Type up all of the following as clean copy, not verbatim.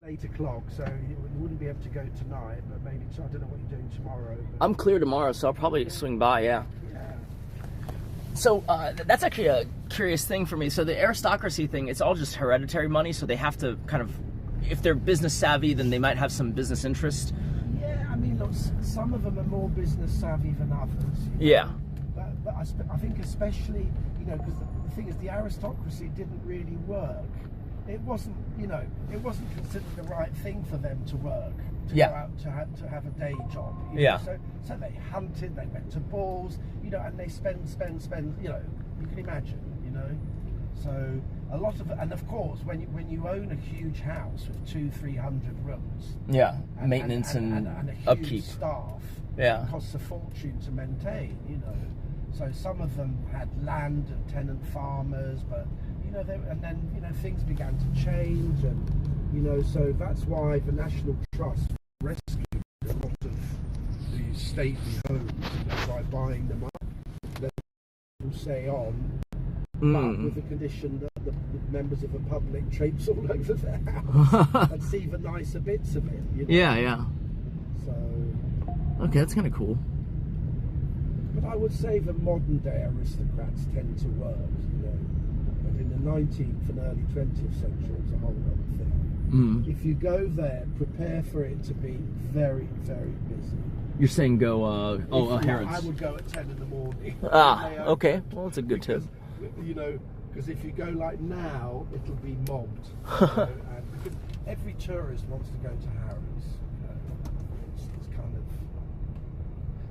8 o'clock, so you wouldn't be able to go tonight, but maybe, I don't know what you're doing tomorrow. But... I'm clear tomorrow, so I'll probably swing by, yeah. So that's actually a curious thing for me. So the aristocracy thing, it's all just hereditary money, so they have to kind of, if they're business savvy, then they might have some business interest. Yeah, I mean, look, some of them are more business savvy than others. Yeah. But I think especially, you know, because the thing is, the aristocracy didn't really work. It wasn't, you know, it wasn't considered the right thing for them to work, to go out to have a day job. You know? So they hunted, they went to balls, you know, and they spend, you know, you can imagine, you know. So a lot of, and of course, when you own a huge house with 200-300 rooms, maintenance and a huge upkeep, staff, it costs a fortune to maintain, you know. So some of them had land and tenant farmers, but you know, and then, you know, things began to change, and you know, so that's why the National Trust rescued a lot of these stately homes, you know, by buying them up. They will stay on, but with the condition that the members of the public traipse all over their house and see the nicer bits of it. You know? Yeah. So. Okay, that's kind of cool. But I would say the modern day aristocrats tend to work, you know. But in the 19th and early 20th century, it's a whole other thing. If you go there, prepare for it to be very, very busy. You're saying go, Harrods? I would go at 10 in the morning. Okay. Well, that's a good tip. You know, because if you go like now, it'll be mobbed. You know, and because every tourist wants to go to Harrods. You know, it's kind of...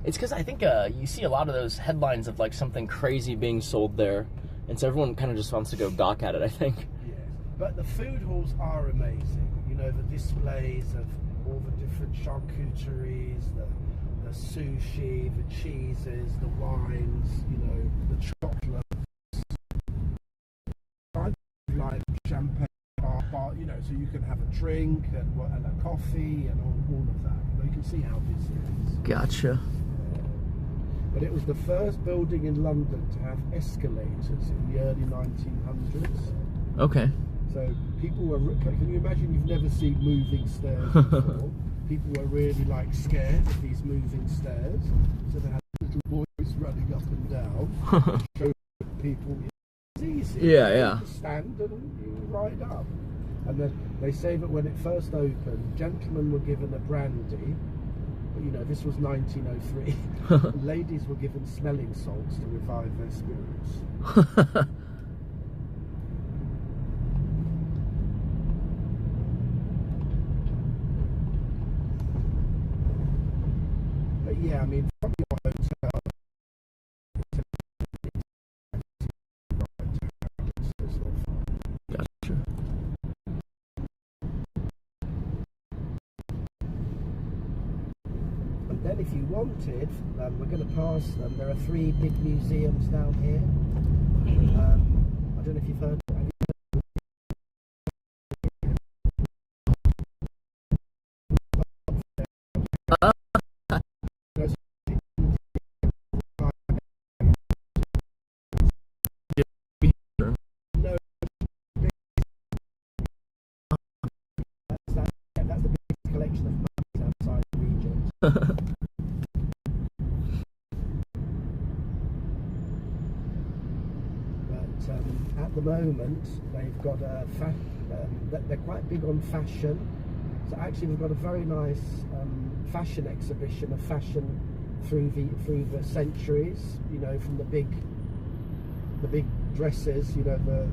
It's because I think you see a lot of those headlines of like something crazy being sold there, and so everyone kind of just wants to go gawk at it, I think. Yes, but the food halls are amazing. You know, the displays of all the different charcuteries, the sushi, the cheeses, the wines, you know, the chocolates. I like champagne bar, you know, so you can have a drink and a coffee and all of that. But you can see how busy it is. Gotcha. But it was the first building in London to have escalators in the early 1900s. Okay. So people were, can you imagine, you've never seen moving stairs before? People were really like scared of these moving stairs. So they had little boys running up and down. Show people it's easy. Yeah. You stand and you ride up. And then they say that when it first opened, gentlemen were given a brandy. You know, this was 1903. Ladies were given smelling salts to revive their spirits. But yeah, I mean, from your hotel, Gotcha. Then if you wanted, we're going to pass them. There are 3 big museums down here. I don't know if you've heard. That's the biggest collection of mummies outside Egypt. At the moment, they've got they're quite big on fashion. So actually, we've got a very nice fashion exhibition of fashion through the centuries. You know, from the big dresses. You know, the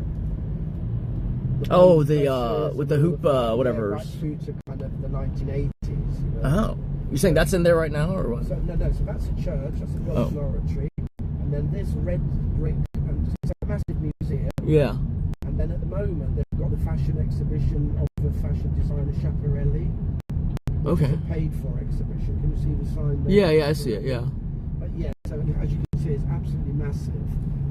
with the hoop whatever. Right through to kind of the 1980s. You know? Oh, you're saying that's in there right now, or what? So, no. So that's a church. That's a girls' oratory, and then this red brick, and it's a massive museum. Yeah. And then at the moment, they've got the fashion exhibition of the fashion designer Schiaparelli. Okay. It's a paid-for exhibition. Can you see the sign there? Yeah, I see it. Yeah. But yeah, so as you can see, it's absolutely massive.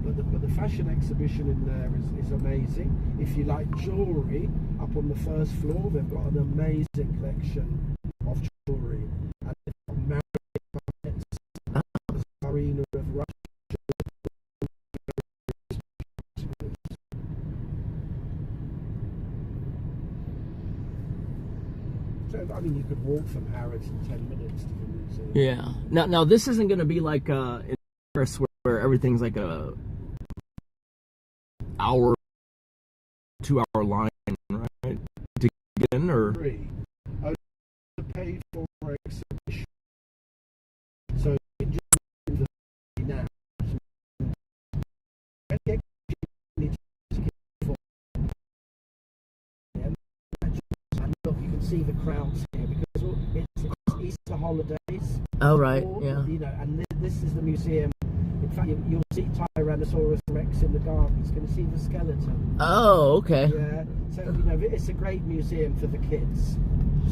But the fashion exhibition in there is amazing. If you like jewellery, up on the first floor, they've got an amazing collection of jewellery. And they've got marionettes, the Tsarina of Russia. I mean, you could walk from Harrods in 10 minutes to the museum. Yeah. Now this isn't going to be like in Paris where everything's like a hour, 2-hour line, right? To get in, or Free. Only to pay for exhibition. So you just do the free now. And the exhibition you need to get for. And look, you can see the crowds here because it's Easter holidays. oh right, yeah. You know, and this is the museum. In fact, you'll see Tyrannosaurus Rex in the gardens. Can you see the skeleton? Oh, okay. Yeah. So you know, it's a great museum for the kids.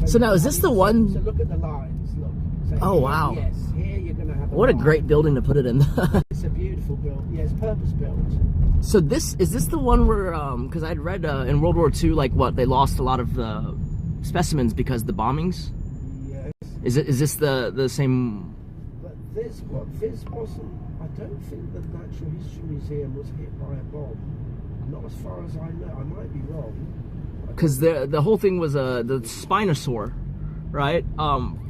So now, is this the one? So look at the lines. Look. So Oh, here, wow. Yes. Here you're going to have. What a line. great building to put it in. It's a beautiful building. Yeah, it's purpose built. So is this the one where because I'd read in World War II, like what, they lost a lot of the specimens because of the bombings? Yes. Is this the same? But this wasn't. I don't think the Natural History Museum was hit by a bomb. Not as far as I know. I might be wrong. Because the whole thing was the Spinosaur, right?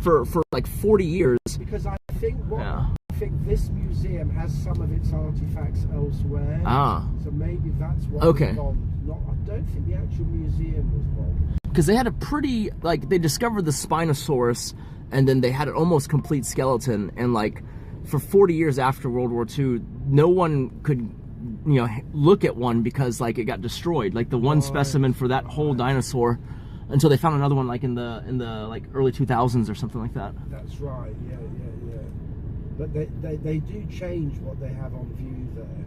For like 40 years. Because I think Yeah. I think this museum has some of its artifacts elsewhere. Ah. So maybe that's what Okay. was bombed. I don't think the actual museum was bombed. Because they had a pretty, like, they discovered the Spinosaurus, and then they had an almost complete skeleton, and like for 40 years after World War II, no one could, look at one because like it got destroyed. Like the one specimen for that whole dinosaur, until they found another one like in the like early 2000s or something like that. That's right. Yeah. But they do change what they have on view there.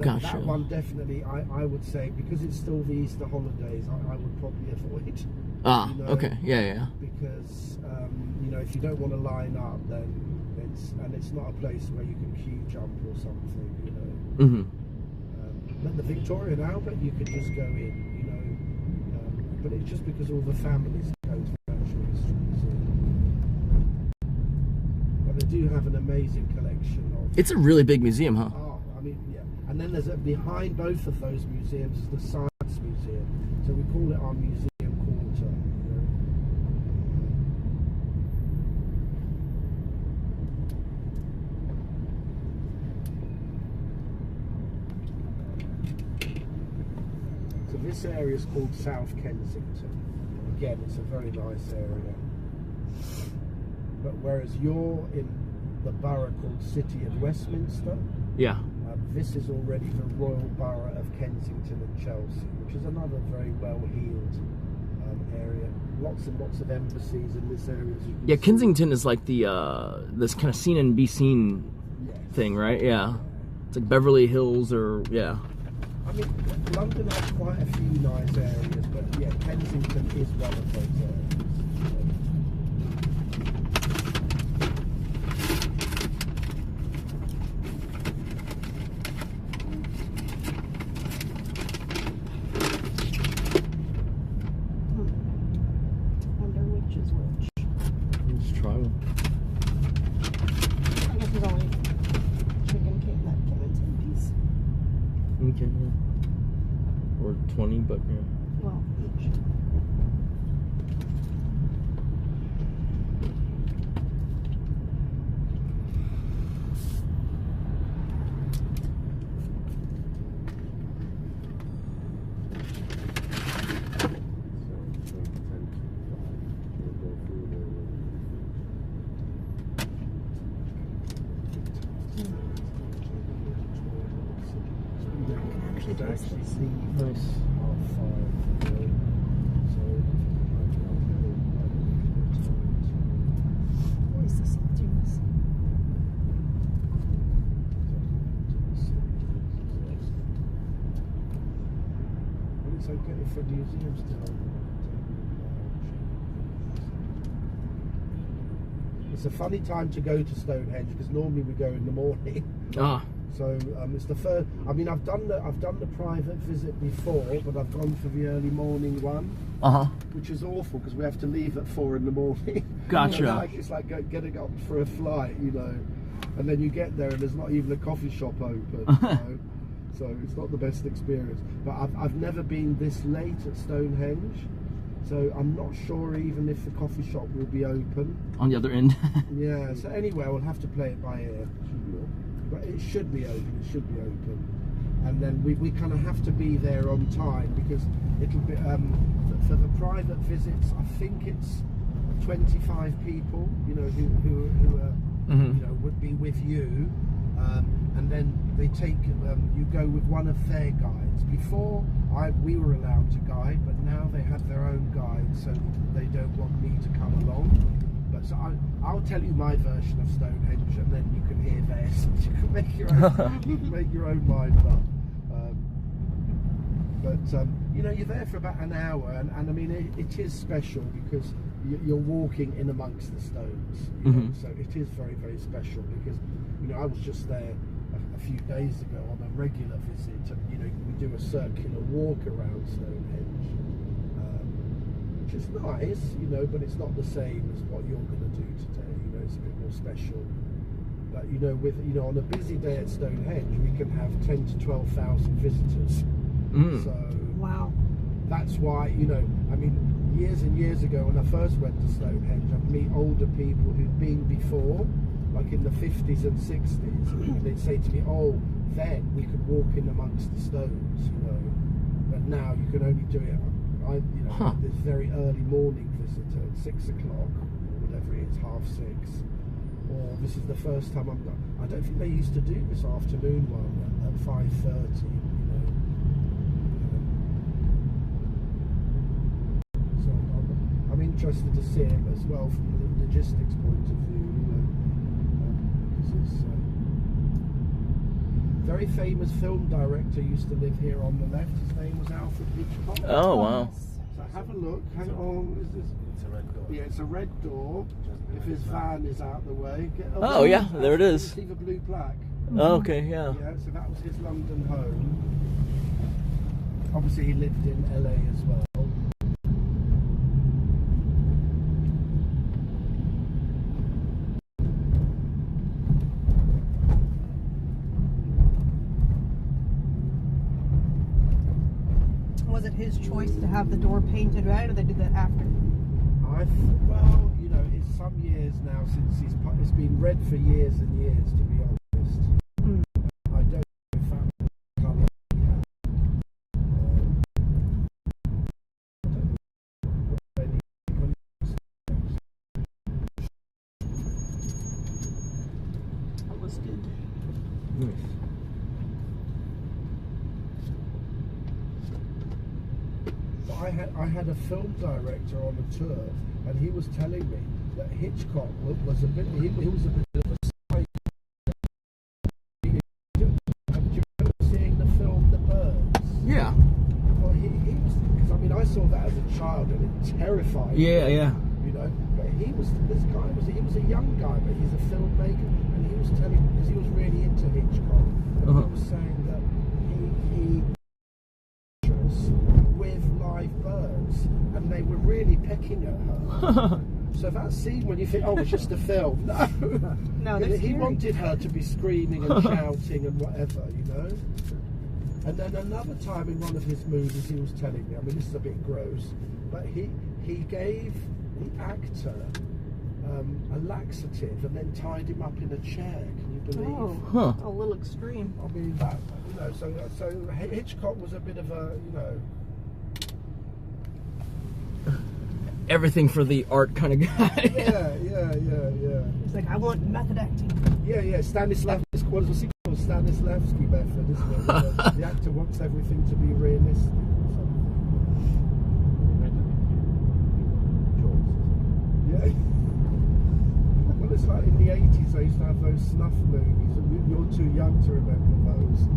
Gotcha. That one definitely, I would say, because it's still the Easter holidays, I would probably avoid. Ah, okay, yeah. Because if you don't want to line up, then it's not a place where you can queue jump or something, Mm-hmm. But the Victoria and Albert, you could just go in, but it's just because all the families go to the Natural History Museum. But they do have an amazing collection of. It's a really big museum, huh? Oh, I mean, yeah. And then behind both of those museums is the Science Museum. So we call it our museum quarter. So this area is called South Kensington. Again, it's a very nice area. But whereas you're in the borough called City of Westminster, Yeah. this is already the Royal Borough of Kensington and Chelsea, which is another very well-heeled area. Lots and lots of embassies in this area. Yeah, Kensington is like the this kind of seen and be seen thing, right? Yeah. It's like Beverly Hills or yeah. I mean, London has quite a few nice areas, but yeah, Kensington is one of those areas. Wonder which is which. Let's try one. I guess there's only chicken cake that came in 10 piece. Okay. Yeah. Or 20, but yeah. Well, each. To actually see Nice. Where's the saltiness? But it's okay for museums to open. It's a funny time to go to Stonehenge because normally we go in the morning. Ah. So it's the first. I mean, I've done the private visit before, but I've gone for the early morning one, which is awful because we have to leave at 4 in the morning. Gotcha. It's like getting up for a flight, and then you get there and there's not even a coffee shop open. So it's not the best experience. But I've never been this late at Stonehenge. So I'm not sure even if the coffee shop will be open. On the other end. Yeah, so anyway, we'll have to play it by ear. But it should be open, it should be open. And then we kind of have to be there on time because it'll be, for the private visits, I think it's 25 people, you know, who are, you know, would be with you. And then they take, you go with one of their guides. Before, we were allowed to guide, but now they have their own guide, so they don't want me to come along. But so I'll tell you my version of Stonehenge, and then you can hear theirs. You can make your own, you can make your own mind up. You know, you're there for about an hour, and I mean, it is special because you're walking in amongst the stones. You know? So it is very, very special because, you know, I was just there a few days ago on a regular visit. You know, we do a circular walk around Stonehenge, which is nice, you know, but it's not the same as what you're going to do today. You know, it's a bit more special. But you know, on a busy day at Stonehenge, we can have 10 to 12,000 visitors. So wow, that's why, you know, I mean, years and years ago when I first went to Stonehenge, I'd meet older people who'd been before, like in the 50s and 60s, and they'd say to me, "Oh, then we could walk in amongst the stones," you know. But now you can only do it, you know, this very early morning visit at 6 o'clock or whatever it is, 5:30. Or this is the first time I'm done. I don't think they used to do this afternoon one at 5:30. You know. So I'm interested to see it as well from the logistics point of view. You know, because it's very famous film director used to live here on the left. His name was Alfred Hitchcock. Oh wow. So have a look. Hang on. Is this? It's a red door. Yeah, it's a red door. If his van is out the way. Oh yeah, there it is. See the blue plaque. Oh, okay, yeah. Yeah, so that was his London home. Obviously, he lived in LA as well. Was it his choice to have the door painted red, or they did that after? Well, you know, it's some years now since it's been red for years and years, to be honest. I don't know if that was the colour he had. That was good. I had a film director on a tour, and he was telling me that Hitchcock was a bit. He was a bit of a psycho. Do you remember seeing the film The Birds? Yeah. Well, he was, because I mean, I saw that as a child, and it terrified me. Yeah, yeah. You know, but he was a young guy, but he's a filmmaker, and he was telling, because he was really into Hitchcock, and he was saying that he with live birds, and they were really pecking at her. So that scene when you think, oh, it's just a film. No, he wanted her to be screaming and shouting and whatever, you know. And then another time in one of his movies, he was telling me, I mean, this is a bit gross, but he gave the actor a laxative and then tied him up in a chair. Can you believe? Oh, a little extreme. I mean, that, you know, so Hitchcock was a bit of a, you know, everything for the art kind of guy. yeah. He's like, I want method acting. Yeah, Stanislavski, what was it called? Stanislavski method, isn't it? The actor wants everything to be realistic or something. Yeah. Well, it's like in the 80s they used to have those snuff movies, and you're too young to remember those.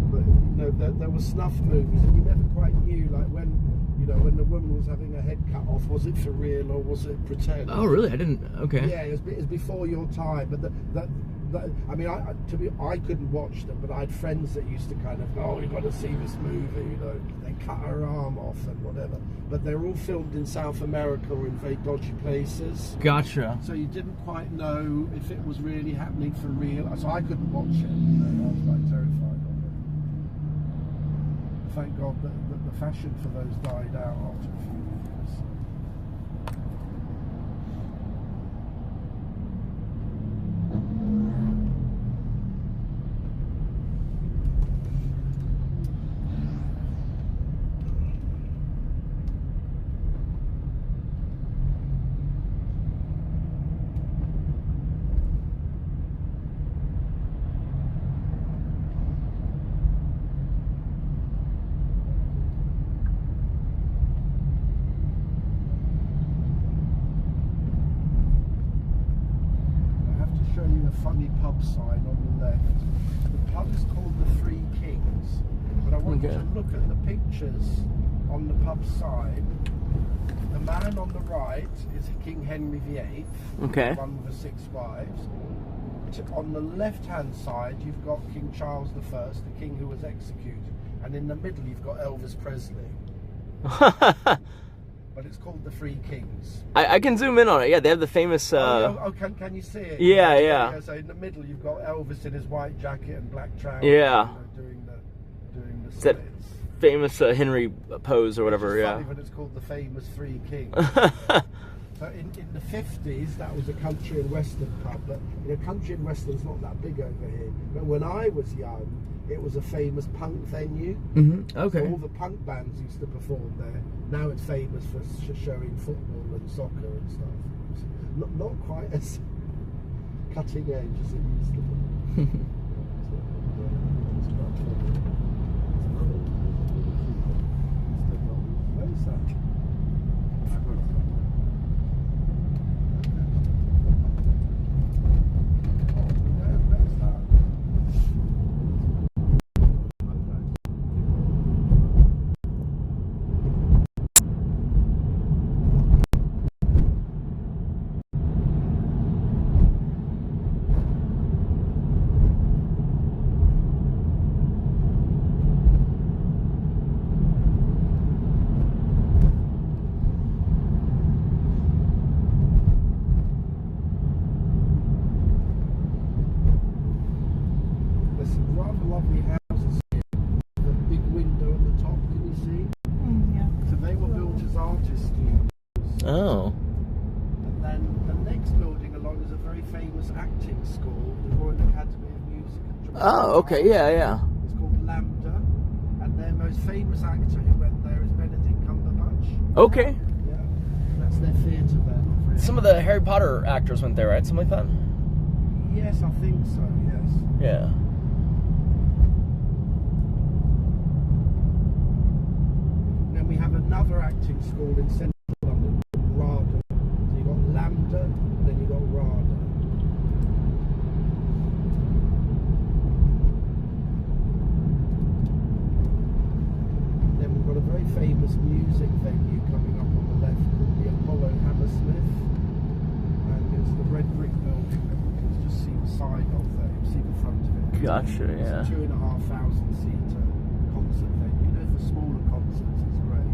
But, you know, there were snuff movies, and you never quite knew, like when the woman was having her head cut off, was it for real or was it pretend? Oh, really? I didn't. Okay. Yeah, it was before your time. But I mean, I couldn't watch them, but I had friends that used to kind of, oh, you've got to see this movie. You know, they cut her arm off and whatever. But they're all filmed in South America or in very dodgy places. Gotcha. So you didn't quite know if it was really happening for real. So I couldn't watch it. You know, I was like terrified of it. Thank God that the fashion for those died out after a few years. funny pub sign on the left. The pub is called the Three Kings, but I want you to look at the pictures on the pub sign. The man on the right is King Henry VIII, Okay. one with the 6 wives. On the left-hand side, you've got King Charles I, the king who was executed, and in the middle, you've got Elvis Presley. But it's called the Three Kings. I can zoom in on it. Yeah, they have the famous. Can you see it? Yeah. So in the middle, you've got Elvis in his white jacket and black trousers. Yeah. Doing the It's that splits. famous Henry pose or whatever. It's Yeah. funny, but it's called the famous Three Kings. So in the 50s, that was a country and western pub, but country and western's not that big over here. But when I was young, it was a famous punk venue. Okay. So all the punk bands used to perform there. Now it's famous for showing football and soccer and stuff. It's not quite as cutting edge as it used to be. Where's that? Lovely houses here. The big window at the top, can you see? Yeah. So they were built as artist studios. Oh. And then the next building along is a very famous acting school, the Royal Academy of Music and Dramatic Oh, okay. Arts. Yeah. It's called Lambda, and their most famous actor who went there is Benedict Cumberbatch. Okay. Yeah, that's their theatre there. Not very Some of the Harry Potter actors went there, right? Something like that. Yes, I think so. Yes. Yeah. Then we have another acting school in central London called RADA. So you've got Lambda, and then you've got RADA. Then we've got a very famous music venue coming up on the left called the Apollo Hammersmith. And it's the red brick building that you can just see the side of there. You see the front of it. Gotcha. Yeah. It's a 2,500 seater concert venue. For smaller concerts, it's great.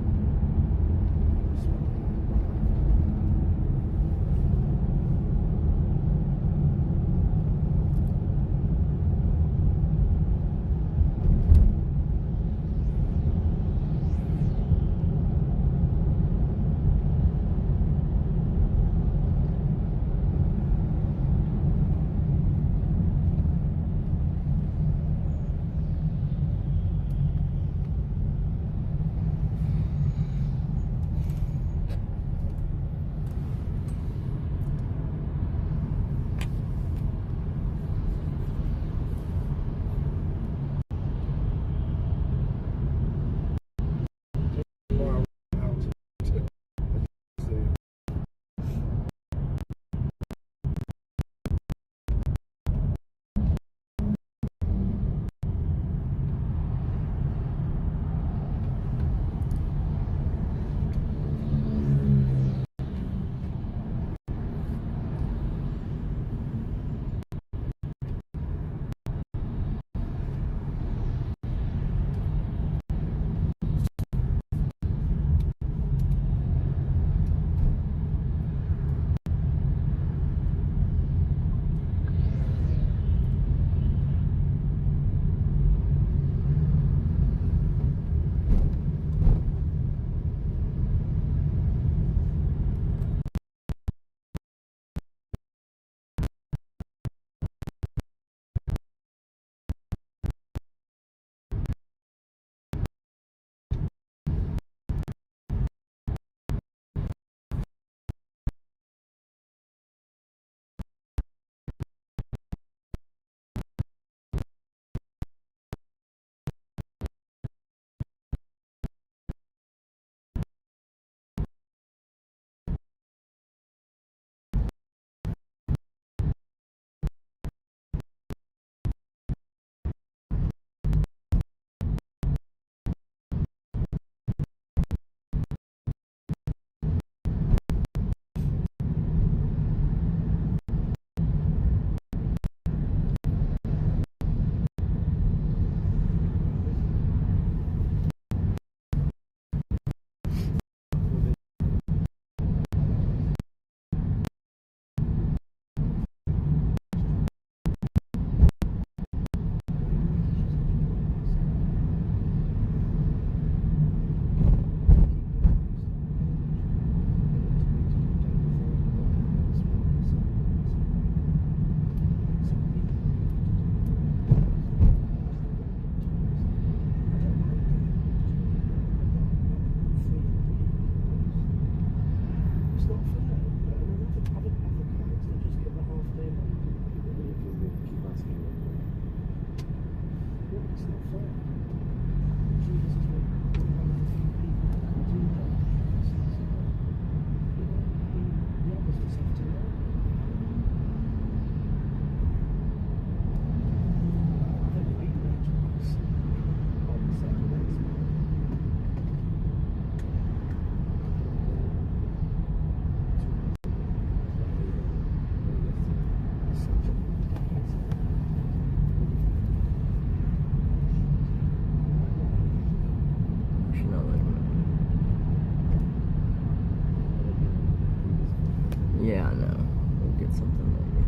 Yeah, I know. We'll get something maybe.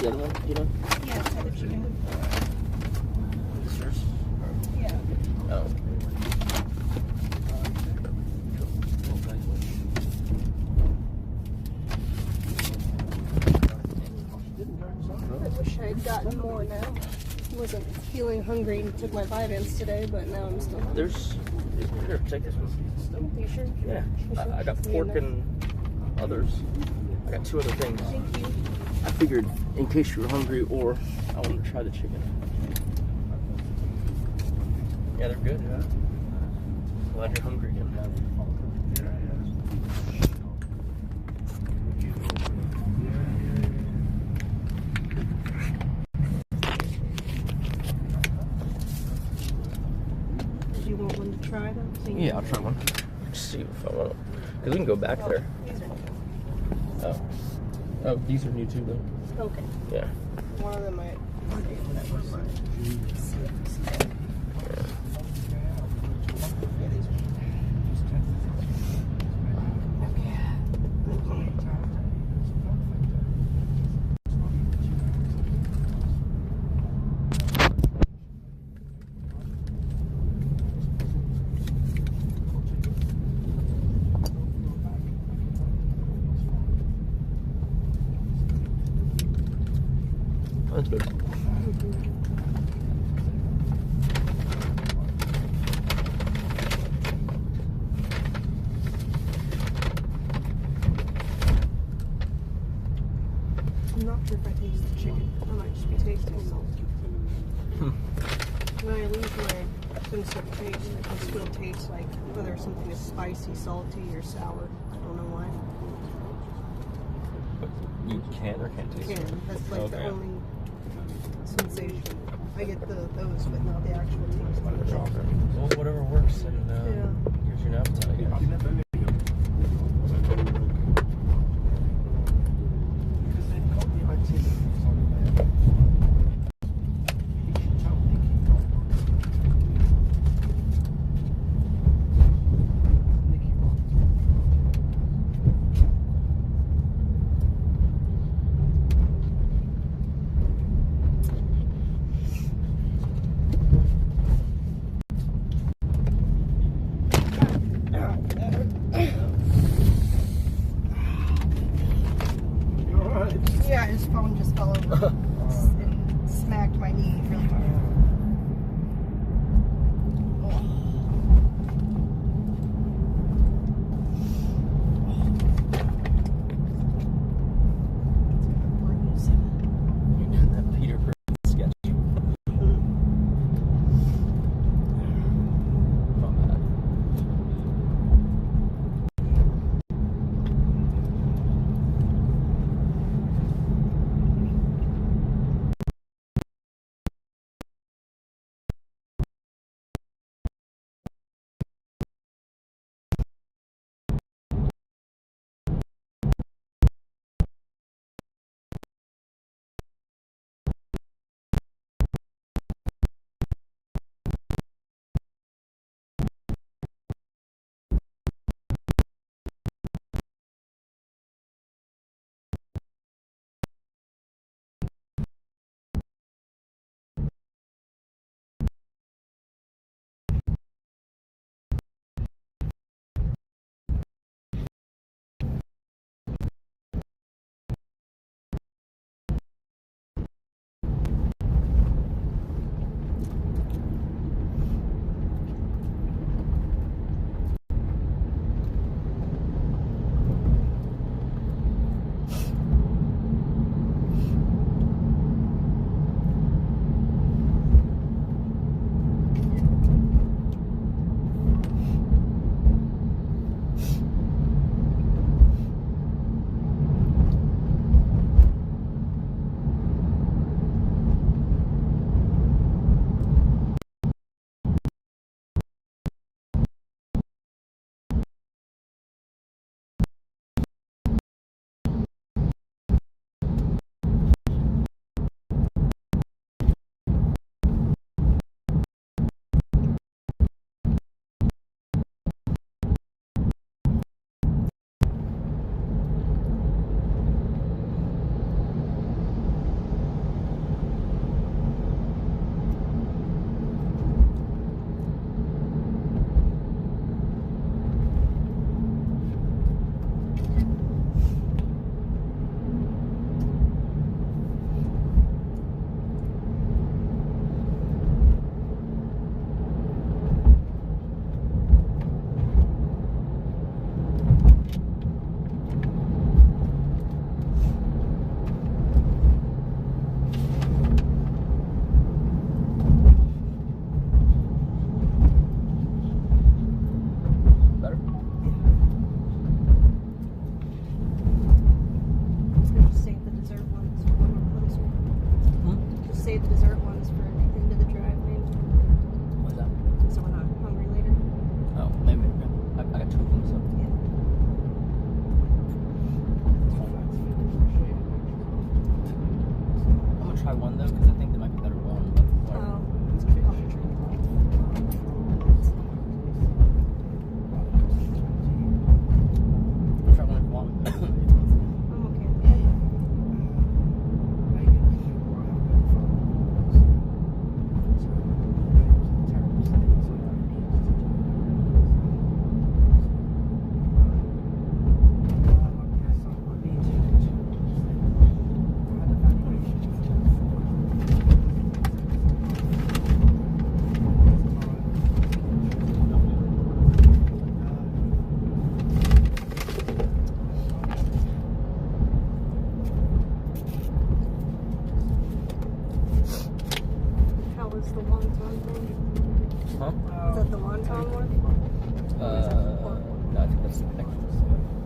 The other one, you know? Yeah, for the chicken. This yours? Yeah. Oh. I wish I had gotten more now. I wasn't feeling hungry and took my vitamins today, but now I'm still hungry. There's. Here, take this one. You sure? Yeah. You sure? I got pork and others. I got 2 other things. Thank you. I figured in case you were hungry or I wanted to try the chicken. Yeah, they're good. Yeah. Glad you're hungry again. Did you want one to try them? Yeah, I'll try one. Just see if I want to. Because we can go back there. Oh. Oh, these are new too, though. Okay. Yeah. One of them might. That's good. I'm not sure if I taste the chicken. I might just be tasting salt. When I lose my sense of taste, I can still taste like whether something is spicy, salty, or sour. I don't know why. You can or can't taste it? Can. That's like the Okay. only sensation. I get those, but not the actual taste. Well, whatever works and Yeah. gives you an appetite. Because they've got the itineraries on there. You should tell Nikki. Nikki Rock. You alright? Yeah, his phone just fell over and smacked my knee really hard. That Peter Griffin sketch. Not bad.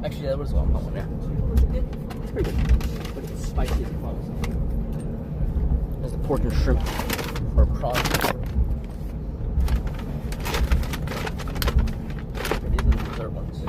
Actually, that was well. One there. Was it good? It's pretty good. But it's spicy as well. There's the pork and shrimp or prawns. These are the dessert ones.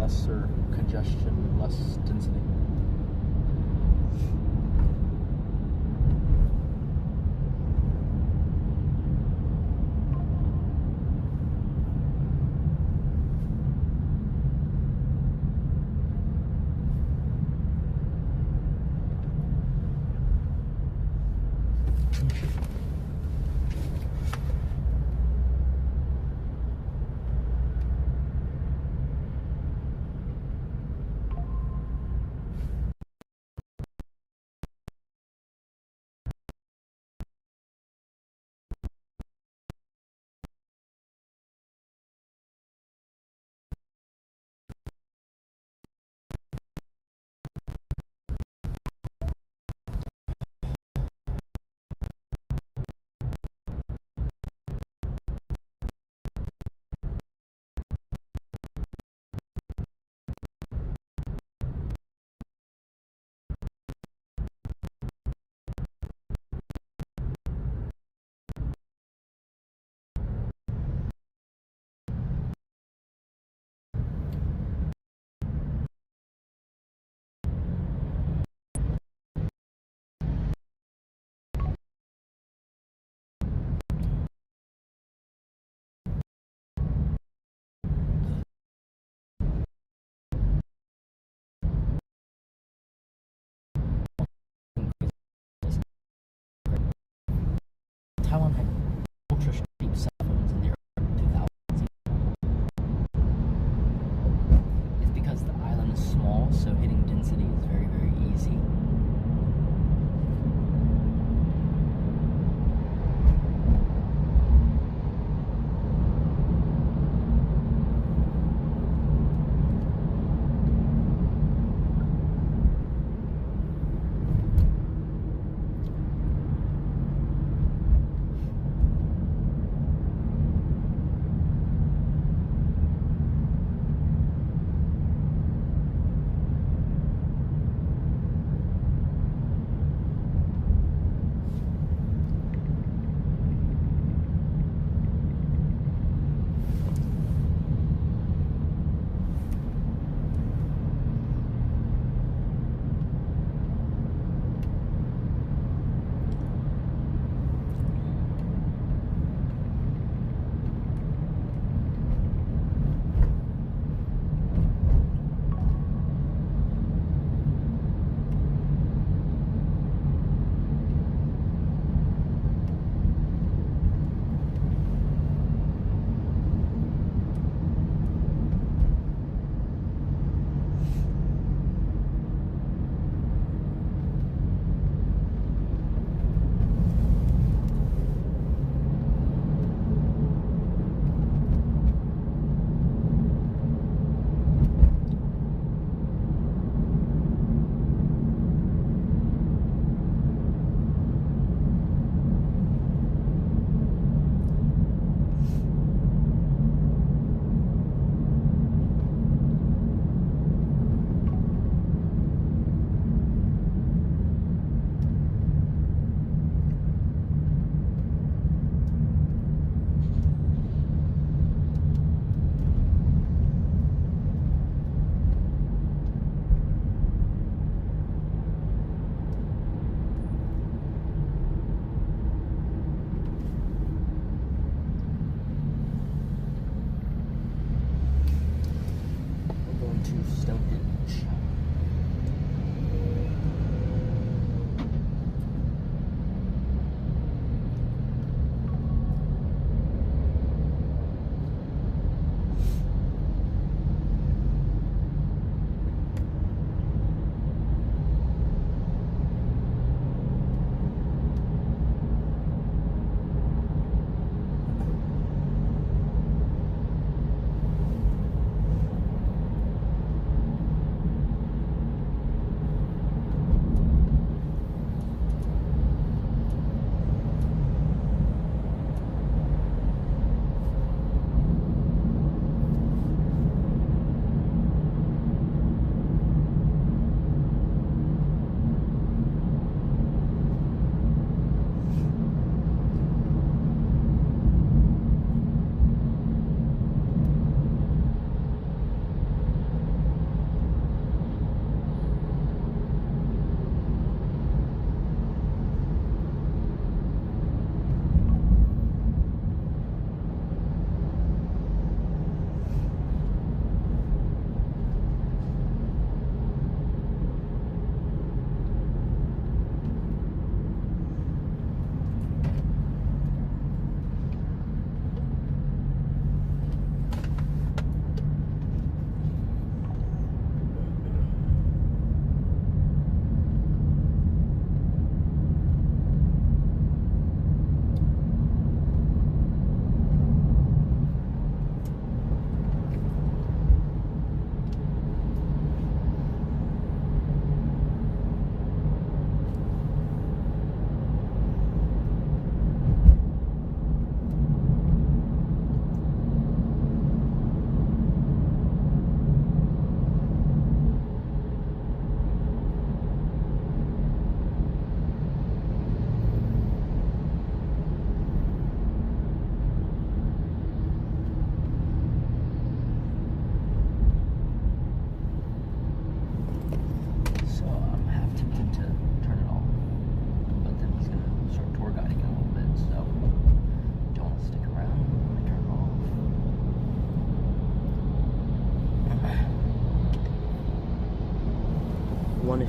lesser congestion, less density.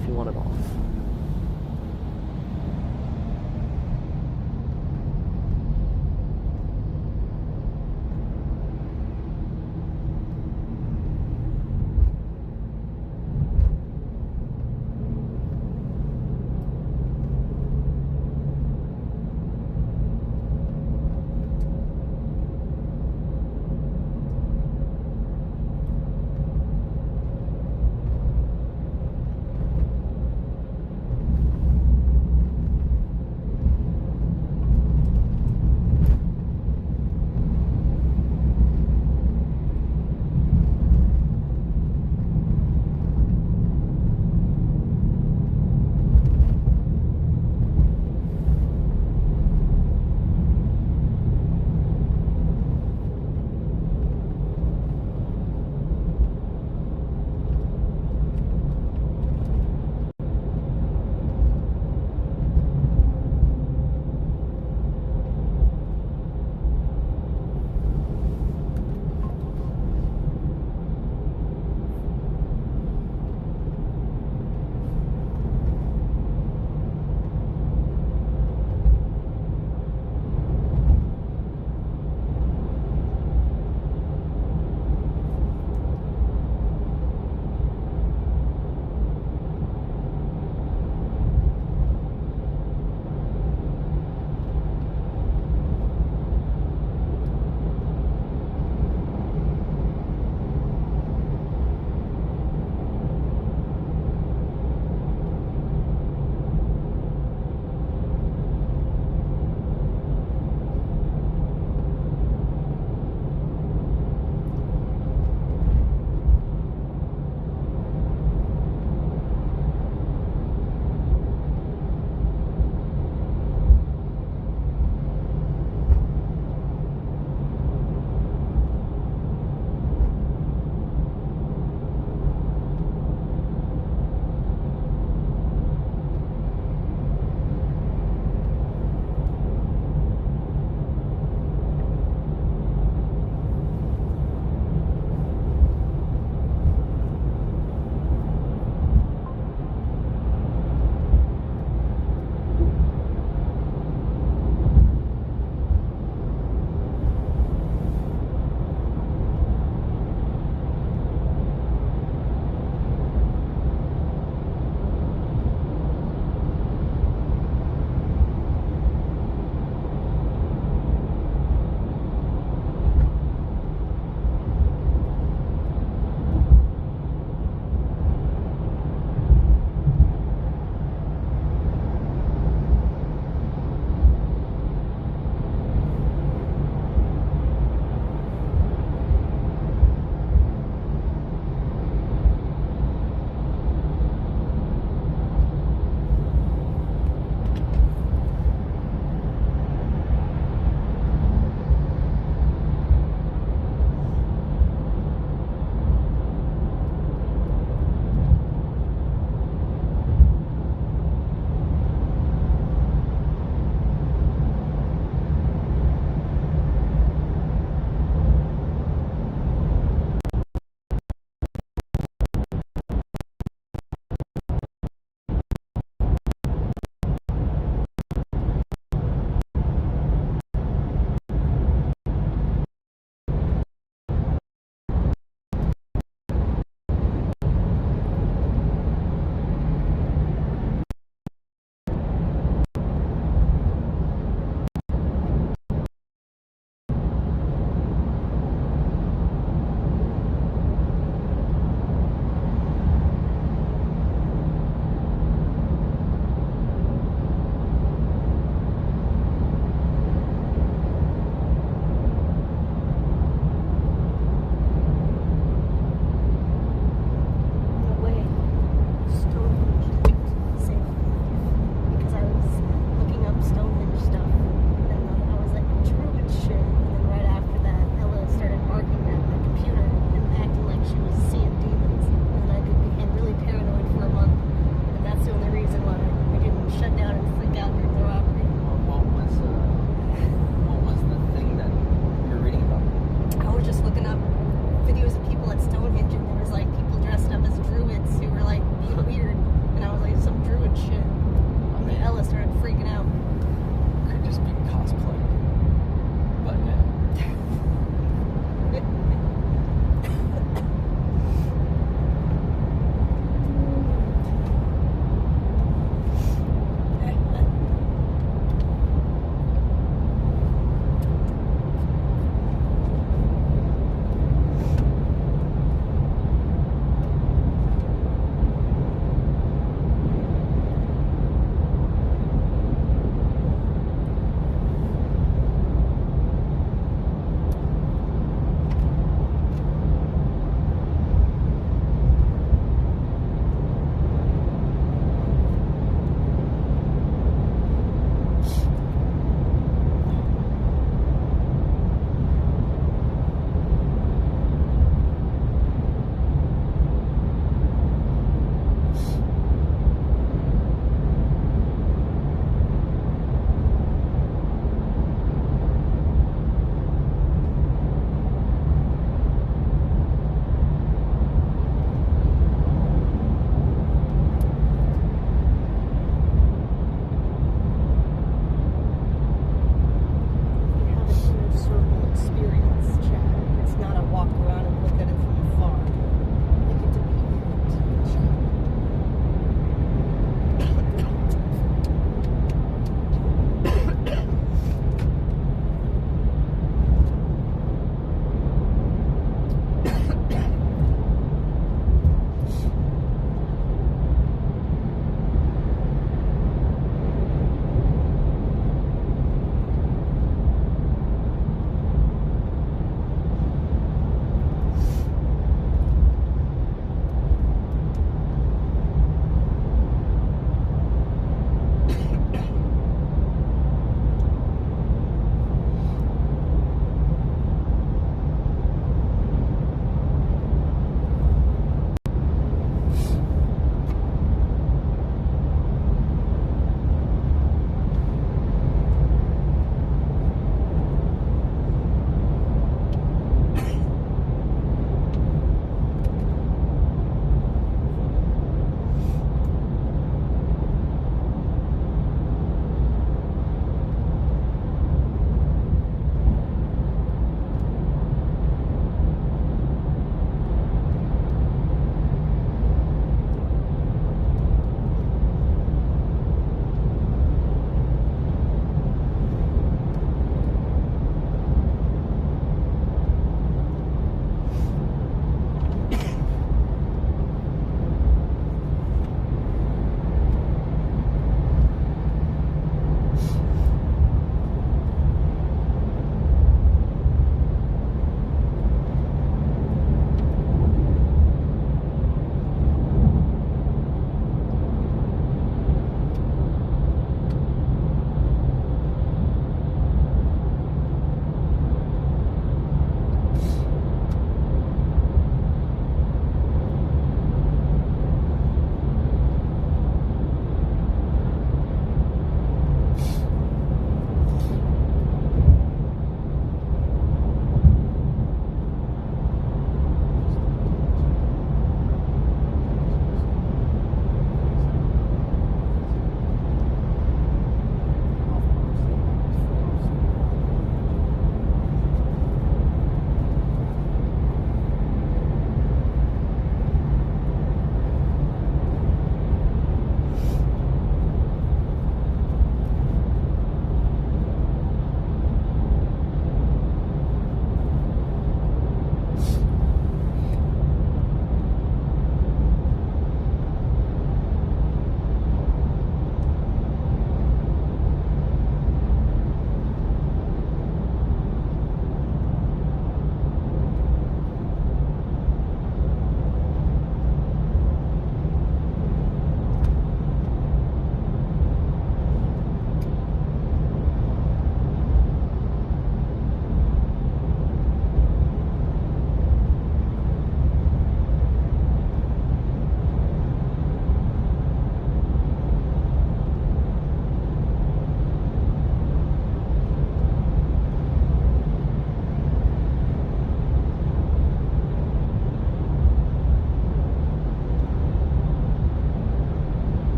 if you want it off.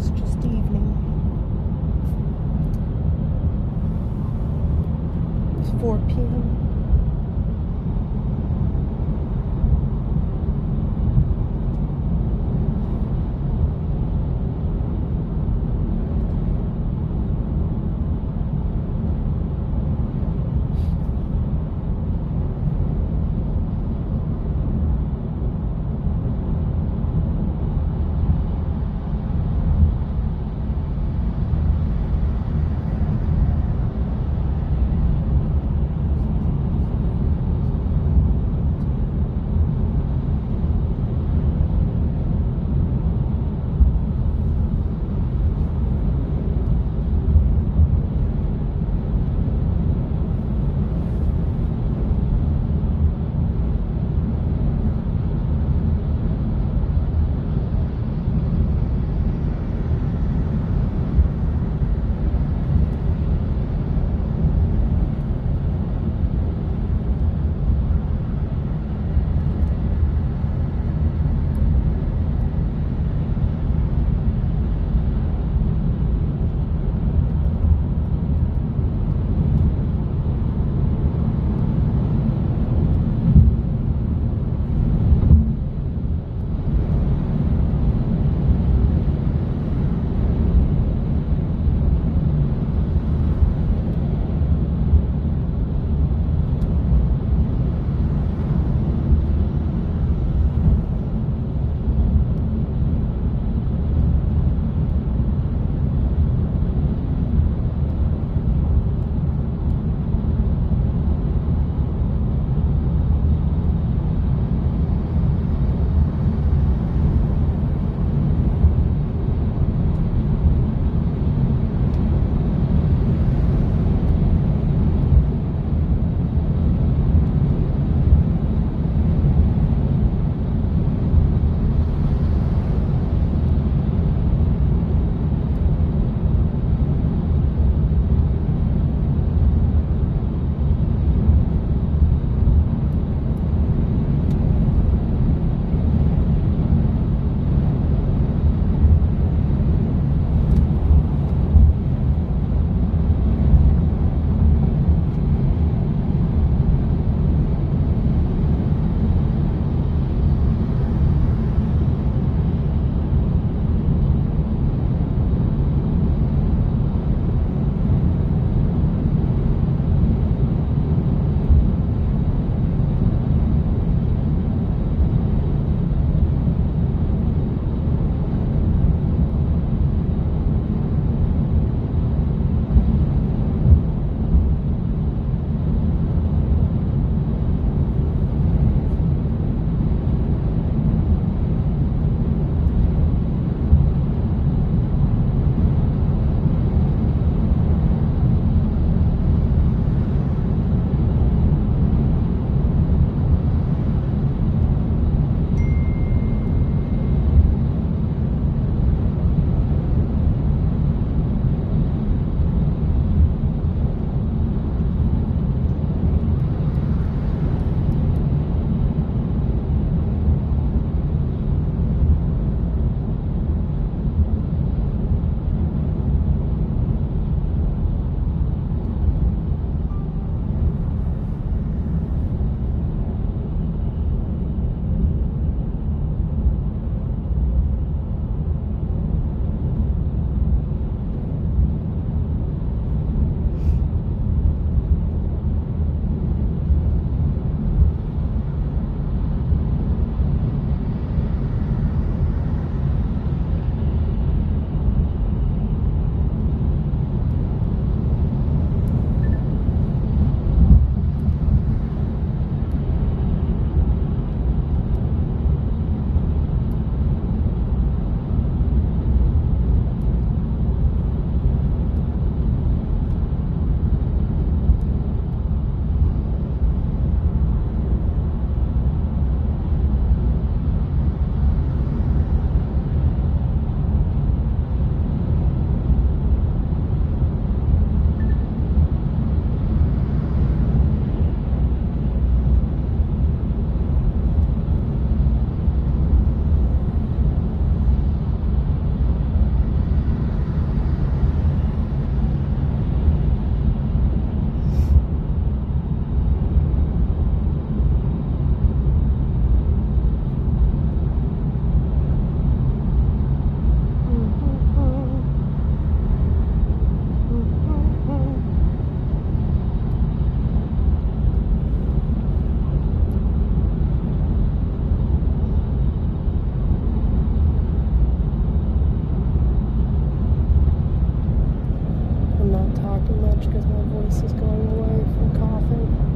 It's just evening. It's 4 p.m. because my voice is going away from coughing.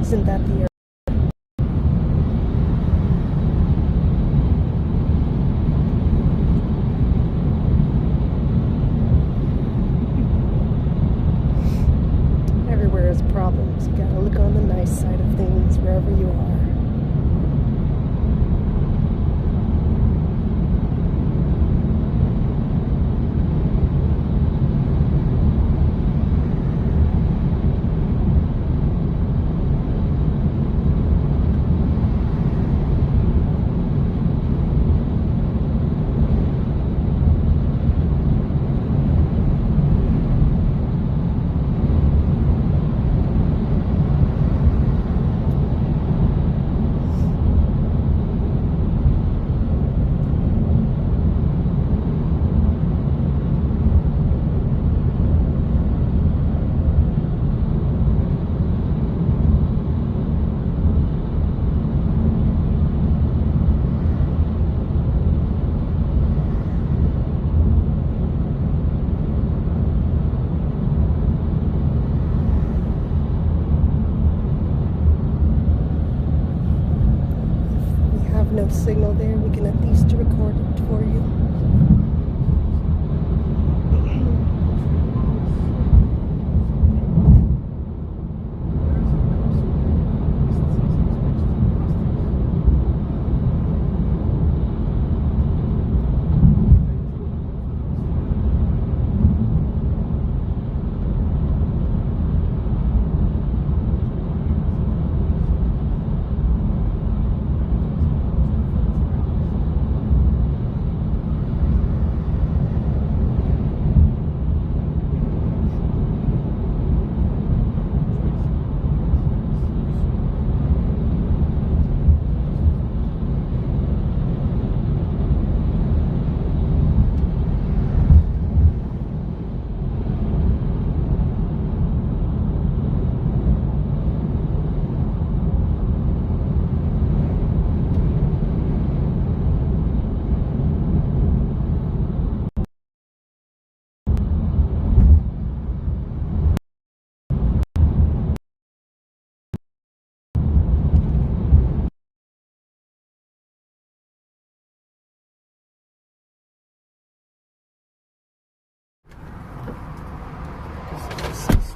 Isn't that the Everywhere has problems. You gotta look on the nice side of things wherever you are. No signal there, we can at least record it for you.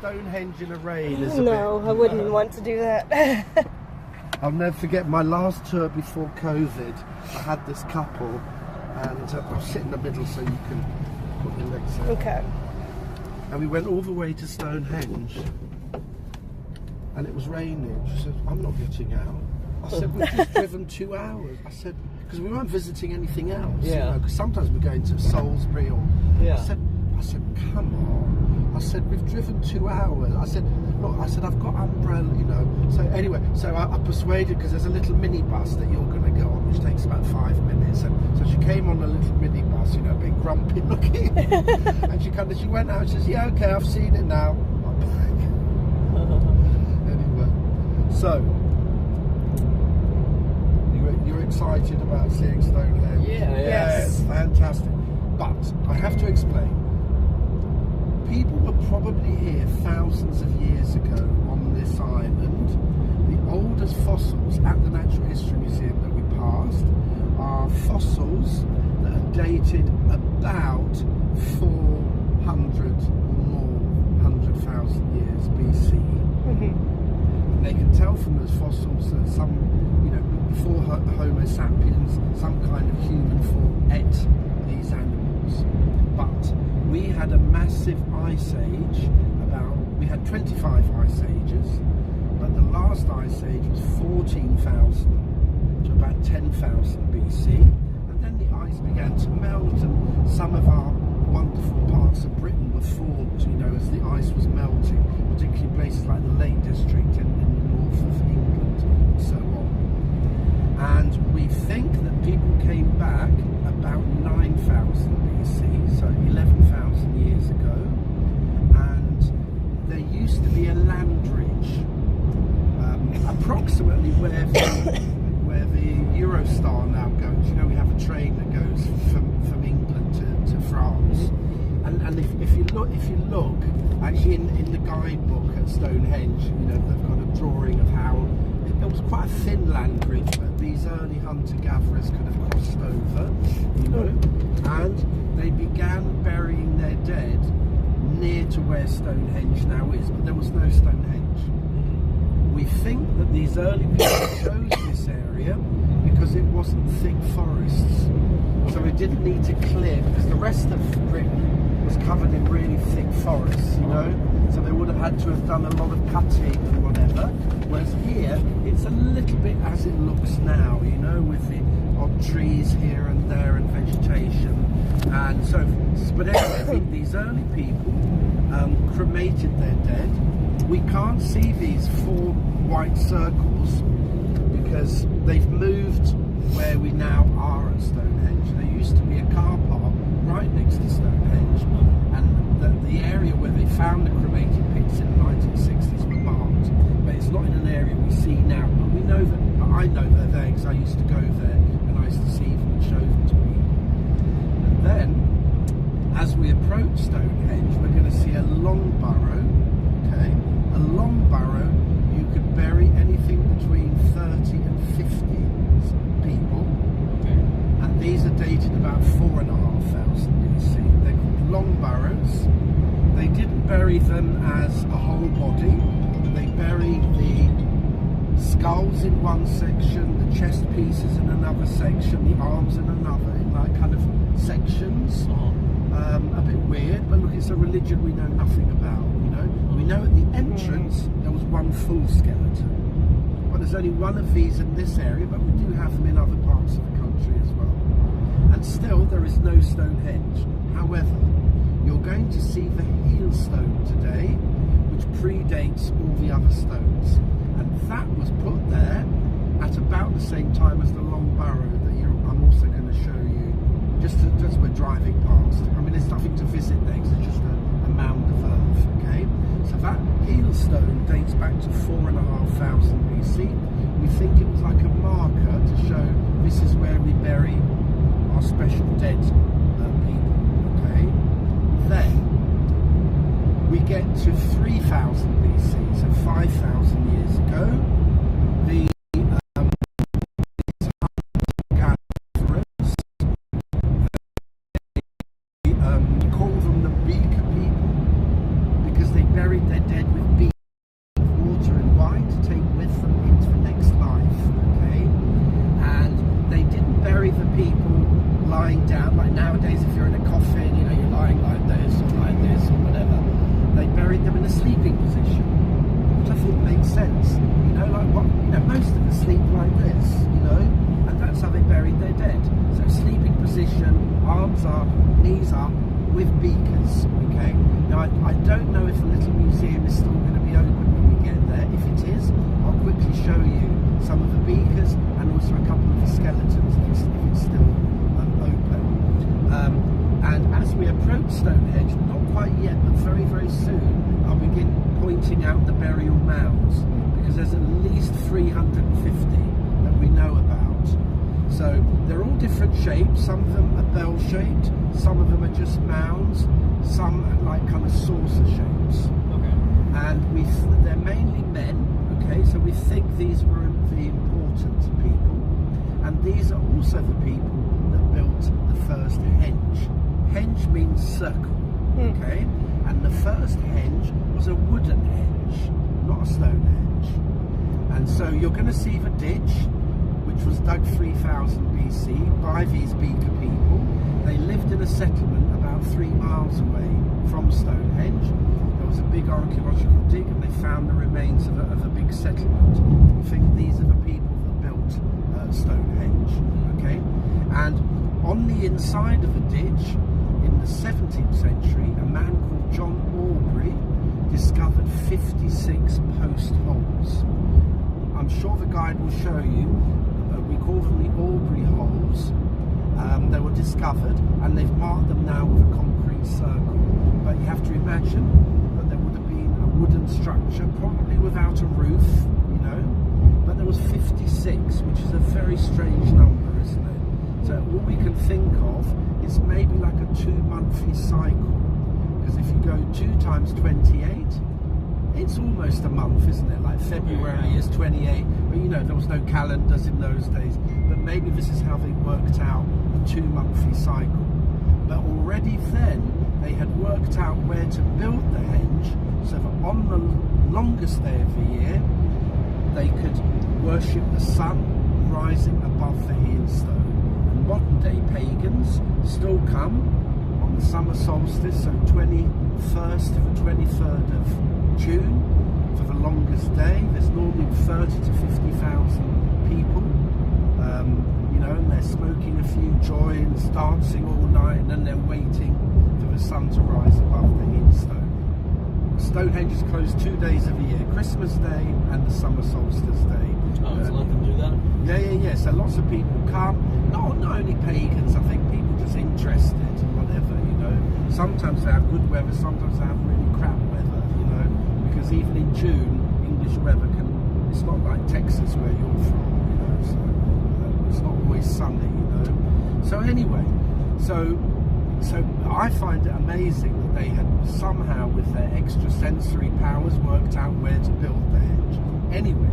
Stonehenge in a rain is No, I wouldn't want to do that. I'll never forget my last tour before COVID. I had this couple, and I'll sit in the middle so you can put your legs out. Okay. And we went all the way to Stonehenge, and it was raining. She said, "I'm not getting out." I said, "We've just driven 2 hours." I said, because we weren't visiting anything else. Yeah. You know, 'cause sometimes we're going to Salisbury or. Yeah. I said, "Come on." I said, "We've driven 2 hours." I said, "Look," I said, "I've got umbrella, you know." So anyway, so I persuaded, because there's a little minibus that you're going to go on, which takes about 5 minutes. And so she came on a little minibus, you know, a bit grumpy looking. And she went out and she says, "Yeah, okay, I've seen it now." I'm back. Anyway, so you're excited about seeing Stonehenge? Yeah, Yes. It's fantastic. But I have to explain. People were probably here thousands of years ago on this island. The oldest fossils at the Natural History Museum that we passed are fossils that are dated about 400 or more, 100,000 years BC. And they can tell from those fossils that some, you know, before Homo sapiens, some kind of human form ate these animals. But we had a massive ice age, we had 25 ice ages, but the last ice age was 14,000 to about 10,000 BC, and then the ice began to melt, and some of our wonderful parts of Britain were formed, you know, as the ice was melting, particularly places like the Lake District in the north of England and so on. And we think that people came back about 9,000 BC, so 11,000 years ago, and there used to be a land bridge approximately where the Eurostar now goes. You know, we have a train that goes from England to France, and And if you look, actually in the guidebook at Stonehenge, you know, they've got a drawing of how it was quite a thin land bridge, but these early hunter-gatherers could have crossed over, you know, and they began burying their dead near to where Stonehenge now is, but there was no Stonehenge. We think that these early people chose this area because it wasn't thick forests, so it didn't need to clear, because the rest of Britain was covered in really thick forests, you know, so they would have had to have done a lot of cutting and whatever, whereas here it's a little bit as it looks now, you know, with the odd trees here and there and vegetation. And so, but anyway, I think these early people cremated their dead. We can't see these 4 white circles because they've moved where we now are at Stonehenge. There used to be a car park right next to Stonehenge, and the area where they found the cremated pits in the 1960s were marked, but it's not in an area we see now. But we know that, I know they're there because I used to go there and I used to see them and show them to people. And then, as we approach Stonehenge, we're going to see a long burrow. Okay, a long burrow. You could bury anything between 30 and 50 people. Okay. And these are dated about 4,500 BC. They're called long burrows. They didn't bury them as a whole body. They buried the skulls in one section, the chest pieces in another section, the arms in another, in like kind of sections. A bit weird, but look, it's a religion we know nothing about, you know. We know at the entrance there was one full skeleton. But there's only one of these in this area, but we do have them in other parts of the country as well. And still, there is no Stonehenge. However, you're going to see the heel stone today, which predates all the other stones. And that was put there at about the same time as the long burrow that I'm also going to show you, just as we're driving past. I mean, there's nothing to visit next, it's just a mound of earth, okay? So that heel stone dates back to 4,500 BC. We think it was like a marker to show this is where we bury our special dead people, okay? Then we get to 3,000 BC, so 5,000 years ago. The arms up, knees up, with beakers, okay? Now, I don't know if the little museum is still going to be open when we get there. If it is, I'll quickly show you some of the beakers and also a couple of the skeletons if it's still open. And as we approach Stonehenge, not quite yet, but very, very soon, I'll begin pointing out the burial mounds, because there's at least 350 that we know about. So they're all different shapes. Some of them are bell-shaped, some of them are just mounds, some are like kind of saucer shapes. Okay. And they're mainly men, okay, so we think these were the important people. And these are also the people that built the first henge. Henge means circle, okay? And the first henge was a wooden henge, not a stone henge. And so you're going to see the ditch, which was dug 3000 BC by these beaker people. They lived in a settlement about 3 miles away from Stonehenge. There was a big archaeological dig and they found the remains of a big settlement. I think these are the people that built Stonehenge, okay? And on the inside of the ditch, in the 17th century, a man called John Aubrey discovered 56 post holes. I'm sure the guide will show you. We call them the Aubrey holes. They were discovered and they've marked them now with a concrete circle. But you have to imagine that there would have been a wooden structure, probably without a roof, you know. But there was 56, which is a very strange number, isn't it? So all we can think of is maybe like a 2-monthly cycle. because if you go 2 times 28, it's almost a month, isn't it? Like February is 28, but you know, there was no calendars in those days. But maybe this is how they worked out a 2-monthly cycle. But already then, they had worked out where to build the henge, so that on the longest day of the year, they could worship the sun rising above the hailstone. And modern day pagans still come on the summer solstice, so 21st to the 23rd of June, for the longest day. There's normally 30 to 50,000 people, you know, and they're smoking a few joints, dancing all night, and then they're waiting for the sun to rise above the hailstone. Stonehenge is closed 2 days of the year, Christmas Day and the summer solstice day. Oh, so let them do that? Yeah. So lots of people come, not only pagans, I think people just interested in whatever, you know. Sometimes they have good weather, sometimes they have really crap weather, you know, because even in June, English weather it's not like Texas where you're from, you know, so it's not always sunny, you know. So anyway, so I find it amazing that they had somehow, with their extrasensory powers, worked out where to build the henge. Anyway,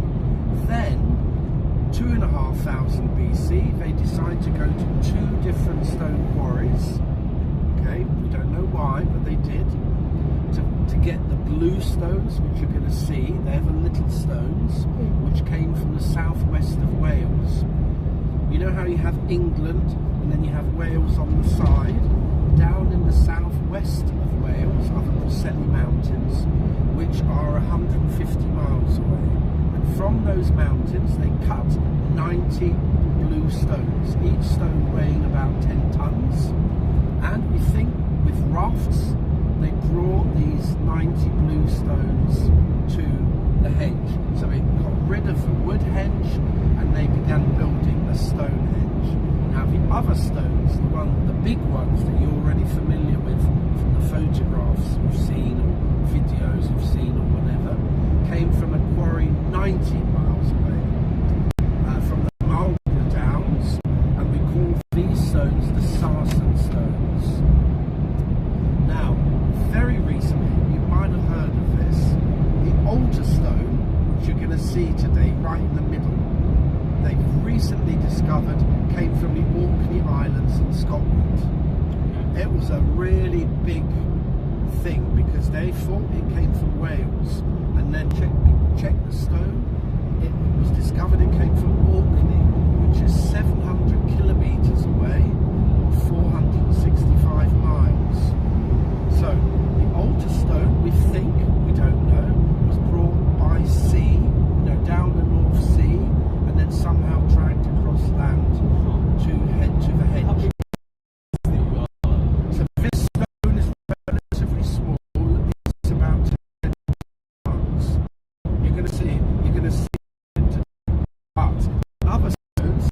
then 2,500 BC, they decide to go to 2 different stone quarries. Okay, we don't know why, but they did, to get the blue stones, which you're going to see. They're the little stones, which came from the southwest of Wales. You know how you have England, and then you have Wales on the side? Down in the southwest of Wales are the Preseli Mountains, which are 150 miles away. And from those mountains, they cut 90 blue stones, each stone weighing about 10 tons. And we think with rafts, they brought these 90 blue stones to the henge. So they got rid of the wood henge and they began building a stone henge. Now the other stones, the big ones that you're already familiar with from the photographs you've seen or videos you've seen or whatever, came from a quarry 90 miles away, from the Marlborough Downs, and we call these stones the Sarsen stones. Now, very recently, you might have heard of this, the altar stone, which you're going to see today, right in the middle, they've recently discovered came from the Orkney Islands in Scotland. It was a really big thing because they thought it came from Wales, and then check the stone, it was discovered it came from Orkney, which is 700 kilometres away, or 465 miles. So the altar stone, we think, we don't know, was brought by sea, you know, down the North Sea, and then somehow dragged across land to head to the henge. So this stone is relatively small. It's about 10 tons. You're going to see it. But other stones,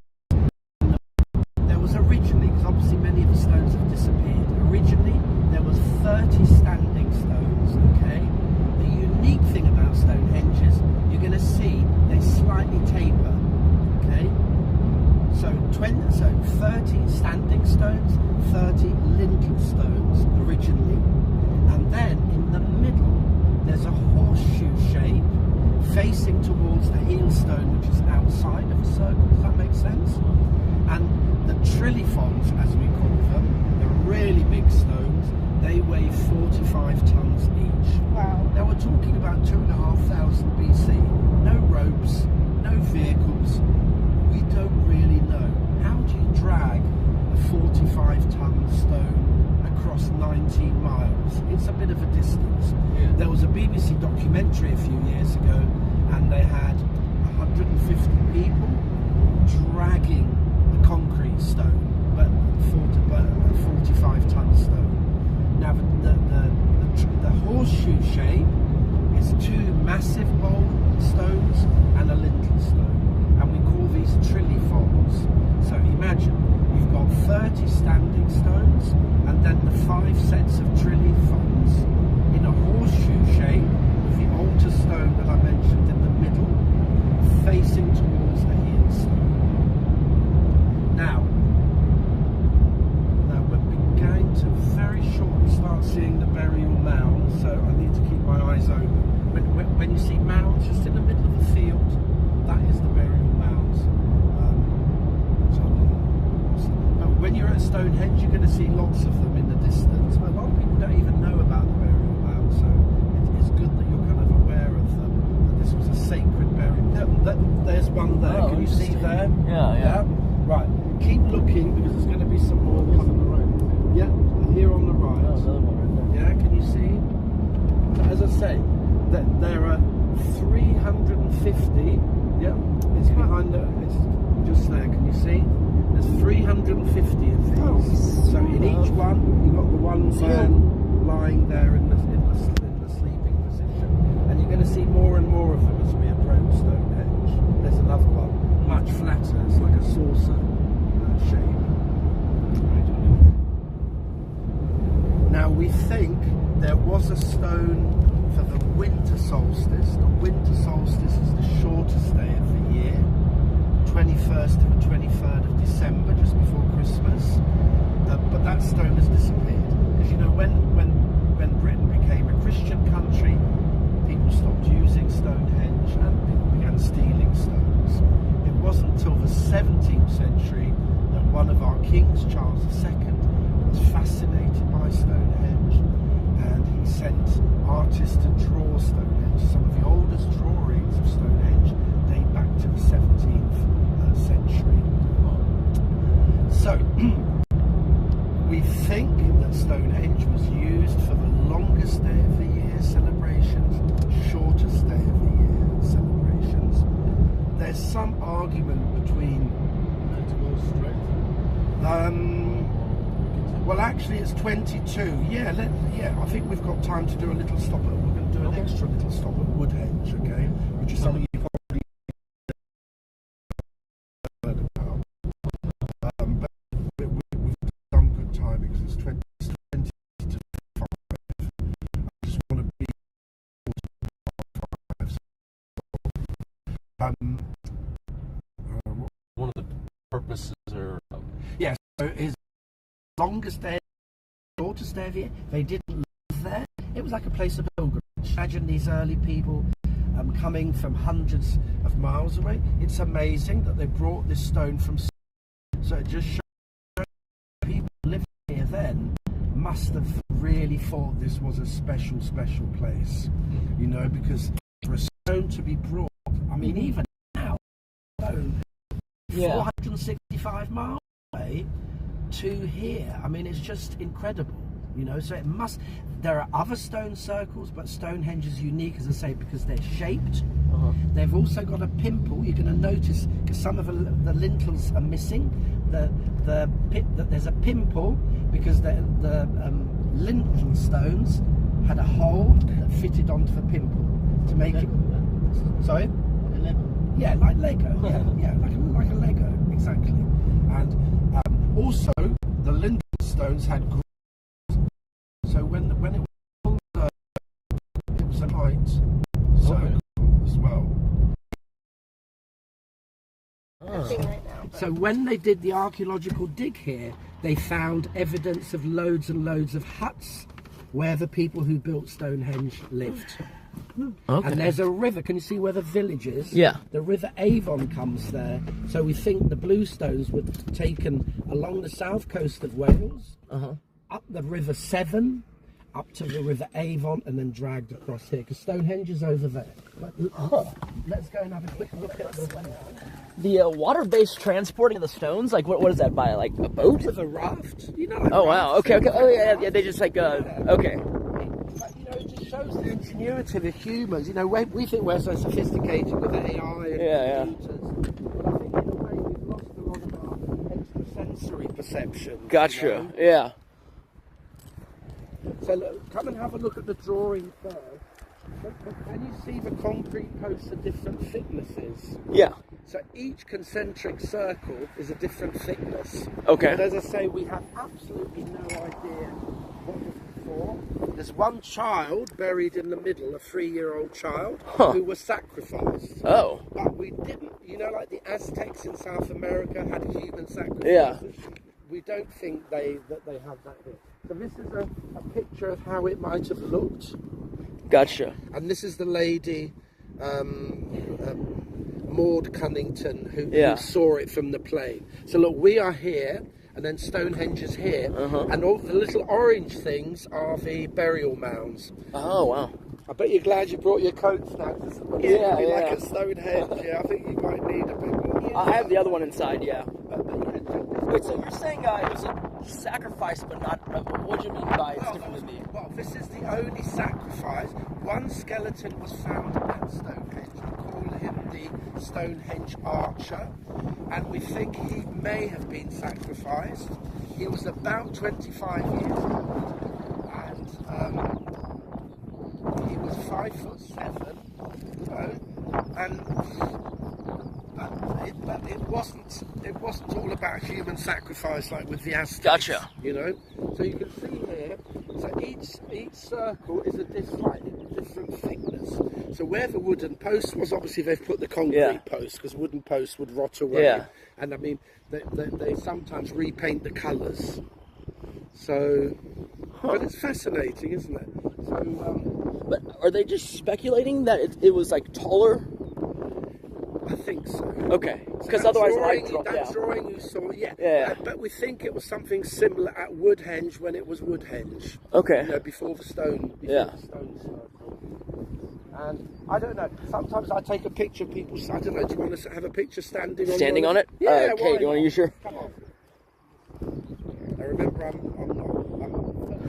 there was originally, because obviously many of the stones have disappeared. Originally, there was 30 standing stones. Okay. The unique thing about Stonehenge is you're going to see they slightly taper. Okay. So 30 standing stones, 30 lintel stones originally, and then in the middle there's a horseshoe shape facing towards the hailstone, which is outside of the circle. Does that make sense? And the trilithons, as we call them, the really big stones, they weigh 45 tons each. Wow. Now we're talking about 2,500 BC. No ropes, no vehicles. We don't really know. How do you drag a 45-ton stone across 19 miles? It's a bit of a distance. Yeah. There was a BBC documentary a few years ago, and they had 150 people dragging the concrete stone, but a 45-ton stone. Now the horseshoe shape is 2 massive bold stones and a lintel stone. And we call these trilithons. So imagine, you've got 30 standing stones and then the 5 sets of trilithons in a horseshoe shape with the altar stone that I mentioned in the middle, facing towards the hailstone. Now we're beginning to very shortly start seeing the burial so I need to keep my eyes open. When you see mounds just in the middle of the field, that is the burial mounds. But when you're at Stonehenge, you're going to see lots of them in the distance. But a lot of people don't even know about the burial mounds, so it's good that you're kind of aware of them. That this was a sacred burial. There's one there. Oh, can you see there? Yeah. Right. Keep looking because there's going to be some more coming. Yeah, here on the right. Oh, another one right there. Yeah, can you see? As I say, that there are 350. Yeah, it's behind the. It's just there. Can you see? There's 350 of these. Oh, so in each one, you've got the one man lying there in the sleeping position, and you're going to see more and more of them as we approach Stonehenge. There's another one, much flatter. It's like a saucer shape. Now we think there was a stone for the winter solstice. The winter solstice is the shortest day of the year, 21st to the 23rd of December, just before Christmas. But that stone has disappeared. Because you know, when Britain became a Christian country, people stopped using Stonehenge and people began stealing stones. It wasn't until the 17th century that one of our kings, Charles II, was fascinated by Stonehenge, and he sent artists to draw Stonehenge. Some of the oldest drawings of Stonehenge date back to the 17th century. So we think that Stonehenge was used for the longest day of the year celebrations, shortest day of the year celebrations. There's some argument between well, actually, it's 22. Yeah, I think we've got time to do a little stop. We're going to do an extra little stop at Woodhenge, okay? Which is something you probably heard about. But we've done good time because it's 20 to 5. I just want to be 5. One of the purposes are... Yeah, so his longest day, shortest day of the year, they didn't live there. It was like a place of pilgrimage. Imagine these early people coming from hundreds of miles away. It's amazing that they brought this stone from. So it just shows people living here then must have really thought this was a special place, you know, because for a stone to be brought, I mean, even now, 465 miles away to here. I mean, it's just incredible, you know. So it must. There are other stone circles, but Stonehenge is unique, as I say, because they're shaped. They've also got a pimple. You're going to notice because some of the lintels are missing. There's a pimple because the lintel stones had a hole that fitted onto the pimple to make it. Sorry. Yeah, like Lego. Yeah, like a Lego, exactly. And also, the lintel stones had grooves, so when it was it was a height circle as well. Right now, So when they did the archaeological dig here, they found evidence of loads and loads of huts where the people who built Stonehenge lived. Okay. And there's a river. Can you see where the village is? Yeah. The River Avon comes there. So we think the bluestones were taken along the south coast of Wales, up the River Severn, up to the River Avon, and then dragged across here. Because Stonehenge is over there. Let's go and have a quick look at The water-based transporting of the stones, like what is that by, like a boat? with a raft. You know. Like Oh wow. rafts. Okay. Oh yeah. They just like okay. But, you know, it just shows the ingenuity of humans. You know, we think we're so sophisticated with AI and computers, but I think in a way we've lost a lot of our extrasensory perception. Gotcha. You know? Yeah. So look, come and have a look at the drawing first. But can you see the concrete posts are different thicknesses? Yeah. So each concentric circle is a different thickness. Okay. And as I say, we have absolutely no idea what was before. There's one child buried in the middle, a 3-year-old child, who was sacrificed. Oh. But we didn't, you know, like the Aztecs in South America had human sacrifices. Yeah. We don't think that they have that here. So this is a picture of how it might have looked. Gotcha. And this is the lady, Maud Cunnington, who saw it from the plane. So look, we are here, and then Stonehenge is here, and all the little orange things are the burial mounds. Oh, wow. I bet you're glad you brought your coats now. This looks like a Stonehenge. Yeah, I think you might need a bit more. I have the other one inside, yeah. Wait, so you're saying it was a sacrifice, but not... what do you mean by it's different than me? Well, this is the only sacrifice. One skeleton was found at Stonehenge. We call him the Stonehenge Archer. And we think he may have been sacrificed. He was about 25 years old. And he was 5'7", you know, and but it wasn't all about human sacrifice like with the Aztecs. Gotcha. You know, so you can see here. So each circle is a slightly different thickness. So where the wooden post was, obviously they've put the concrete post because wooden posts would rot away. Yeah. And I mean, they sometimes repaint the colours. So, but it's fascinating, isn't it? So. But are they just speculating that it was like taller? I think so. Okay, because So otherwise that drawing you saw, but we think it was something similar at Woodhenge when it was Woodhenge. Okay. You know, before the stone. The stone circle. And I don't know. Sometimes I take a picture of people. I don't know. Do you want to have a picture standing on it? Yeah. Okay. Do you want to use your? Come on. Now remember,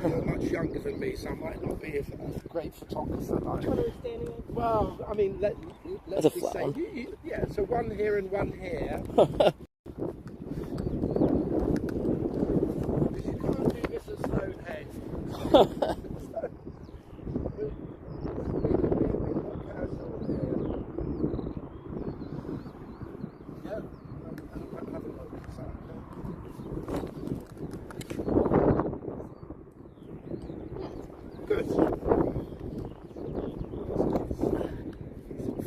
you're much younger than me, so I might not be a great photographer. Which one are we standing on? Well, I mean, let's That's a flat one. Yeah, so one here and one here. Because you can't do this at Stonehenge. Good.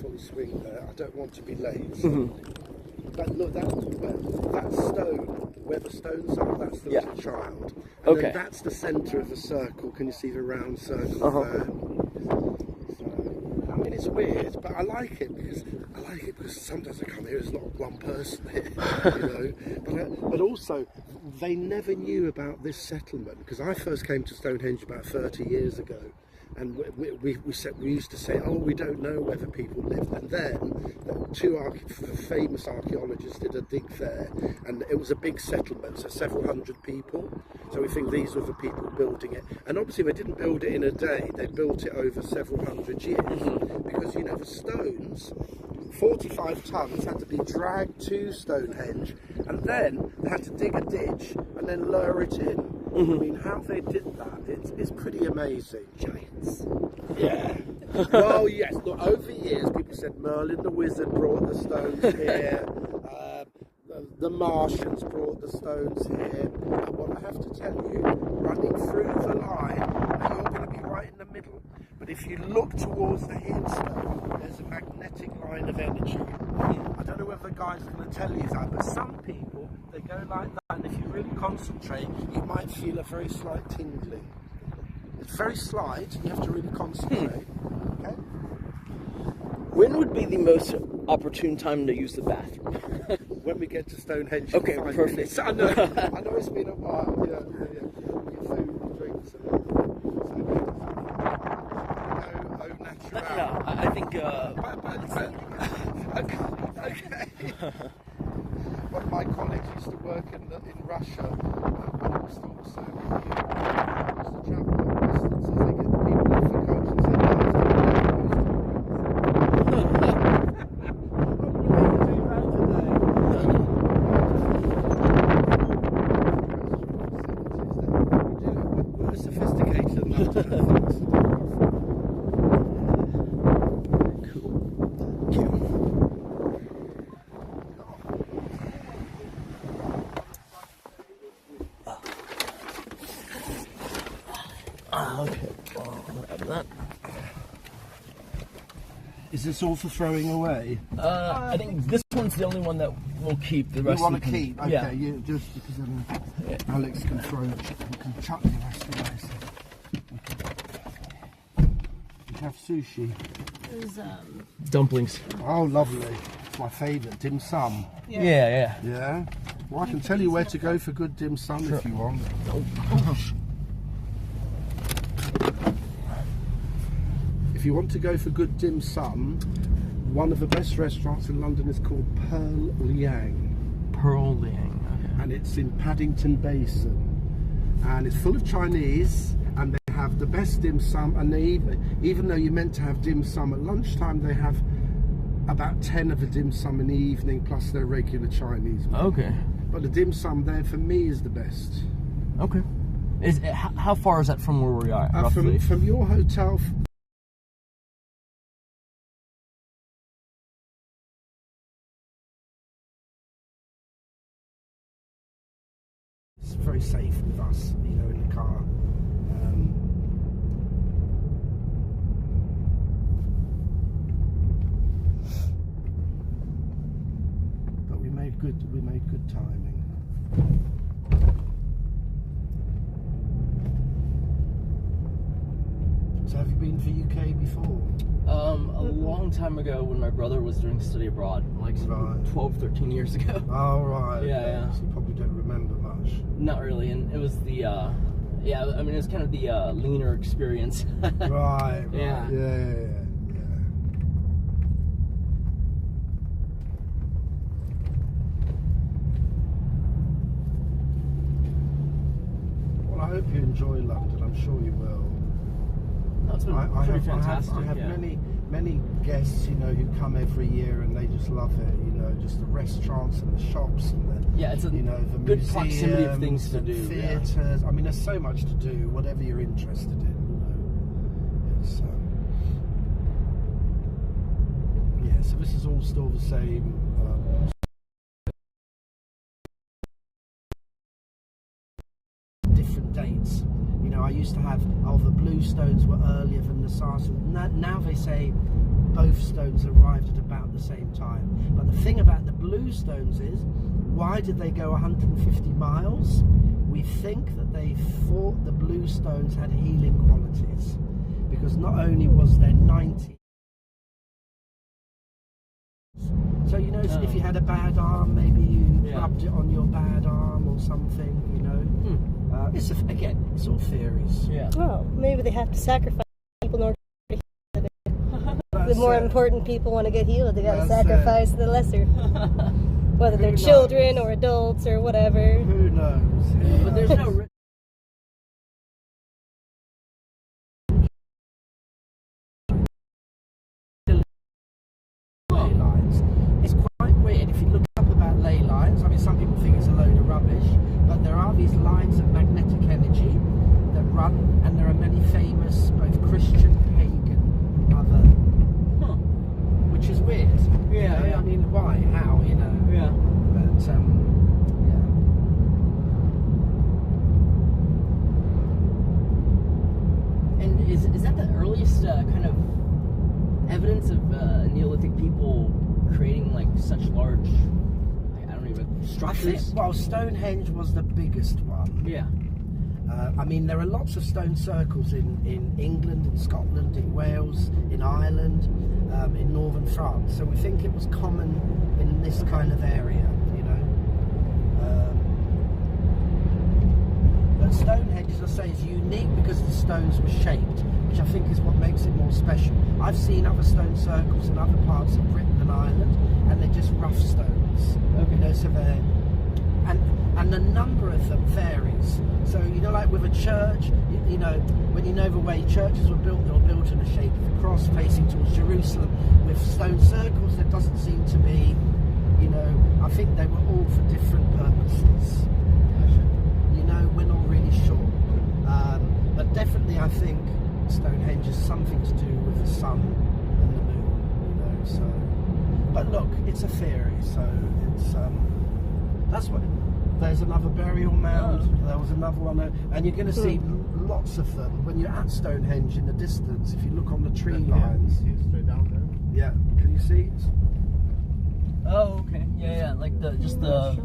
Full swing there. I don't want to be late. But look, that stone, where the stones are, that's the little child. And then that's the centre of the circle. Can you see the round circle there? So, I mean, it's weird, but I like it because sometimes I come here, there's not one person here, you know. But also, they never knew about this settlement because I first came to Stonehenge about 30 years ago. And we used to say, oh, we don't know whether people lived. And then two famous archaeologists did a dig there, and it was a big settlement, so several hundred people. So we think these were the people building it. And obviously they didn't build it in a day, they built it over several hundred years. Because, you know, the stones, 45 tons had to be dragged to Stonehenge, and then they had to dig a ditch and then lower it in. I mean, how they did that, it's pretty amazing. Giants. Yeah. Well, yes, look, over the years, people said Merlin the Wizard brought the stones here, the Martians brought the stones here. And what I have to tell you, running through the line, now you're going to be right in the middle, but if you look towards the hillstone, there's a magnetic line of energy. I don't know whether the guy's going to tell you that, but some people, they go like that, and if you really concentrate, you might feel a very slight tingling. It's very slight, you have to really concentrate. Okay? When would be the most opportune time to use the bathroom? When we get to Stonehenge. Okay, perfect. Minutes. I know it's been a while. Yeah. Your food and drinks and au naturel. No, I think. Okay. One of my colleagues used to work in Russia when it was still the Soviet Union. He used to travel long distances. They get the people off the coach and say, we're sophisticated enough to have things. Is this all for throwing away? I think this one's the only one that we'll keep. The rest you want you to keep? Okay, yeah. Just because then Alex can throw it, can chuck it. nice. We have sushi. There's, Dumplings. Oh, lovely. It's my favourite, dim sum. Yeah. Yeah? Well, I can tell you where to go for good dim sum if you want. If you want to go for good dim sum, one of the best restaurants in London is called Pearl Liang. Pearl Liang. Okay. And it's in Paddington Basin. And it's full of Chinese, and they have the best dim sum, and they even though you're meant to have dim sum at lunchtime, they have about 10 of the dim sum in the evening plus their regular Chinese meal. Okay. But the dim sum there for me is the best. Okay. How far is that from where we are? Roughly? From your hotel. It's very safe with us, you know, in the car. But we made good timing. So have you been to UK before? A long time ago when my brother was doing study abroad, like Right. 12, 13 years ago. Oh, right. Yeah. So you probably don't remember much. Not really, and it was the, I mean, it was kind of the leaner experience. Right. Yeah. Yeah. Well, I hope you enjoy London. I'm sure you will. That's been pretty fantastic. I have yeah. many guests, you know, who come every year and they just love it. You know, just the restaurants and the shops and the it's a you know the good proximity of things to and do. theatres. Yeah. I mean, there's so much to do. Whatever you're interested in, you know. It's yeah. So this is all still the same. Different dates. You know, I used to have, the blue stones were earlier than the sarsen. Now they say both stones arrived at about the same time. But the thing about the blue stones is, why did they go 150 miles? We think that they thought the blue stones had healing qualities. Because not only was there 90... So, you know, if you had a bad arm, maybe you rubbed it on your bad arm or something, you know. It's all theories. Yeah. well, maybe they have to sacrifice people in order to heal them. The more important people want to get healed, they got to That's sacrifice the lesser. Whether they're children or adults or whatever. Who knows? But there's no... ley lines. It's quite weird if you look up about ley lines. I mean, some people think it's a load of rubbish, but there are these lines of magnetic energy that run, and there are many famous, both Christian, pagan, other, which is weird. Yeah, You know? yeah. I mean, why? How? You know? Yeah. But yeah. And is that the earliest kind of evidence of Neolithic people creating like such large, I don't even, structures? Well, Stonehenge was the biggest one. Yeah. I mean, there are lots of stone circles in England, in Scotland, in Wales, in Ireland, in northern France. So we think it was common in this kind of area, you know. But Stonehenge, as I say, is unique because the stones were shaped, which I think is what makes it more special. I've seen other stone circles in other parts of Britain and Ireland, and they're just rough stones. Okay. You know, so they're... And the number of them varies. So, you know, like with a church, you know, when you know the way churches were built, they were built in the shape of a cross facing towards Jerusalem. With stone circles, there doesn't seem to be, you know, I think they were all for different purposes. You know, we're not really sure. But definitely I think Stonehenge has something to do with the sun and the moon, you know, so. But look, it's a theory, so it's, that's what... There's another burial mound. There was another one there, and you're going to see lots of them when you're at Stonehenge in the distance. If you look on the tree lines, Straight down there. yeah, can you see? Oh, okay. Yeah, like just the...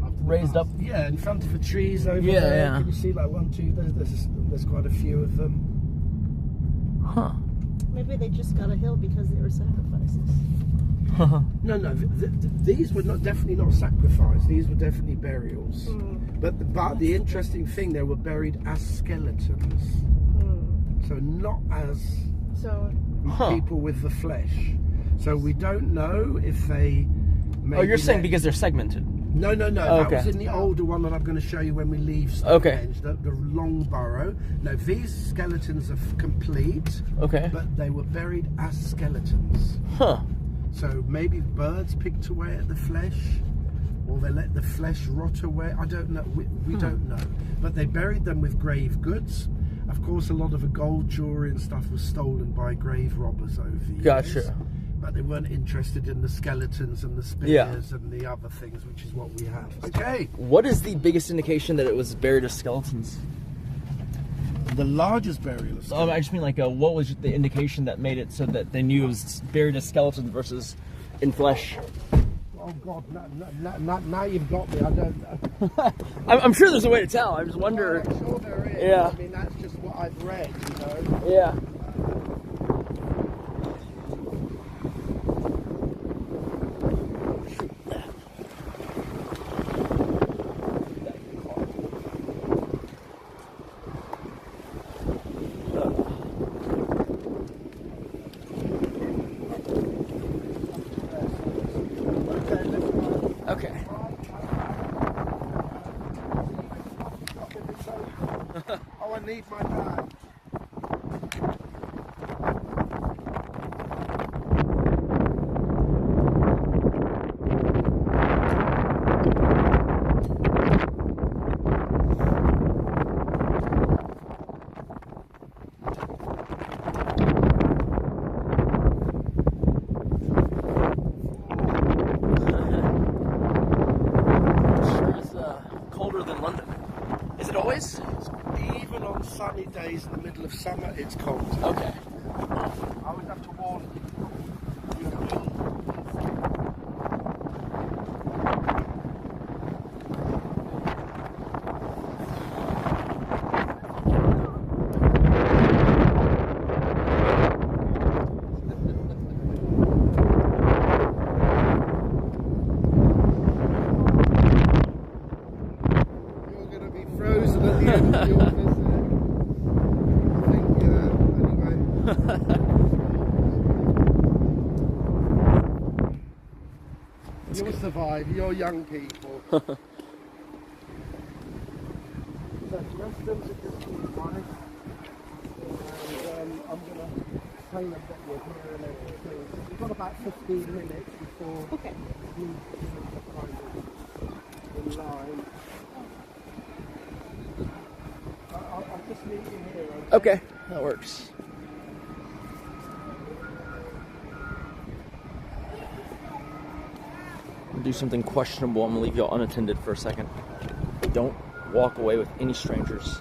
How of the Raised path. up? Yeah, in front of the trees over Yeah, there. yeah. Can you see like one, two? There's quite a few of them. Huh. Maybe they just got a hill because they were sacrifices. No, these were definitely not sacrificed. These were definitely burials. But the interesting thing, they were buried as skeletons. So not as people with the flesh. So we don't know if they. Oh, you're saying because they're segmented? No. Oh, That okay. was in the older one that I'm going to show you when we leave Stonehenge, the long burrow. No, these skeletons are complete. Okay. But they were buried as skeletons. Huh. So maybe birds picked away at the flesh, or they let the flesh rot away. I don't know. We don't know. But they buried them with grave goods. Of course, a lot of the gold jewelry and stuff was stolen by grave robbers over the years. Gotcha. But they weren't interested in the skeletons and the spears and the other things, which is what we have. Okay. What is the biggest indication that it was buried as skeletons? The largest burial of skeletons. I just mean like, what was the indication that made it so that they knew it was buried as skeletons versus in flesh? Oh God, now you've got me. I don't know. I'm sure there's a way to tell. I just wonder. I'm sure there is. Yeah. I mean, that's just what I've read, you know. Yeah. Okay. Oh, I need my bag. Sure is colder than London. Is it always? Even on sunny days in the middle of summer, it's cold. Okay. I always have to warn you. You're going to be frozen at the end of your visit. I think, anyway. You'll survive. You're young people. So residents are just being nice. And I'm going to paint a bit with here and everything. We've got about 15 minutes before we kind of in line. I'll just meet you here. Okay, that works. Do something questionable. I'm gonna leave y'all unattended for a second. Don't walk away with any strangers.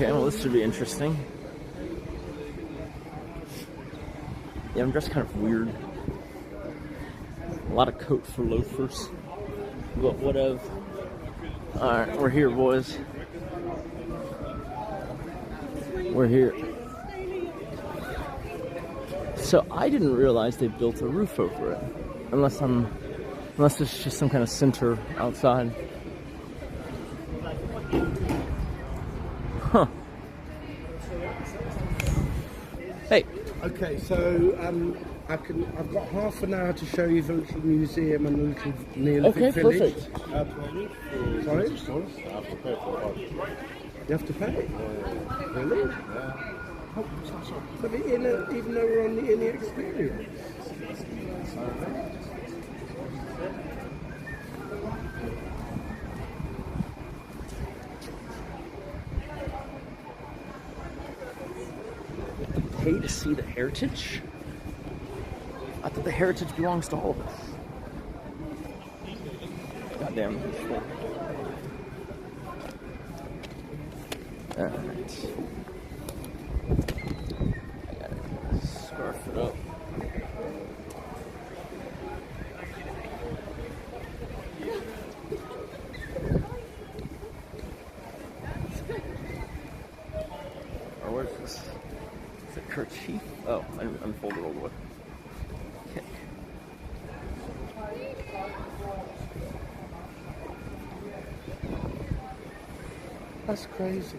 Okay, well this should be interesting. Yeah, I'm dressed kind of weird. A lot of coat for loafers. But whatever. Alright, we're here, boys. We're here. So I didn't realize they built a roof over it. Unless it's just some kind of center outside. Huh. Hey. Okay, so I've got half an hour to show you the little museum and the little Neolithic village. Perfect. Sorry? I have to pay for it. You have to pay? Really? Yeah. Oh, so the inner, even though we're on the inner experience. Pay to see the heritage? I thought the heritage belongs to all of us. Goddamn. Alright. I gotta scarf it up. Or where's this? Is it kerchief? Oh, I unfolded all the way. Okay. That's crazy.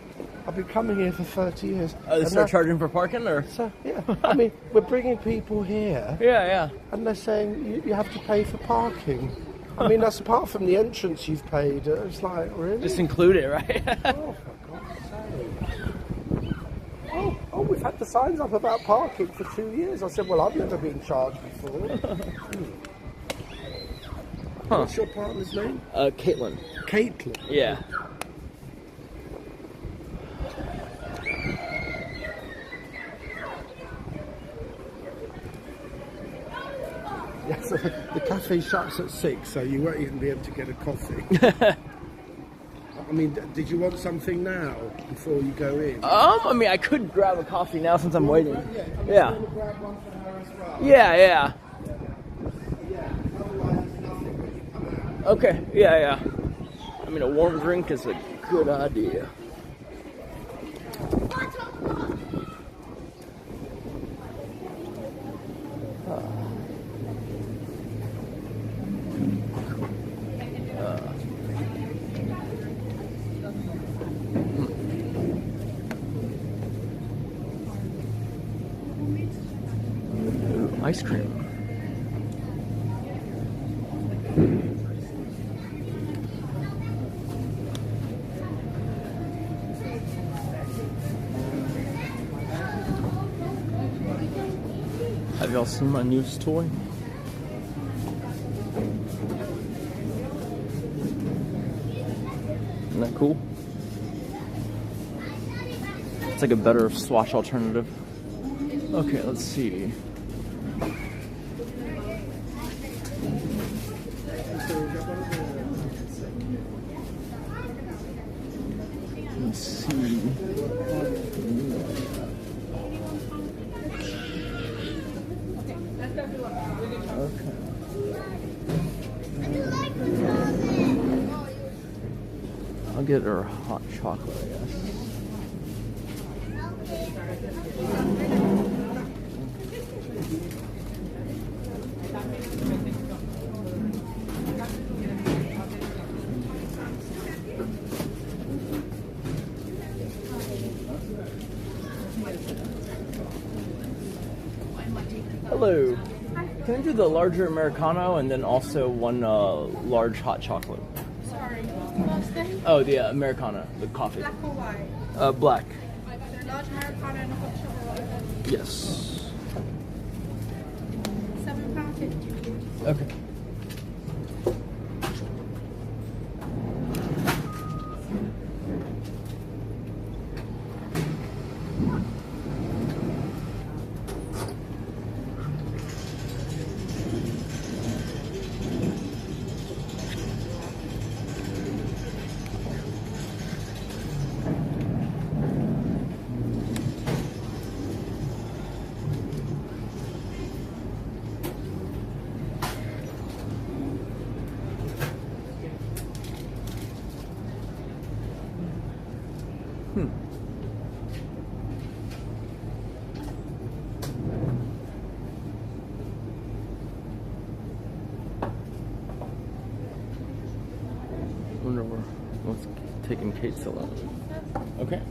I've been coming here for 30 years. Oh, they start charging for parking, or? So, yeah. I mean, we're bringing people here, Yeah. and they're saying you have to pay for parking. I mean, that's apart from the entrance you've paid. It's like, really? Just include it, right? Oh, for God's sake. Oh, we've had the signs up about parking for 2 years. I said, well, I've never been charged before. What's your partner's name? Caitlin. Caitlin. Yeah. Yeah, so the cafe shuts at 6, so you won't even be able to get a coffee. I mean, did you want something now before you go in? I mean, I could grab a coffee now since I'm waiting. Yeah. Yeah. Grab one for her as well. Yeah. Yeah, otherwise there's nothing when you come out. Okay. Yeah. I mean, a warm drink is a good idea. Ice cream. Have y'all seen my newest toy? Isn't that cool? It's like a better Swatch alternative. Okay, let's see. Let's see. Okay. I'll get her hot chocolate, I guess. Hello. Can I do the larger Americano and then also one large hot chocolate? Sorry. What's the Oh, the Americano, the coffee. black or white? Black. Large Americano and a hot chocolate. Yes. £7.50. Okay. taking Kate's alone. Okay.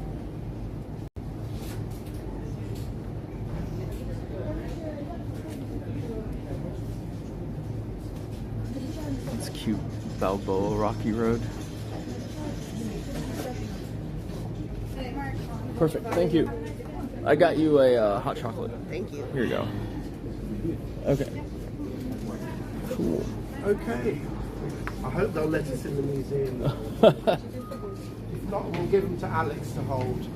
It's cute. Balboa Rocky Road. Perfect. Thank you. I got you a hot chocolate. Thank you. Here you go. Okay. Cool. Okay. I hope they'll let us in the museum. If not, we'll give them to Alex to hold.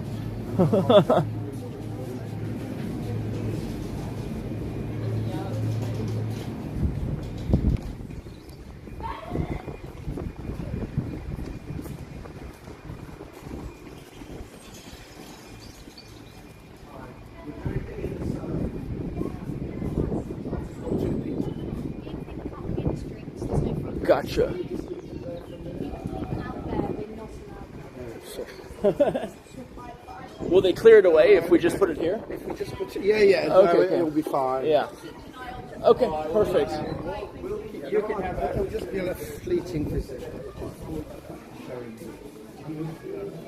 Gotcha. Will they clear it away if we just put it here? If we just put it, yeah. Okay, It'll be fine. Yeah. Okay, perfect. You can have that. It'll just be a fleeting visit.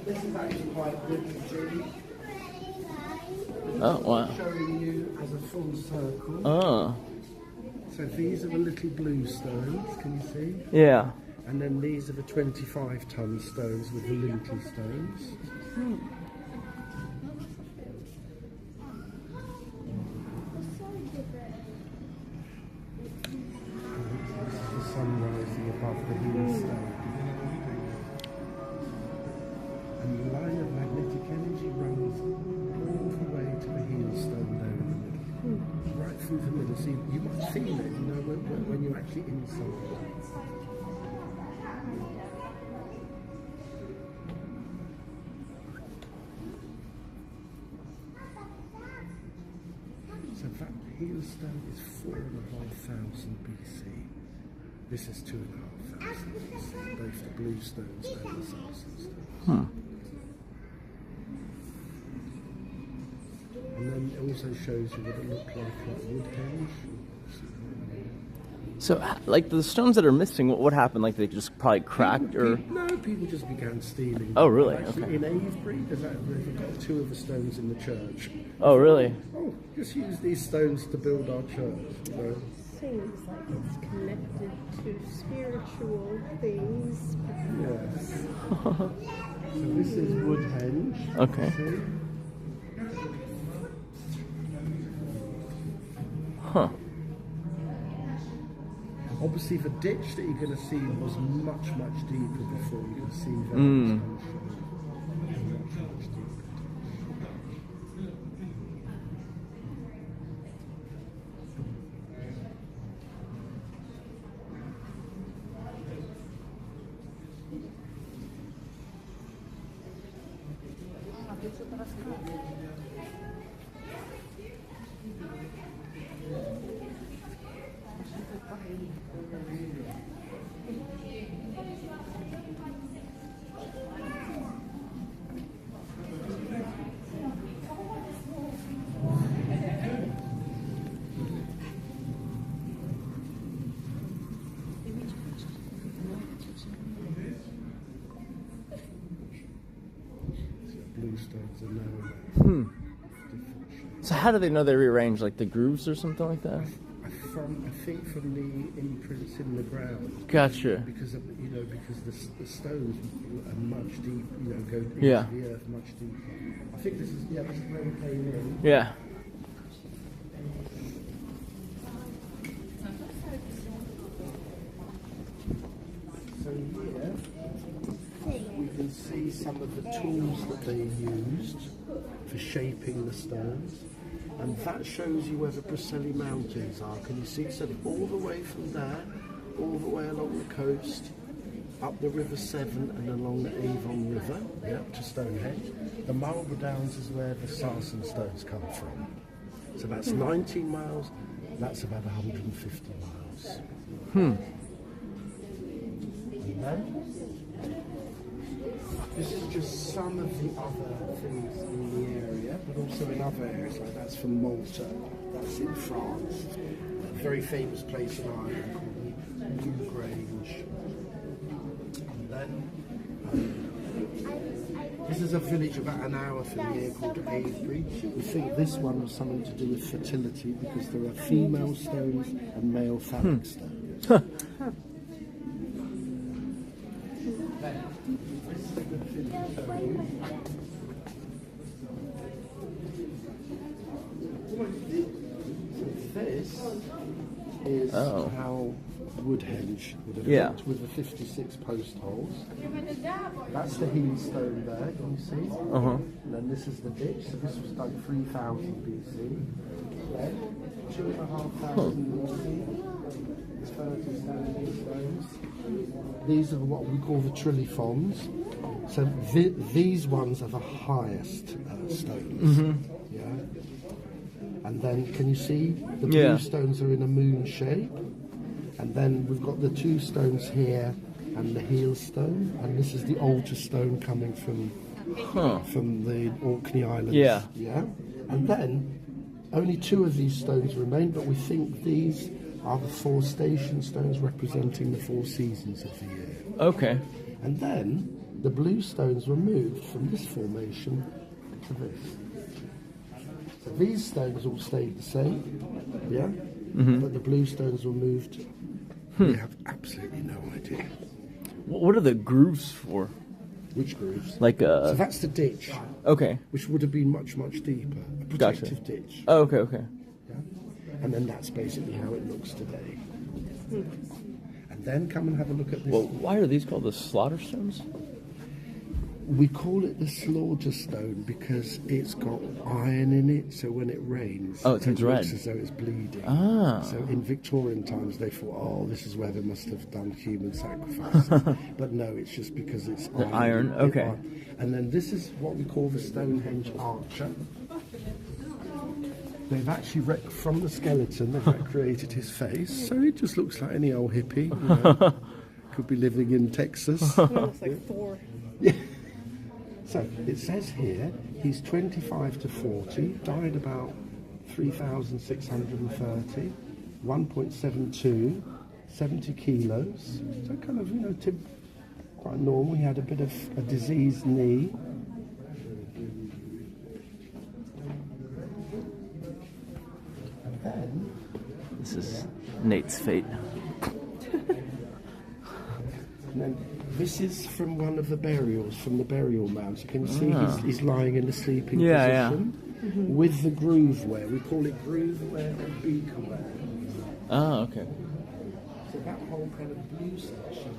This is actually quite good to see. Oh, wow. Showing you as a full circle. Oh. So these are the little blue stones, can you see? Yeah. And then these are the 25-ton stones with the lintel stones. This is the sun rising above the heel stone. And the line of magnetic energy runs all the way to the heel stone there in the middle. Right through the middle. See, you might feel it, you know, when you're actually inside. So that heel stone is 4,500 BC. This is 2,500 BC. Both the blue stones and the sarsen stones. And then it also shows you what it looked like Woodhenge. So, like the stones that are missing, what happened? Like they just probably cracked, or? No, people just began stealing. Oh, really? Actually, Okay. in Avebury, they've got 2 of the stones in the church. Oh, really? Oh, just use these stones to build our church. You know? Seems like it's connected to spiritual things. Yes. So this is Woodhenge. Okay. See? Huh. Obviously, the ditch that you're going to see was much, much deeper before. You can see that. Mm. Much, much deeper. Blue stones are now different shapes. So how do they know they rearrange, like the grooves or something like that? I think from the imprints in the ground. Gotcha. Because of, because the stones are much deeper, go into Yeah. the earth much deeper. I think this is where we came in. Yeah. So here we can see some of the tools that they used for shaping the stones. And that shows you where the Braccelli Mountains are. Can you see? So all the way from there, all the way along the coast, up the River Severn and along the Avon River, to Stonehenge. The Marlborough Downs is where the sarsen stones come from. So that's 19 miles, that's about 150 miles. And then, this is just some of the other things in the area, but also in other areas, like that's from Malta, that's in France. A very famous place in Ireland called Newgrange. And then This is a village about an hour from here called Avebury. We think this one was something to do with fertility because there are female stones and male phallic stones. This is how Woodhenge would have looked with the 56 post holes. That's the heel stone there, can you see? And then this is the ditch, so this was dug 3000 BC. Then 2,500 BC, 30 standing stones. These are what we call the trilliforms. So these ones are the highest stones. Yeah. And then, can you see the blue stones are in a moon shape? And then we've got the two stones here and the heel stone, and this is the altar stone coming from the Orkney Islands. Yeah. And then only two of these stones remain, but we think these are the 4 station stones representing the 4 seasons of the year. Okay. And then the blue stones were moved from this formation to this. So these stones all stayed the same, but the blue stones were moved. We have absolutely no idea. What are the grooves for? Which grooves? So that's the ditch. Okay. Which would have been much, much deeper. A protective ditch. Oh, okay. Yeah? And then that's basically how it looks today. And then come and have a look at this. Well, why are these called the slaughter stones? We call it the slaughter stone because it's got iron in it, so when it rains, it turns red. looks as though it's bleeding. So in Victorian times, they thought, this is where they must have done human sacrifice. But no, it's just because it's iron. Okay. And then this is what we call the Stonehenge archer. They've actually, from the skeleton, they've recreated his face, so he just looks like any old hippie. You know. Could be living in Texas. Looks like Thor. Yeah. So it says here he's 25 to 40, died about 3,630, 1.72, 70 kilos. So kind of, quite normal. He had a bit of a diseased knee. And then this is Nate's fate. And then this is from one of the burials, from the burial mounds. You can see he's lying in a sleeping position with the groove wear. We call it groove wear or beaker wear. Oh, okay. So that whole kind of blue section.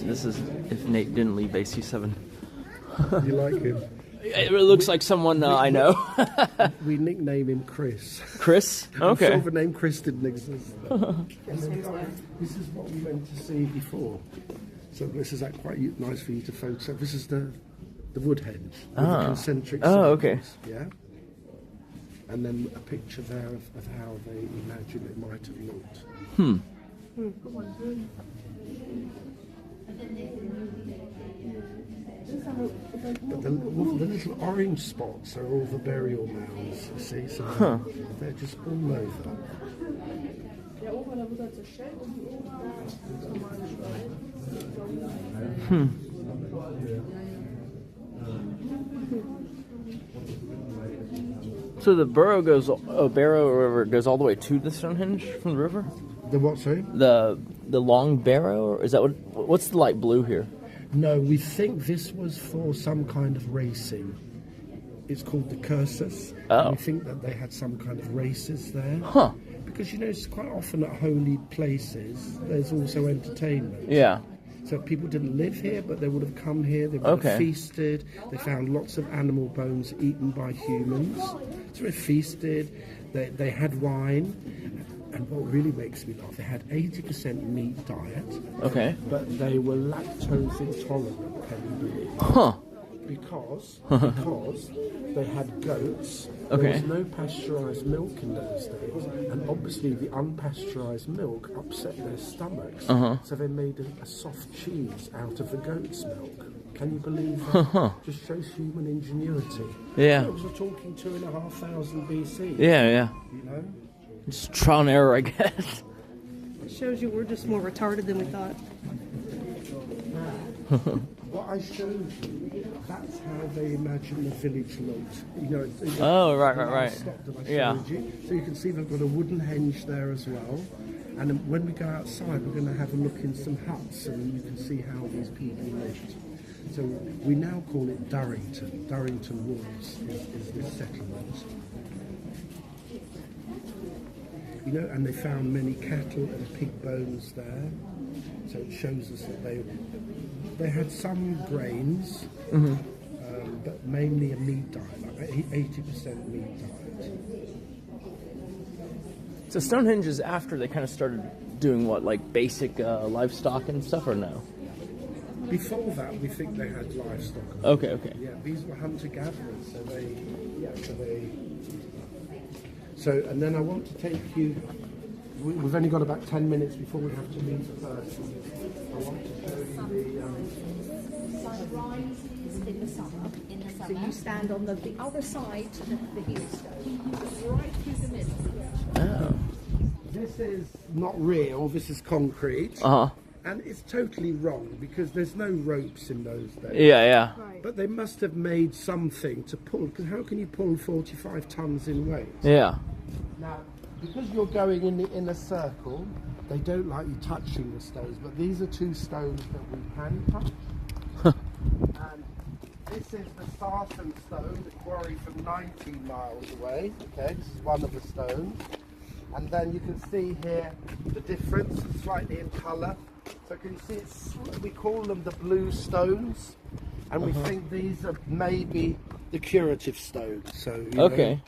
This is if Nate didn't leave AC7. You like him? It looks like someone I know. We nickname him Chris. Chris? Okay. I'm sure the name Chris didn't exist. This is what we went to see before. So this is quite nice for you to focus on. This is the Woodhenge with the concentric circles. Okay. Yeah. And then a picture there of how they imagine it might have looked. But the little orange spots are all the burial mounds, you see, so they're just all over. So the barrow or whatever goes all the way to the Stonehenge from the river? The what, sorry? The long barrow, or is that what's the light blue here? No, we think this was for some kind of racing. It's called the Cursus. Oh. We think that they had some kind of races there. Huh. Because, it's quite often at holy places, there's also entertainment. Yeah. So people didn't live here, but they would have come here, they would have feasted. They found lots of animal bones eaten by humans. So they feasted, they had wine. And what really makes me laugh, they had 80% meat diet. Okay. But they were lactose intolerant, can you believe? Huh. Because they had goats. There was no pasteurised milk in those days. And obviously the unpasteurised milk upset their stomachs. So they made a soft cheese out of the goat's milk. Can you believe that? Just shows human ingenuity. Yeah. Look, we're talking 2,500 BC. Yeah. You know? Just trial and error, I guess. It shows you we're just more retarded than we thought. What I showed you, that's how they imagine the village looked. You know, Oh, right. Stop that I showed Yeah. you. So you can see they've got a wooden henge there as well. And then when we go outside, we're going to have a look in some huts, and you can see how these people lived. So we now call it Durrington. Durrington Walls is this settlement. You know, and they found many cattle and pig bones there. So it shows us that they had some grains, but mainly a meat diet, like 80% meat diet. So Stonehenge is after they kind of started doing what, like basic livestock and stuff, or no? Before that, we think they had livestock. Okay. Yeah, these were hunter-gatherers, and then I want to take you, we've only got about 10 minutes before we have to meet the person. I want to show you Sunrise is in the summer. So you stand on the other side to the heel-stone, right through the middle. Oh. This is not real, this is concrete. And it's totally wrong because there's no ropes in those days. Yeah. But they must have made something to pull, because how can you pull 45 tons in weight? Yeah. Now, because you're going in a circle, they don't like you touching the stones, but these are two stones that we can touch. And this is the Sarsen stone, the quarry from 19 miles away. Okay, this is one of the stones. And then you can see here the difference, slightly in colour. So can you see we call them the blue stones, and we think these are maybe the curative stones. So Okay.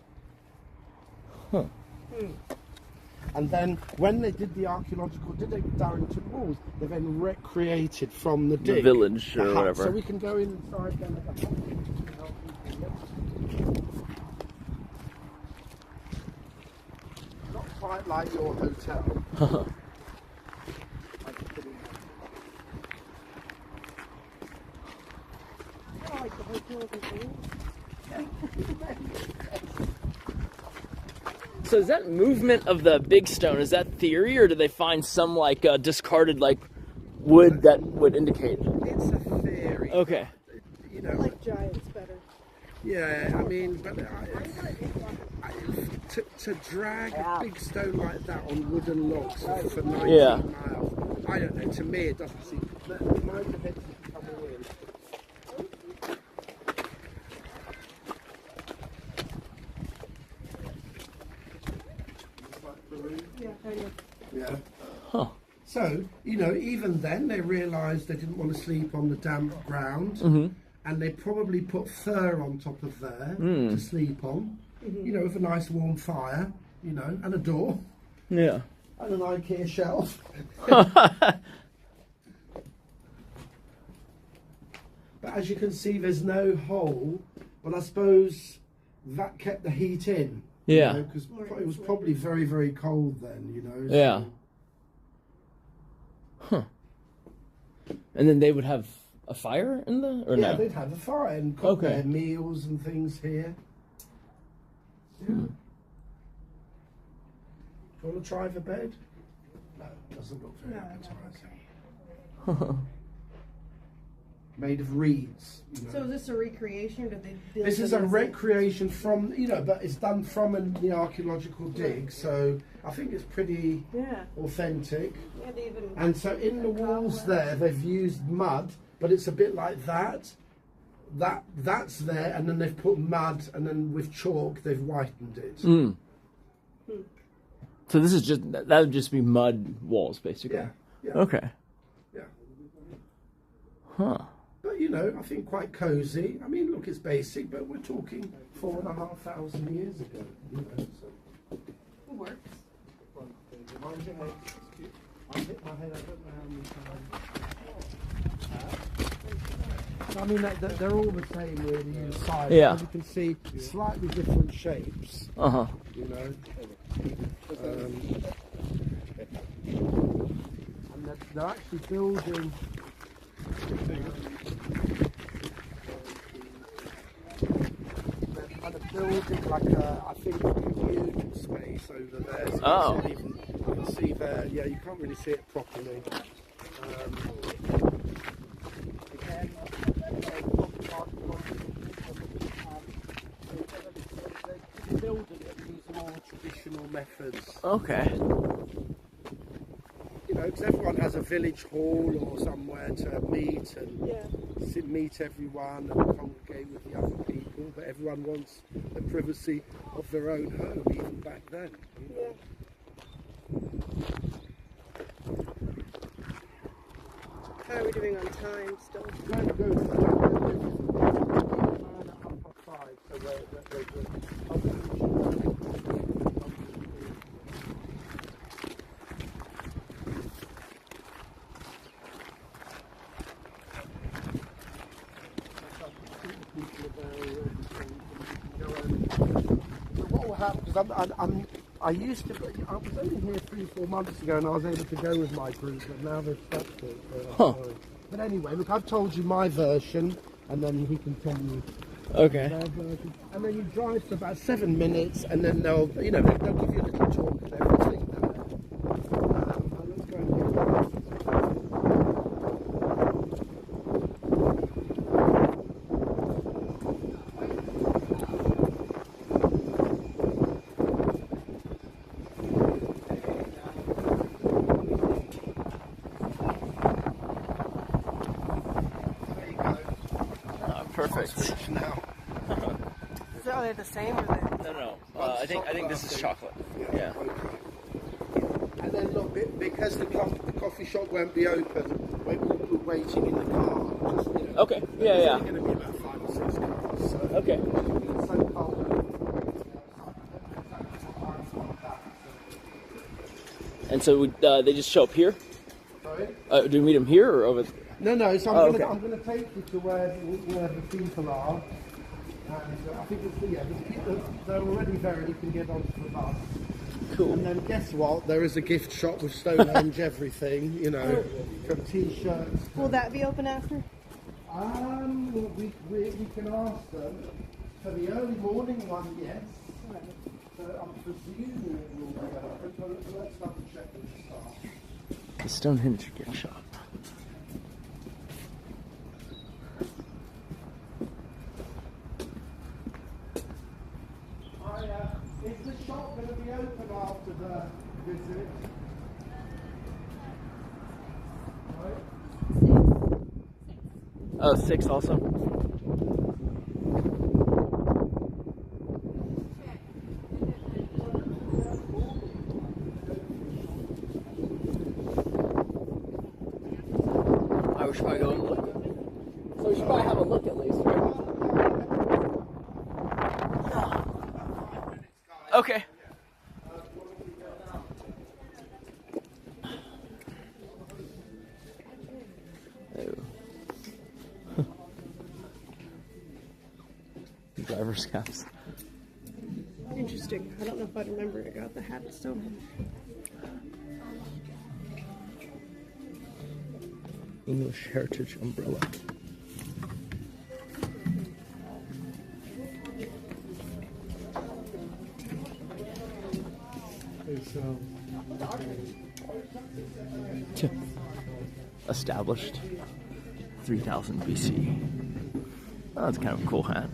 And then when they did the archaeological Durrington Walls, they then recreated from the dig, village the or hut. whatever. So we can go inside then. Not quite like your hotel. I like the hotel before. So is that movement of the big stone, is that theory, or do they find some like discarded like wood that would indicate? It's a theory. Okay. You know, I like giants better. yeah, I mean, but to drag a big stone like that on wooden logs for 19 miles, I don't know, to me it doesn't seem... The amount of it coming in... Yeah, kind of. Yeah. Huh. So, you know, even then they realised they didn't want to sleep on the damp ground, and they probably put fur on top of there to sleep on, you know, with a nice warm fire, you know, and a door, Yeah. and an IKEA shelf. But as you can see, there's no hole, but I suppose that kept the heat in. Yeah. Because it was probably very, very cold then, you know. Yeah. So. And then they would have a fire in the, or Yeah, no? they'd have a fire and cook Okay. their meals and things here. Yeah. Do you want to try the bed? No, it doesn't look very appetizing. Made of reeds. You know. So is this a recreation, or did they build This is it a as recreation from, you know, but it's done from the archaeological dig, so I think it's pretty Yeah. authentic. Yeah, they even... And so in the walls there, they've used mud, but it's a bit like that. That's there, and then they've put mud, and then with chalk they've whitened it. So this is just, that would just be mud walls, basically. Yeah. Okay. Yeah. Huh. But you know, I think quite cosy. I mean, look, it's basic, but we're talking 4,500 years ago. You know, so. It works. Mind your head. I hit my head. I don't know how many times. I mean, they're all the same really inside. Yeah. As you can see, slightly different shapes. Uh huh. You know. And they're actually building. like a, I think, a huge space over there. So Oh. you can see there. Yeah, you can't really see it properly. Again, they're building it using all traditional methods. Okay. You know, because everyone has a village hall or somewhere to meet and meet everyone and congregate with the other people, but everyone wants the privacy of their own home, even back then. You know? How are we doing on time still? Trying to go to what will happen, because I used to, I was only here 3-4 months ago and I was able to go with my group, but now they've stopped it. So but anyway, look, I've told you my version, and then he can tell you Okay. their version. And then you drive for about 7 minutes, and then they'll give you a little talk and everything there. Let's go and get Perfect. now. Are they the same or they? No. I think this is chocolate. Yeah. And then look, because the coffee shop won't be open, we're waiting in the car. Just, you know, Okay. Yeah. There's only going to be about 5 or 6 cars. So Okay. it's so cold. And so they just show up here? Sorry? Do we meet them here or over? No. So Oh, okay. I'm going to take you to where the people are. And I think they're already there, and you can get onto the bus. Cool. And then guess what? There is a gift shop with Stonehenge everything, you know, from t-shirts. Will that be open after? We can ask them. For the early morning one, yes. So I'm presuming it will be open, but let's double check with the staff. The Stonehenge gift shop. Is the shop going to be open after the visit? Right. Oh, 6 also. I should probably go and look. So we should probably have a look at least, right? Okay. Driver's caps. Interesting. I don't know if I'd remember it. I got the hat at Stonehenge. English Heritage umbrella. Established 3000 BC. Oh, that's kind of a cool hat.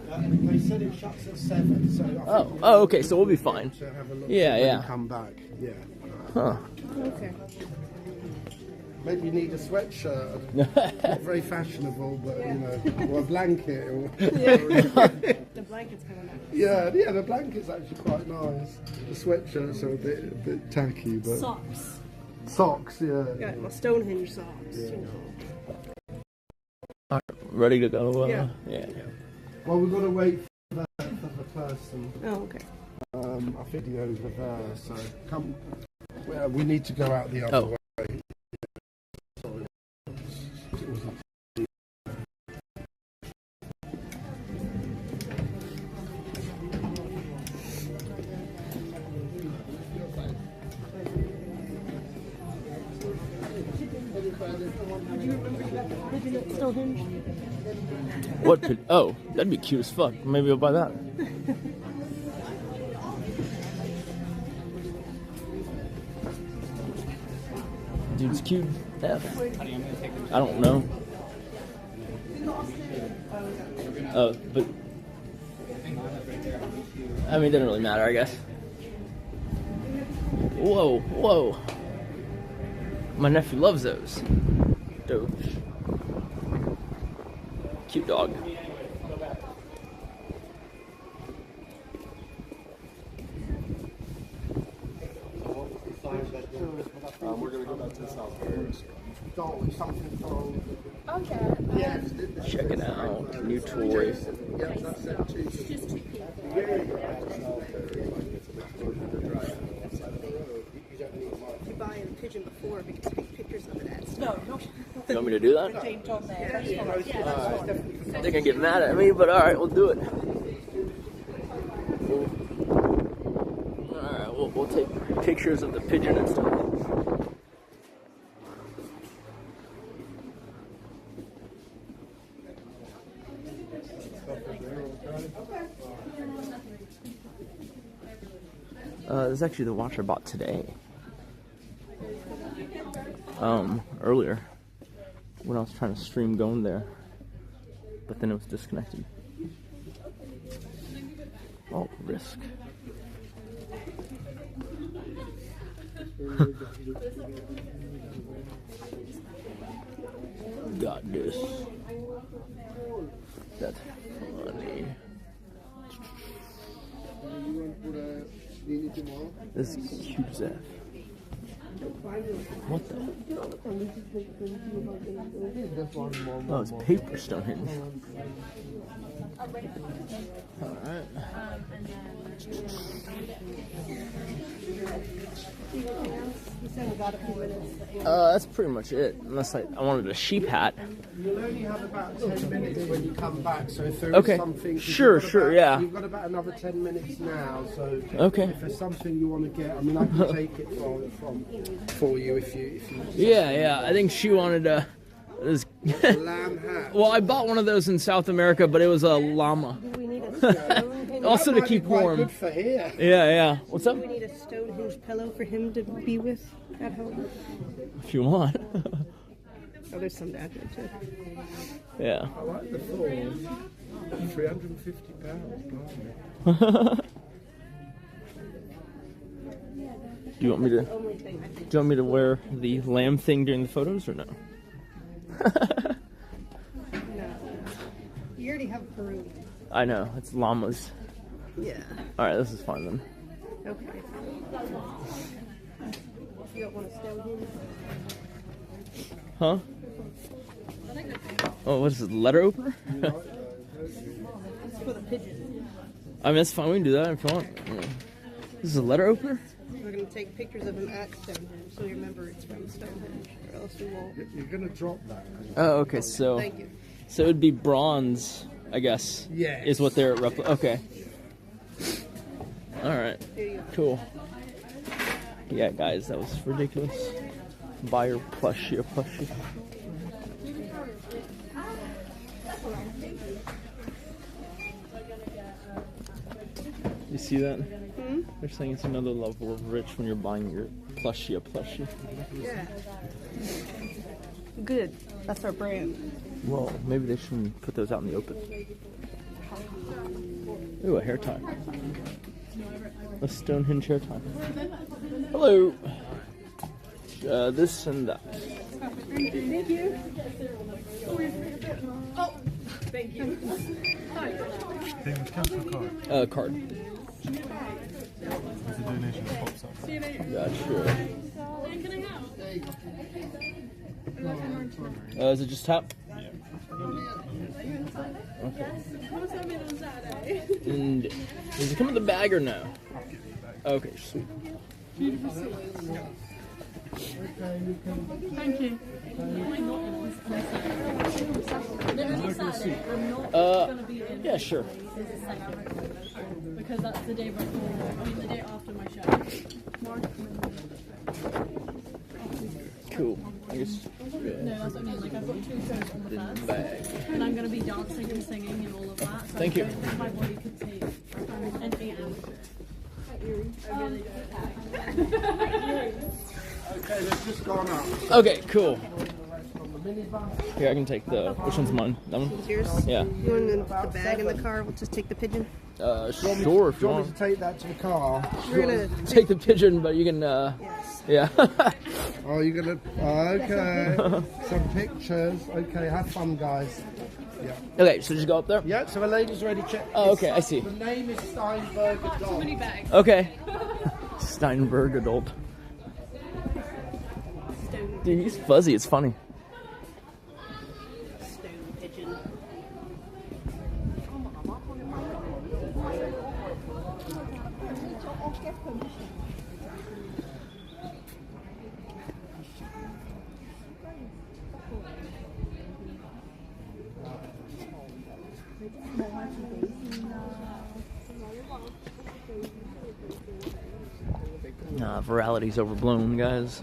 They said it shuts at 7, so I think Okay, so we'll be fine. to have a look Yeah, when yeah. you come back. Yeah. Huh. Okay. Maybe you need a sweatshirt. Not very fashionable, but you know, or a blanket. Or, The blanket's coming out. yeah, the blanket's actually quite nice. The sweatshirts are a bit tacky, but Socks. socks, yeah. Got my Stonehenge socks. Yeah. You know. All right, ready to go? Yeah. Yeah. Well, we've got to wait for the person. Oh, okay. Our video's over there, so come. Well, we need to go out the other way. Pigeon at Stonehenge. What? Oh, that'd be cute as fuck. Maybe I'll buy that. dude's cute. F. I don't know. But I mean, it doesn't really matter, I guess. Whoa, whoa. My nephew loves those. Doge. Cute dog. We're gonna go back to South Paris. Check it out. New toy. You buy a pigeon before because take pictures of it at stuff. You want me to do that? They're gonna get mad at me, but alright, we'll do it. Alright, we'll take pictures of the pigeon and stuff. This is actually the watch I bought today. Earlier when I was trying to stream going there, but then it was disconnected. Oh, risk. Got this. That's funny. This is cute as F. What the? Oh, it's paper Stonehenge. Alright. That's pretty much it. Unless I wanted a sheep hat. You'll only have about 10 minutes when you come back, so if there Okay. is something... Sure, yeah. You've got about another 10 minutes now, so Okay. if there's something you want to get, I mean, I can take it for you if you Yeah. I think she wanted this. lamb hat. Well, I bought one of those in South America, but it was a llama. Do we need a Stonehenge? Also That to might keep be quite warm. good for here. Yeah. What's up? Do we need a Stonehenge pillow for him to be with at home? If you want. Oh, there's some down here too. Yeah. I like the thorns. £350. Do you want me to wear the lamb thing during the photos or no? No. You already have Peru. I know, it's llamas. Yeah. Alright, this is fine then. Okay. You don't want a Stonehenge? Huh? Oh, what is it, letter opener? It's for the pigeon. I mean, that's fine, we can do that if you want. Yeah. This is a letter opener? We're going to take pictures of him at Stonehenge so you remember it's from Stonehenge, or else we won't. You're going to drop that. Oh, okay, so... Thank you. So it would be bronze, I guess. Yes. Is what they're okay. Alright. Here you go. Cool. Yeah, guys, that was ridiculous. Buy your plushie, a plushie. You see that? Hmm? They're saying it's another level of rich when you're buying your plushie, a plushie. Yeah. Good. That's our brand. Well, maybe they shouldn't put those out in the open. Ooh, a hair tie. A Stonehenge hair tie. Hello. This and that. Thank you. Oh, thank you. Card. It's a donation that pops up. Gotcha. Is it just tap? Yeah. Okay. And does it come in the bag or no? Okay, sweet. Thank you. Yeah, sure. Because that's the day before, I mean the day after my show. Cool. I guess. No, that's what I mean. Like I've got 2 shows on the first, Bag. and I'm going to be dancing and singing and all of that. So Thank you. I don't think my body could take anything else. I really don't. Okay, they've just gone up. Okay, cool. Here, I can take the. Which one's mine? That one? It's yours? Yeah. You want to put the bag in the car? We'll just take the pigeon. Sure, if Do you you want me want. to take that to the car? We're gonna Take the pigeon, but you can. Yes. Yeah. Oh, you're gonna. Okay. Some pictures. Okay, have fun, guys. Yeah. Okay, so just go up there. Yeah. So the lady's already checked. Oh, okay, I see. The name is Steinberger Dog. Okay. Steinberg adult. Dude, he's fuzzy. It's funny. stone pigeon. Virality's overblown, guys.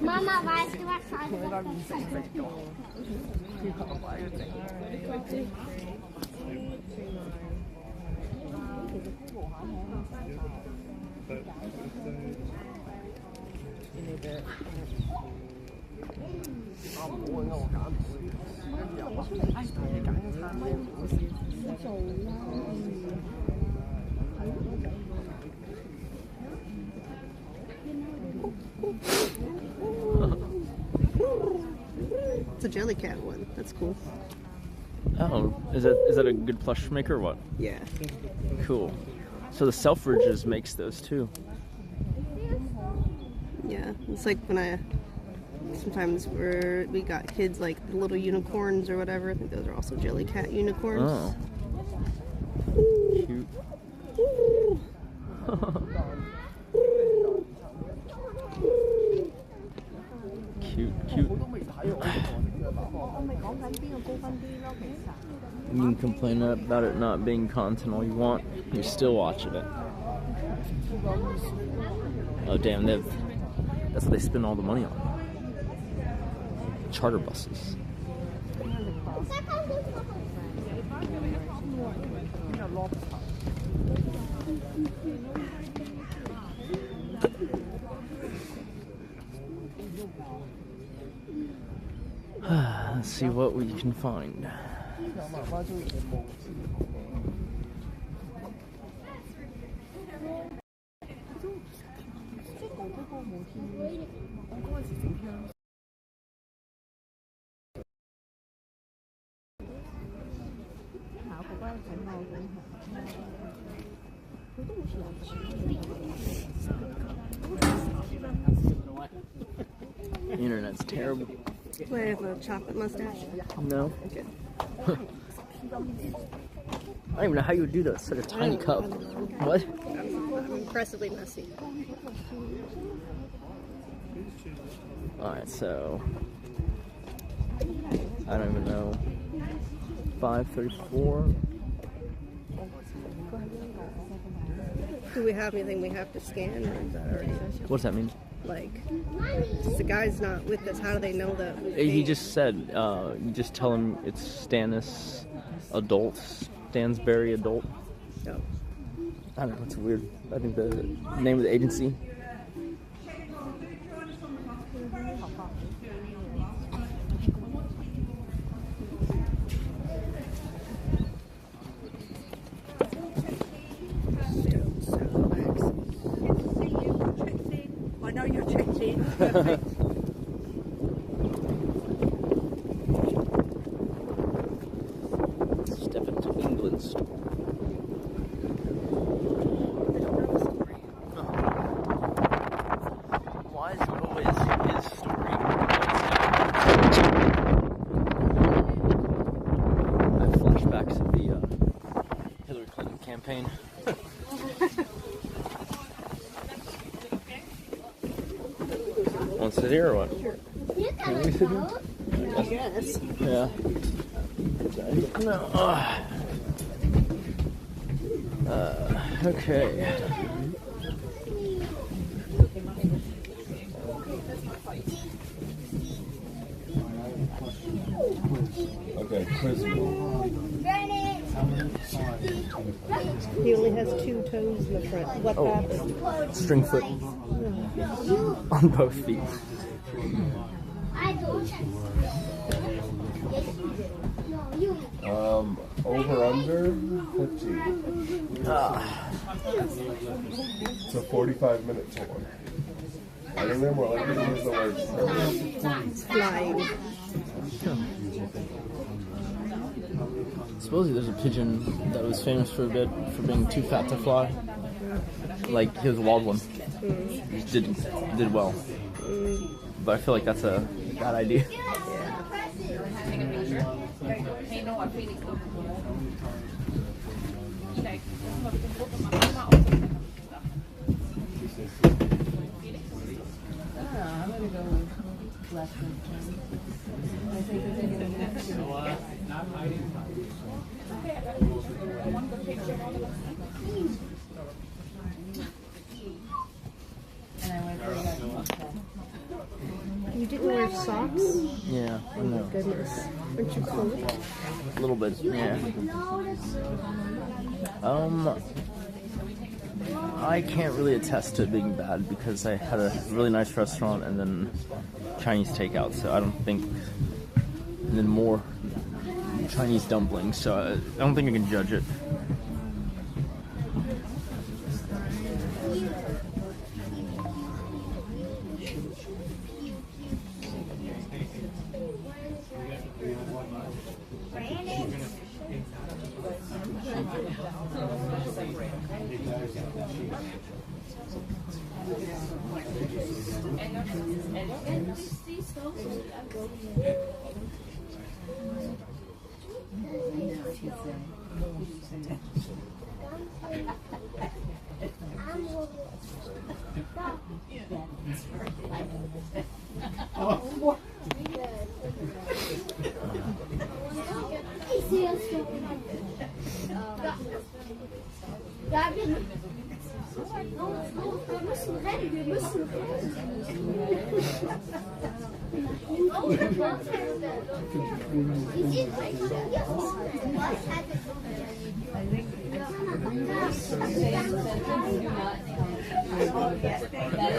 Mama, weißt du, was andere It's a jellycat one. That's cool. Oh, is that a good plush maker or what? Yeah. Cool. So the Selfridges makes those too. Yeah. It's like when sometimes we got kids like the little unicorns or whatever. I think those are also jellycat unicorns. Oh. Cute. Cute. You can complain about it not being content all you want. You're still watching it. Oh damn, that's what they spend all the money on. Charter buses. Let's see what we can find. The internet's terrible. Do I have a chocolate mustache? No. Okay. I don't even know how you would do that. It's such a tiny cup. What? I'm impressively messy. Alright, so I don't even know. 534. Do we have anything we have to scan, or is that already? What does that mean? Like, the guy's not with us. How do they know that? He just said, you just tell him it's Stannis Adult, Stansberry Adult. Oh. I don't know, it's weird. I think the name of the agency. I know you're checked in. Step into England store. Why is it always his story? I have flashbacks of the Hillary Clinton campaign. Want to sit here or what? Can we sit here? I guess. Yeah. No. Okay. He only has 2 toes in the front. What happened? String foot on both feet. Over under 15. It's a 45-minute tour. I think they're more likely to use the word Flying. Supposedly there's a pigeon that was famous for a bit for being too fat to fly. Like, he was a wild one. He did well. But I feel like that's a bad idea. I'm gonna go with left. I think they're gonna mix it. And I went for that. You didn't wear socks? Yeah, I Oh my know. goodness. Aren't you cold? A little bit, yeah. I can't really attest to it being bad because I had a really nice restaurant and then Chinese takeout, so I don't think, and then more Chinese dumplings, so I don't think I can judge it.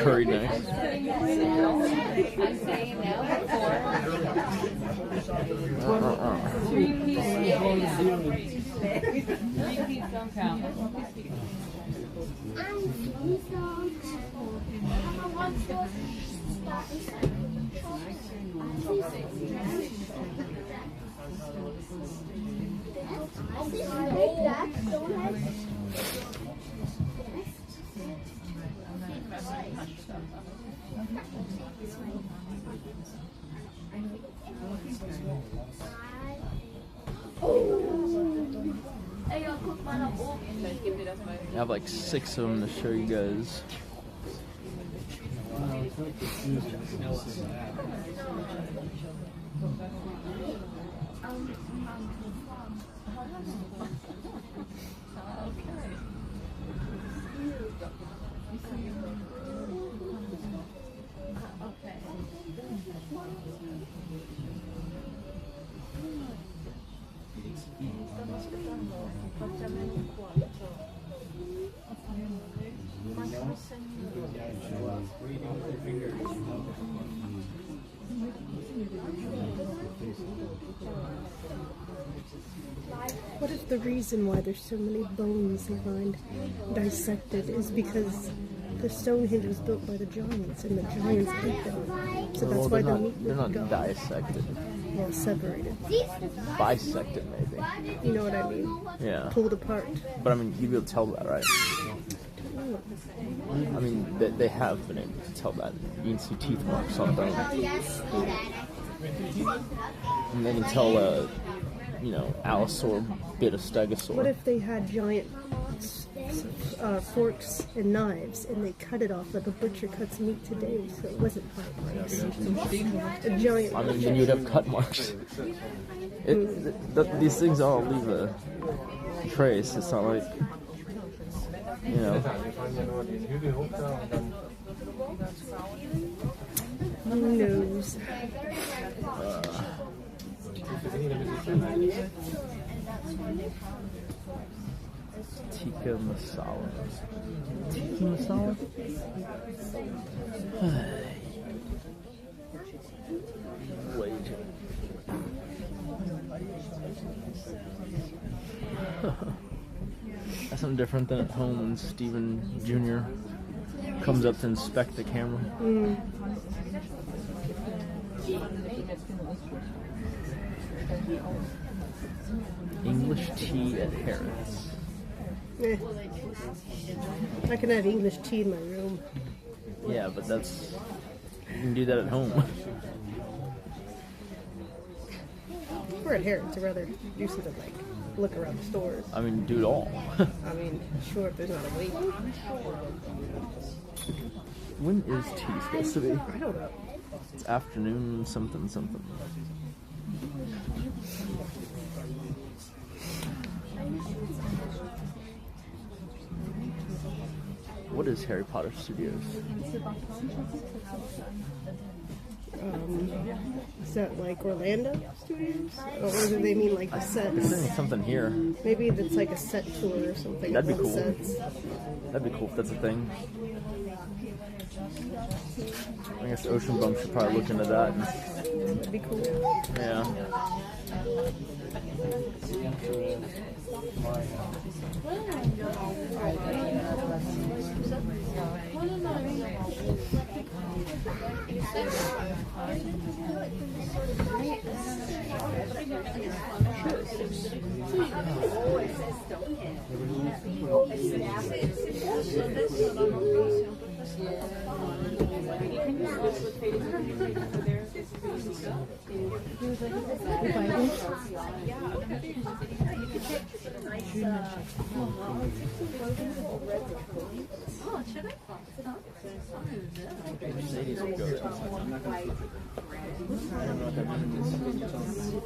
Curry knife. I'm saying now before. 3 piece don't count. I have like 6 of them to show you guys. What if the reason why there's so many bones they find dissected is because the Stonehenge was built by the giants and the giants ate them? So that's why the meat they're was not gone. dissected. Well, separated. Bisected, maybe. You know what I mean? Yeah. Pulled apart. But I mean, you'd be able to tell that, right? I mean, they have been able to tell that. You can see teeth marks on them. And they can tell, Allosaur bit a stegosaur. What if they had giant forks and knives and they cut it off like a butcher cuts meat today, so it wasn't part marks? A giant. I mean, then you'd have cut marks. These things all leave a trace. It's not like, Who knows? Tikka masala. Tikka masala? Wait. That's something different than at home when Steven Jr. comes up to inspect the camera. English tea at Harris. Eh. I can have English tea in my room. Yeah, but that's... You can do that at home. We're at Harris. I'd rather do something like look around the stores. I mean, do it all. I mean, sure, if there's not a wait. When is tea supposed to be? I don't know. It's afternoon something something. What is Harry Potter Studios? Is that like Orlando Studios? Or do they mean like the They're sets? doing something here. Maybe it's like a set tour or something. That'd be of the cool. Sets. That'd be cool if that's a thing. I guess Ocean Bump should probably look into that. That'd be cool. Yeah.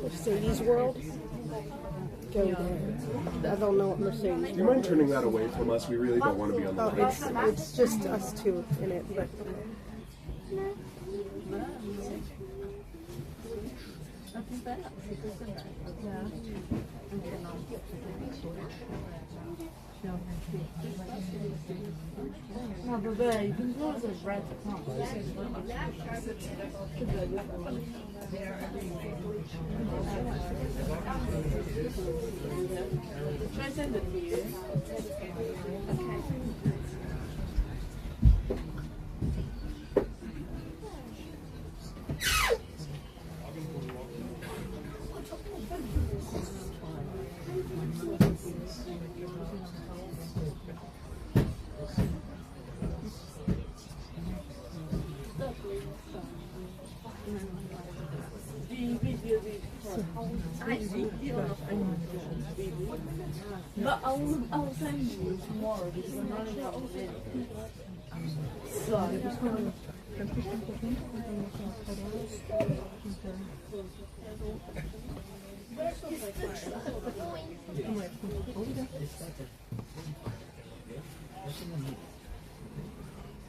Mercedes World? Go there. I don't know what Mercedes Do you mind turning that away from us? We really don't want to be on the Oh, it's just us two in it, but No, vabbè, you can close it right now. Should I send it to you? Okay. But I'll send you tomorrow because I'm running out of it. So,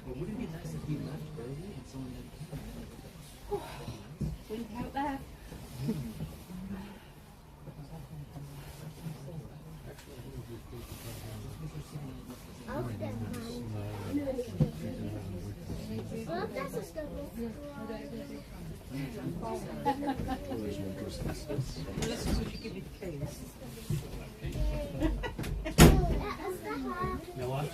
Wouldn't it be nice if he left early and someone Wouldn't count that. Well, that's a schedule. You know what?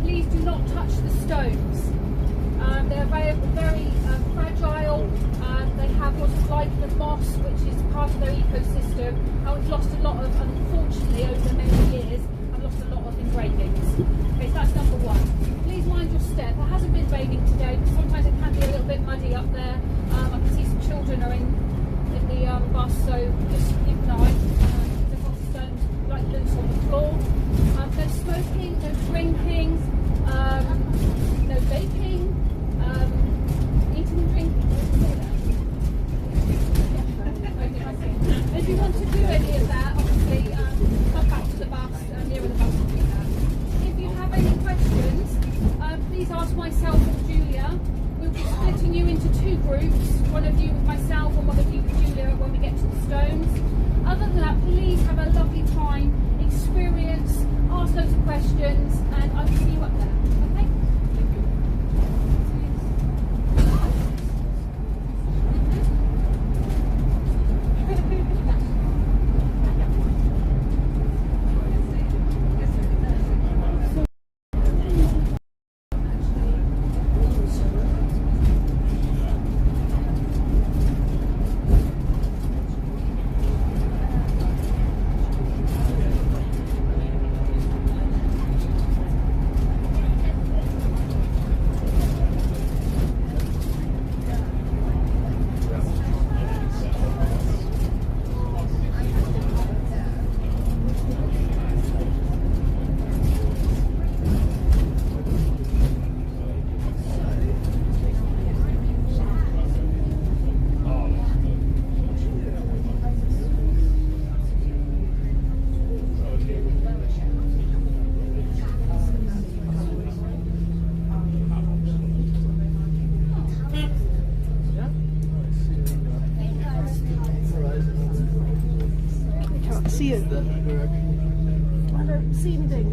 please do not touch the stones. They're very fragile. They have what's like the moss, which is part of their ecosystem. We've lost a lot of, unfortunately, over many years, I've lost a lot of engravings. Okay, so that's number one. Please mind your step. There hasn't been raining today, but sometimes it can be a little bit muddy up there. I can see some children are in the bus, so just keep an eye. There's lots of stones like loose on the floor. No smoking, no drinking, no vaping, eating and drinking. If you want to do any of that, obviously come back to the bus, nearer the bus to do that. If you have any questions, please ask myself or Julia. We'll be splitting you into two groups, one of you with myself and one of you with Julia when we get to the stones. Other than that, please have a lovely time, experience, ask loads of questions, and I will see you up there. Okay? See it. I don't see anything.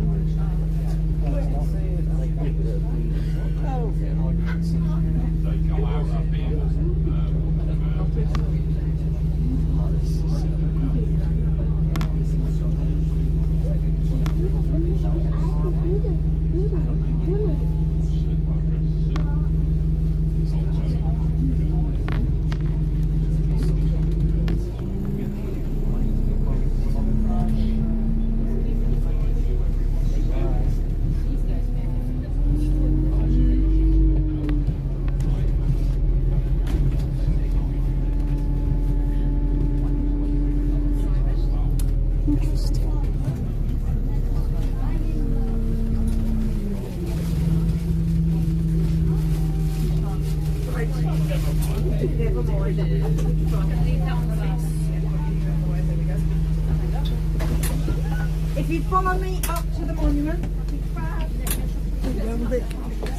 If you follow me up to the monument,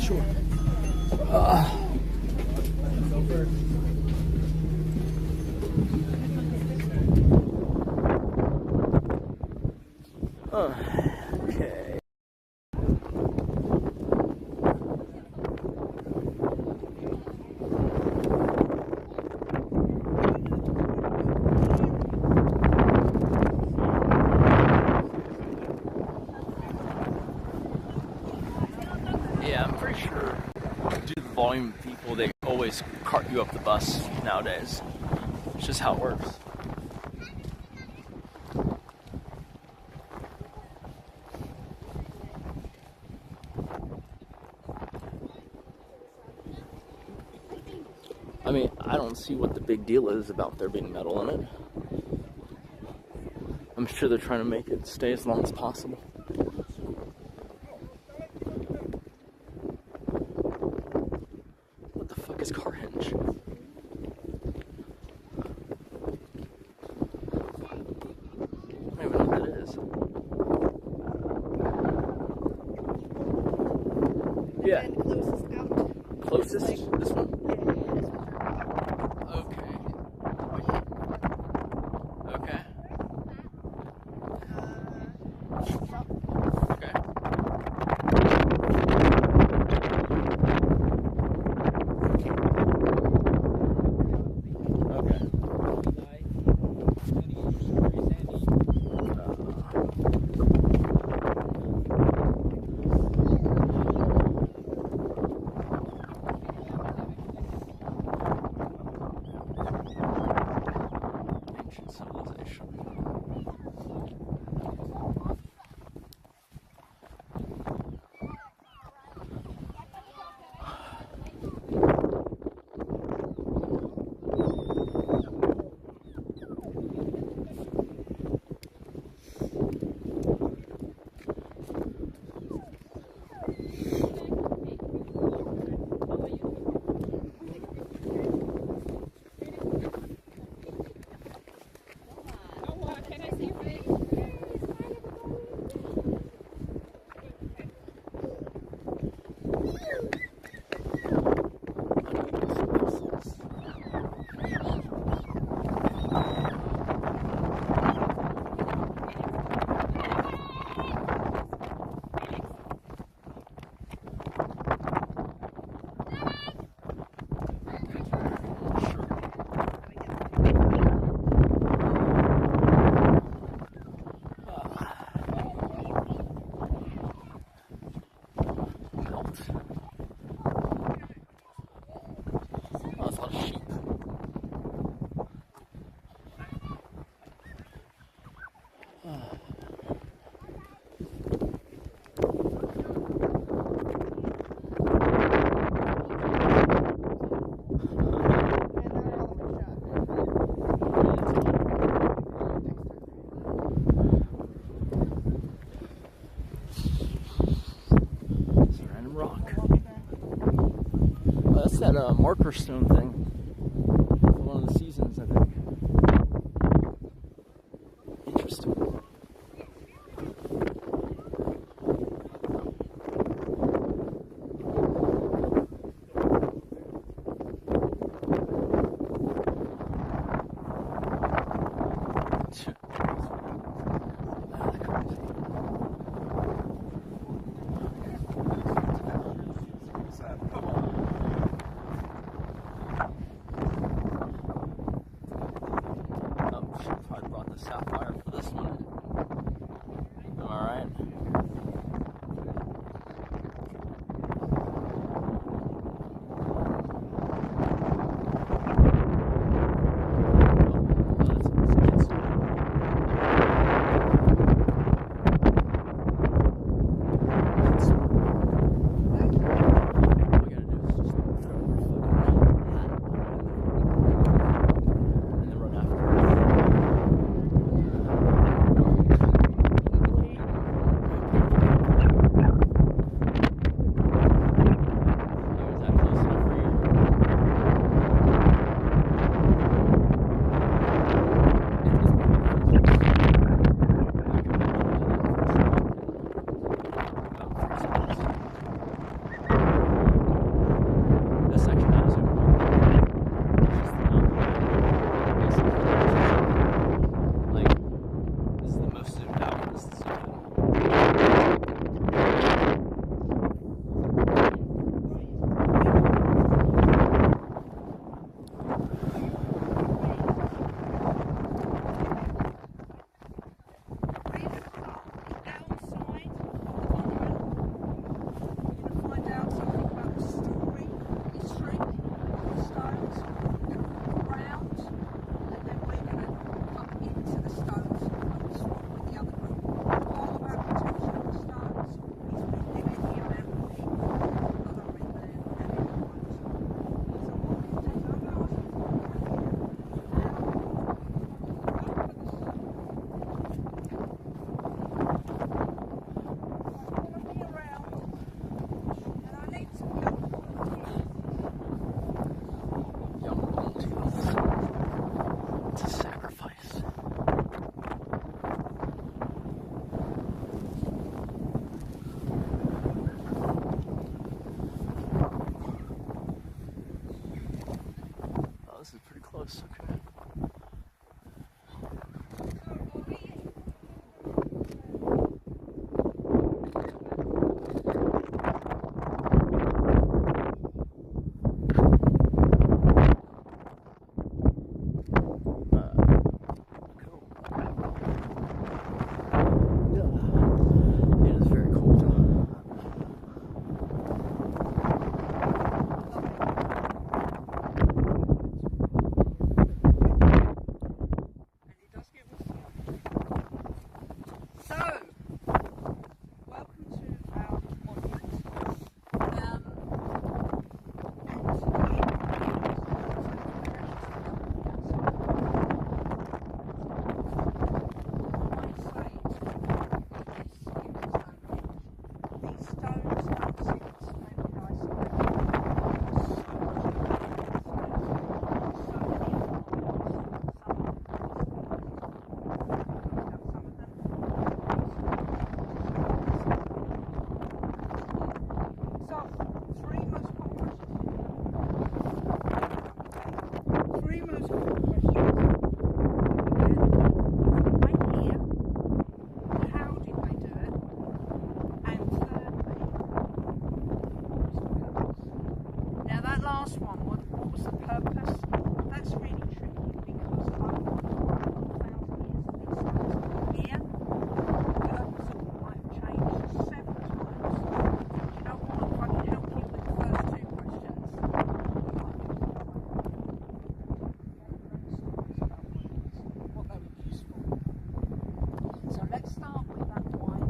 Sure. Okay. Yeah, I'm pretty sure due to the volume of people, they always cart you up the bus nowadays. It's just how it works. I mean, I don't see what the big deal is about there being metal in it. I'm sure they're trying to make it stay as long as possible. What the fuck is car hinge? I don't even know what that is. Yeah. Closest? This one? Okay. Okay. That's that marker stone thing. One of the seasons, I think. Interesting. Probably brought the sapphire for this one. Am I right? let's start with that wine.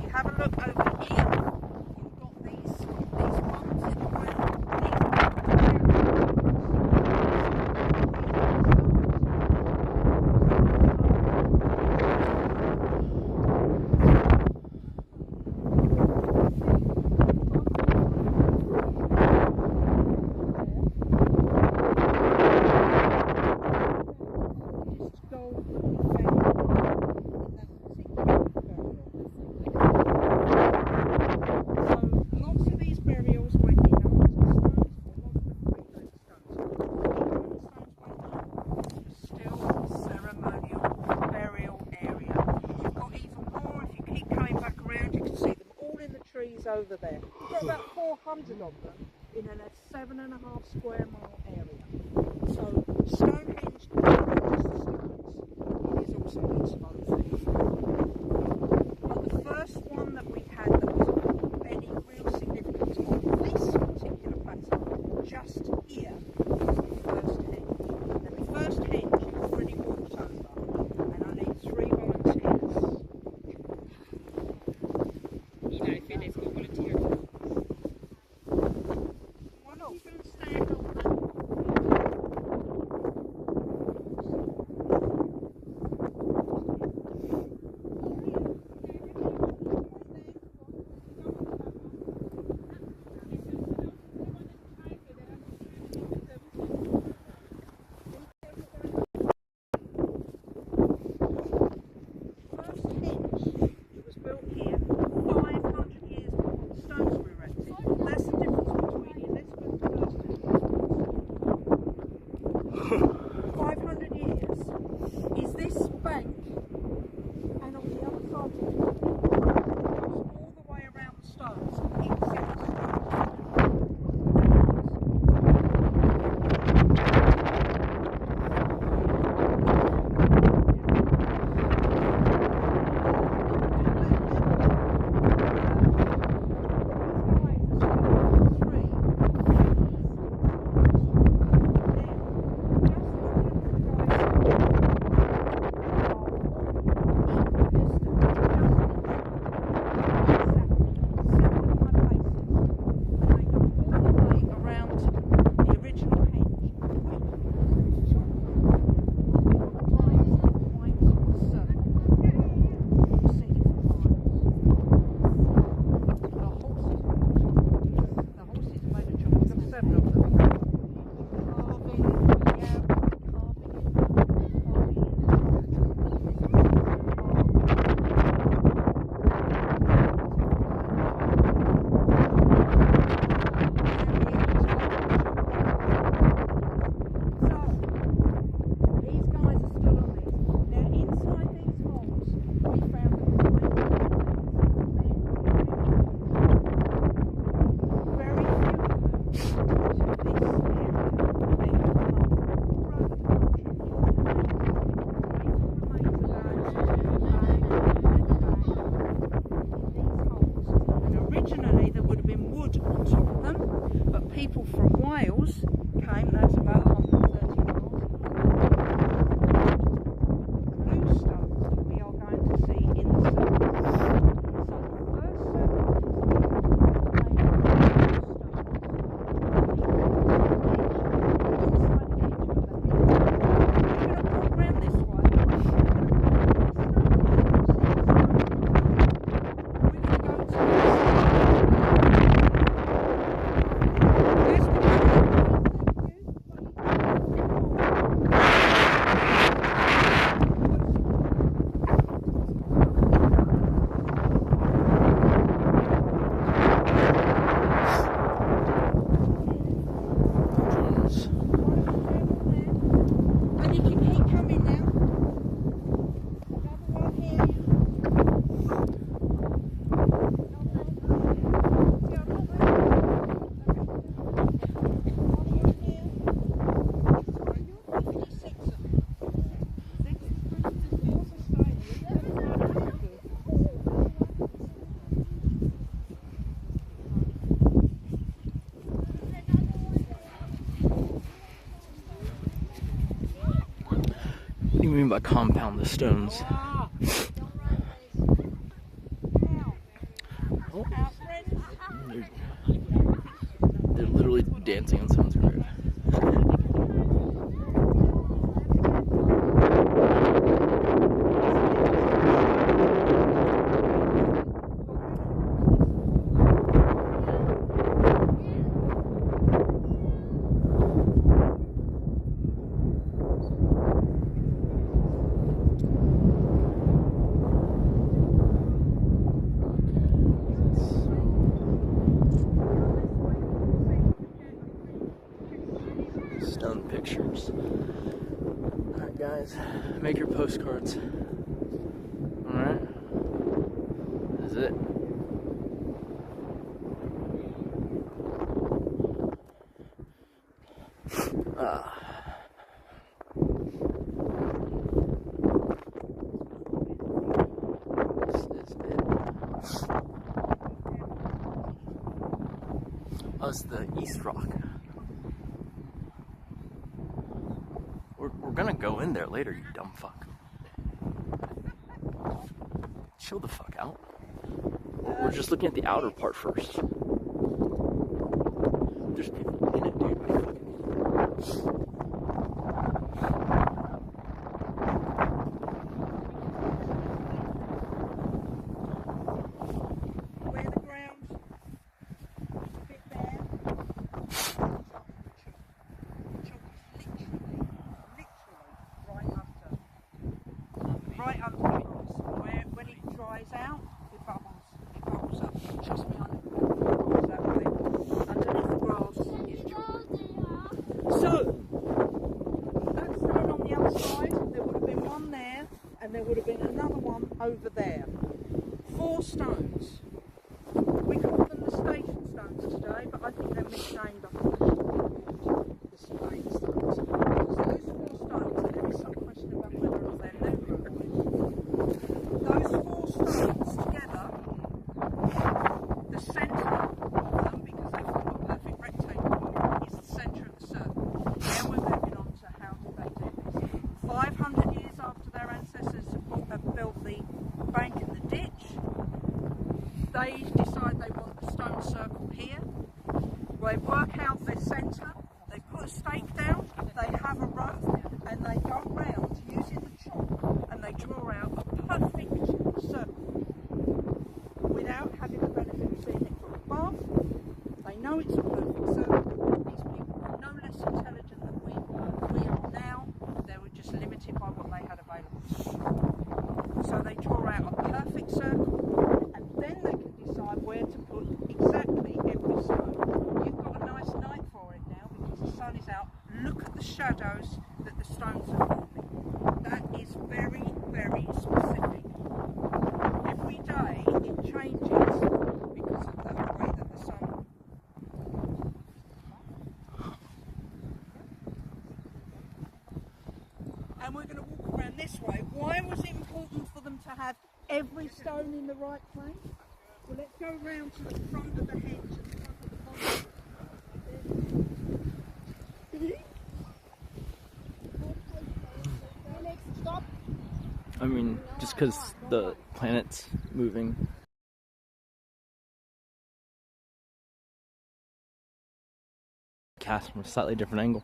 You have a look around you. Over there. We've got about 400 of them in a 7.5 square mile area. So Stonehenge is not just the stones, it is also exposed. But the first one that we had that was of any real significance on this particular plateau, just here, was the first henge. And the first henge you've already walked over, and I need 3 volunteers. people from Wales came, that's about 130 miles. Blue stones that we are going to see in the circle. So the first circle What do you mean by compound the stones? Oh. They're literally dancing on someone's grave. Stone pictures. Alright guys, make your postcards. Alright? This is it. Oh, it's the East Rock. We're gonna go in there later, you dumb fuck. Chill the fuck out. We're just looking at the outer part first. There's people in it, dude. where the ground's a bit bare. Chalk is literally right under the grass. Where when it dries out, it bubbles up. Trust me on it. That way. Underneath the grass is chalk. So that stone on the other side, there would have been one there, and there would have been another one over there. 4 stones. We call them the station stones today, but I think they're misnamed after the station stones. Because those 4 stones, there is some question about whether or not they're numerous. Those 4 stones together, the centre of them, because they form a perfect rectangle, is the centre of the circle. Now we're moving on to how did they do this. 500 years after their ancestors have built the bank and the ditch, they decide they want the stone circle here. They work out their centre, they put a stake down, they have a rope, and they go round using the chalk and they draw out a perfect circle without having the benefit of seeing it from above. They know it's a perfect circle. These people are no less intelligent than we are now. They were just limited by what they had available. So they draw out a perfect circle, and then they can decide where to put exactly every stone. You've got a nice night for it now because the sun is out. Look at the shadows that the stones are forming. That is very, very specific. Every day it changes because of the way that the sun. And we're going to walk around this way. Why was it important for them to have every stone in the right place? Well, let's go round to the front of the hedge and the front of the pond. just because the planet's moving. Cast from a slightly different angle.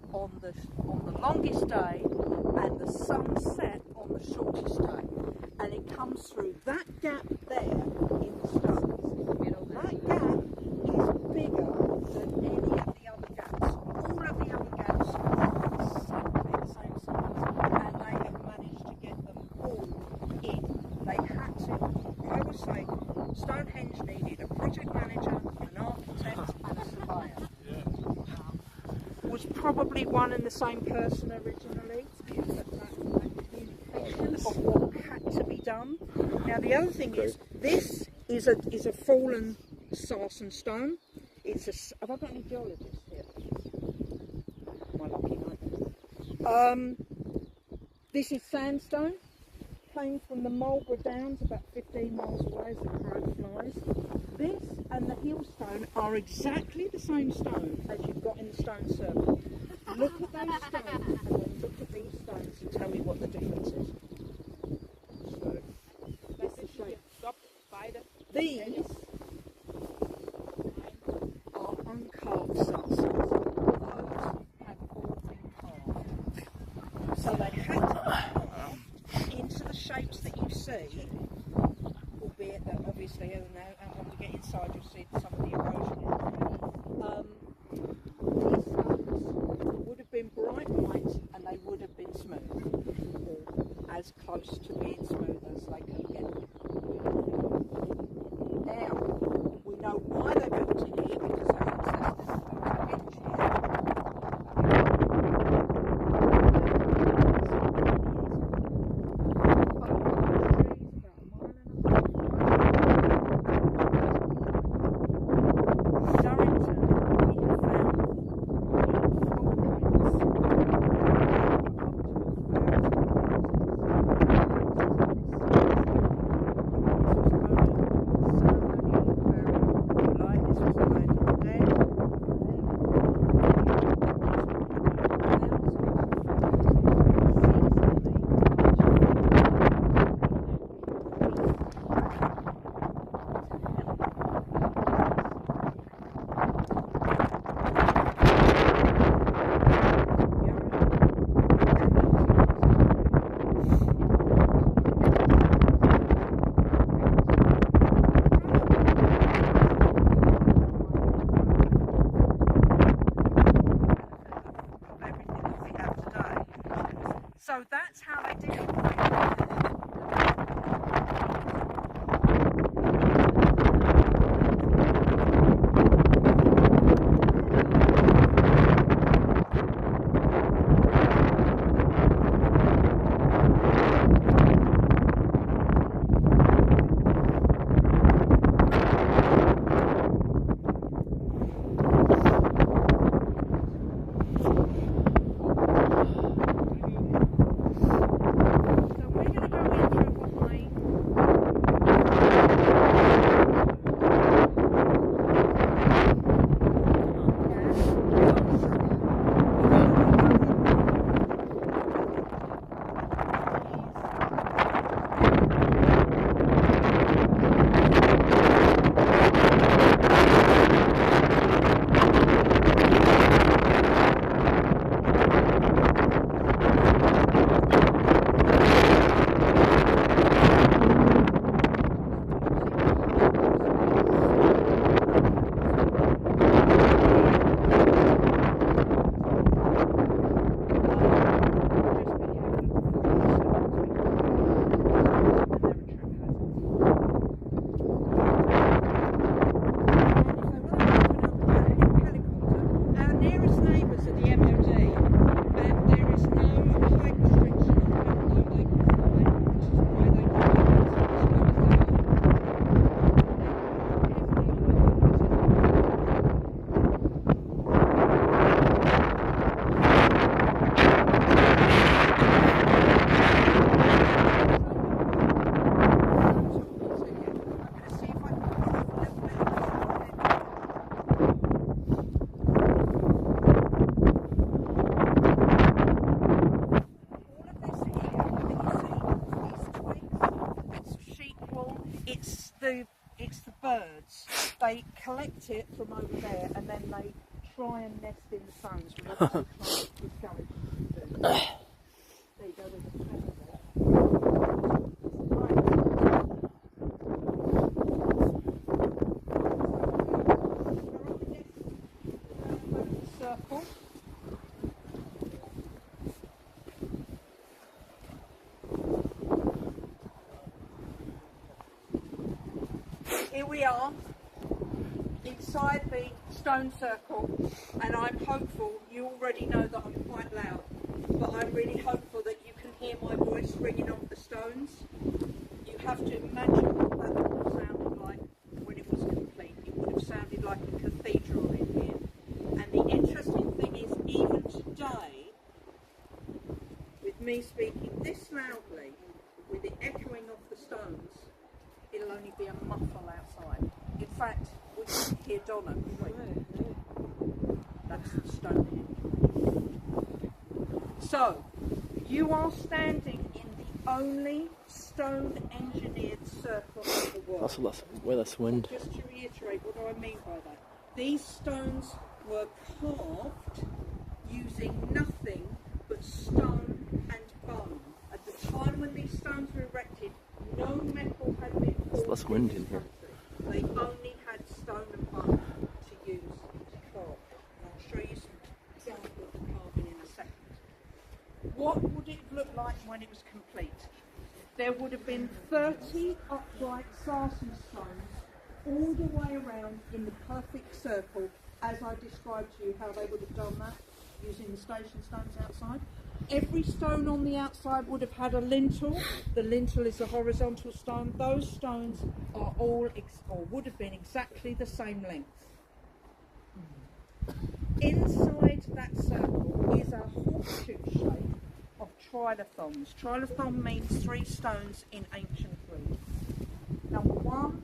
On the longest day and the sunset on the shortest day, and it comes through that gap there in the stone. That gap is bigger than any of the other gaps. All of the other gaps are exactly the same size, and they have managed to get them all in. They had to, I would say, Stonehenge needed a project manager, an architect and a surveyor. Was probably one and the same person originally, but that communication of what had to be done. Now the other thing is, this is a fallen sarsen stone. It's a. Have I got any geologists here? My lucky night. This is sandstone. Came from the Marlborough Downs, about 15 miles away as the crow flies. This and the Hillstone are exactly the same stone as you've got in the stone circle. Look at those stones and then look at these stones and tell me what the difference is. So, that's the shape. These are uncarved sarsens. Those have all been carved. So they had to be carved into the shapes that you see, albeit that obviously, and when we get inside you'll see some of the erosion in there. These stones would have been bright white and they would have been smooth, or as close to being smooth as they could get. Now, we know why they built it here, because our ancestors built a henge So that's how they did it. birds, they collect it from over there and then they try and nest in the stones. With going. There you go, there's a feather there. Circle. Here we are inside the stone circle, and I'm hopeful, you already know that I'm quite loud, but I'm really hopeful that you can hear my voice ringing off the stones. You have to imagine what that would have sounded like when it was complete. It would have sounded like a cathedral in here. And the interesting thing is, even today, with me speaking this loudly, with it echoing off the stones, it'll only be a muffle outside. In fact, we can hear Donna, couldn't we? That's the Stonehenge. So, you are standing in the only stone-engineered circle of the world. That's way less wind. Just to reiterate, what do I mean by that? These stones were carved using nothing but stone and bone. At the time when these stones were erected, no metal had been poured. There's less wind in here. They only had stone and bone to use to carve. And I'll show you some examples of carving in a second. What would it look like when it was complete? There would have been 30 upright sarsen stones all the way around in the perfect circle, as I described to you how they would have done that, using the station stones outside. Every stone on the outside would have had a lintel. The lintel is a horizontal stone. Those stones are all, or would have been exactly the same length. Inside that circle is a horseshoe shape of trilithons. Trilithon means 3 stones in ancient Greek. Number 1,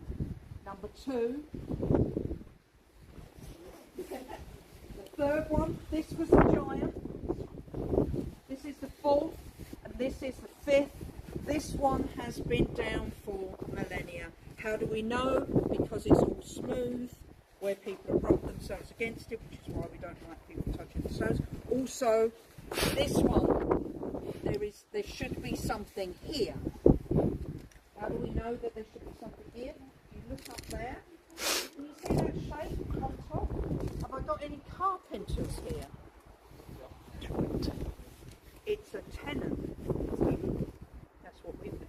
number 2. The third one, this was the giant. This is the 4th, and this is the 5th. This one has been down for millennia. How do we know? Because it's all smooth, where people have rubbed themselves against it, which is why we don't like people touching the stones. Also, this one, there should be something here. How do we know that there should be something here? You look up there. Can you see that shape on top? Have I got any carpenters here? It's a tenon. That's what we've got.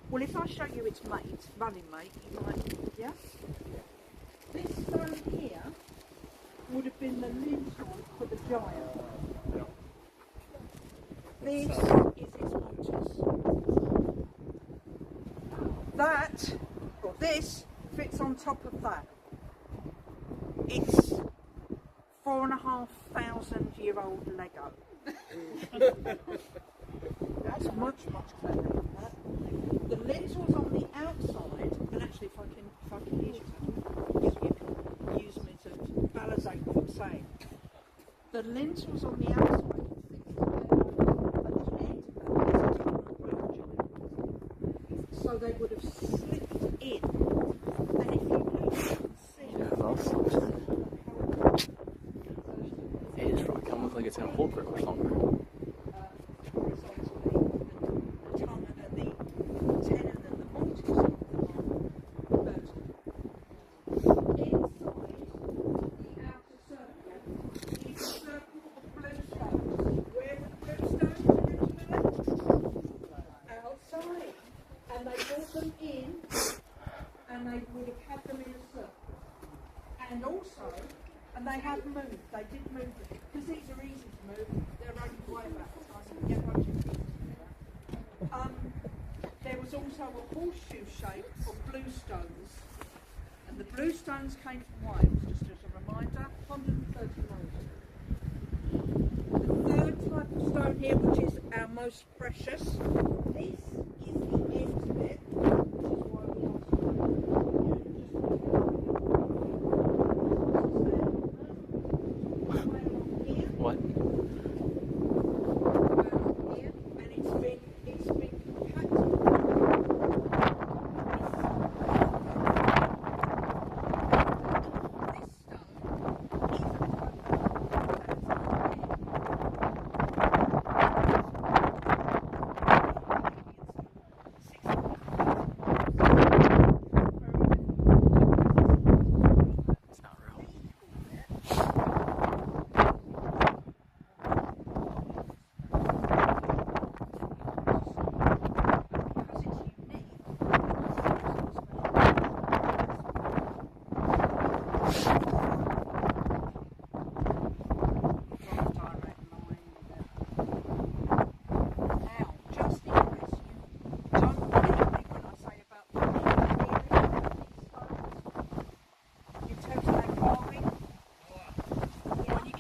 Well, if I show you its mate, running mate, you might, yeah? This stone here would have been the lintel for the giant. This is its motors. That, or this, fits on top of that. It's 4,500-year-old Lego. That's much cleverer than that. The lintels on the outside, and actually if I can use you can use me to validate what I'm saying. The lintels on the outside, so they would have slipped in. And if you look, you can see. Yeah, that's it is from. It can look like it's going to hold for much longer. They have moved, they did move them, because these are easy to move, they're only quite about the time. There was also a horseshoe shape of blue stones, and the blue stones came from Wales, just as a reminder, 130 miles. The third type of stone here, which is our most precious, this is the end bit, which is why we asked What? here, and it's been compacted.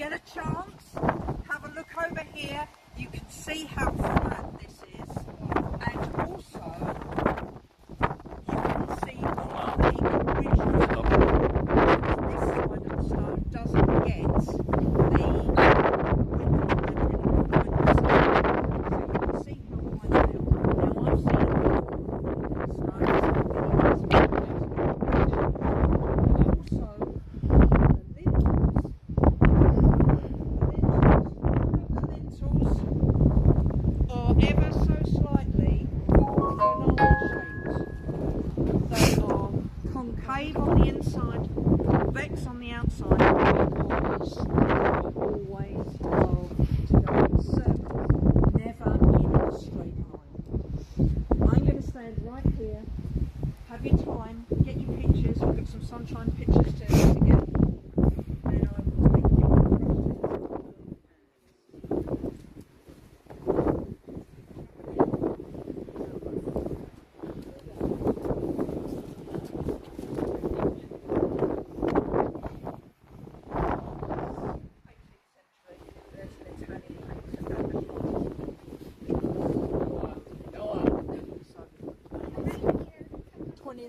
get a chance, have a look over here. You can see how flat this is, and also you can see all the original. This side of the stone doesn't get the concave on the inside, vex on the outside, because always love to go in circles, never in a straight line. I'm going to stand right here, have your time, get your pictures, we've got some sunshine pictures to get, and I will take you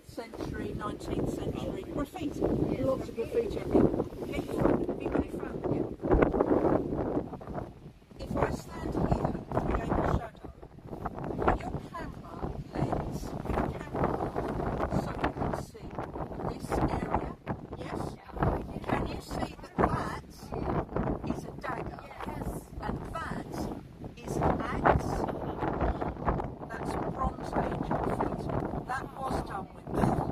century, 19th century, graffiti, lots of graffiti in here. Have you found it? If I stand here and create a shadow, your camera lens, so you can see this area, yes? Can you see that that is a dagger? Yes. And that is an axe? That's Bronze Age graffiti. That was done with metal.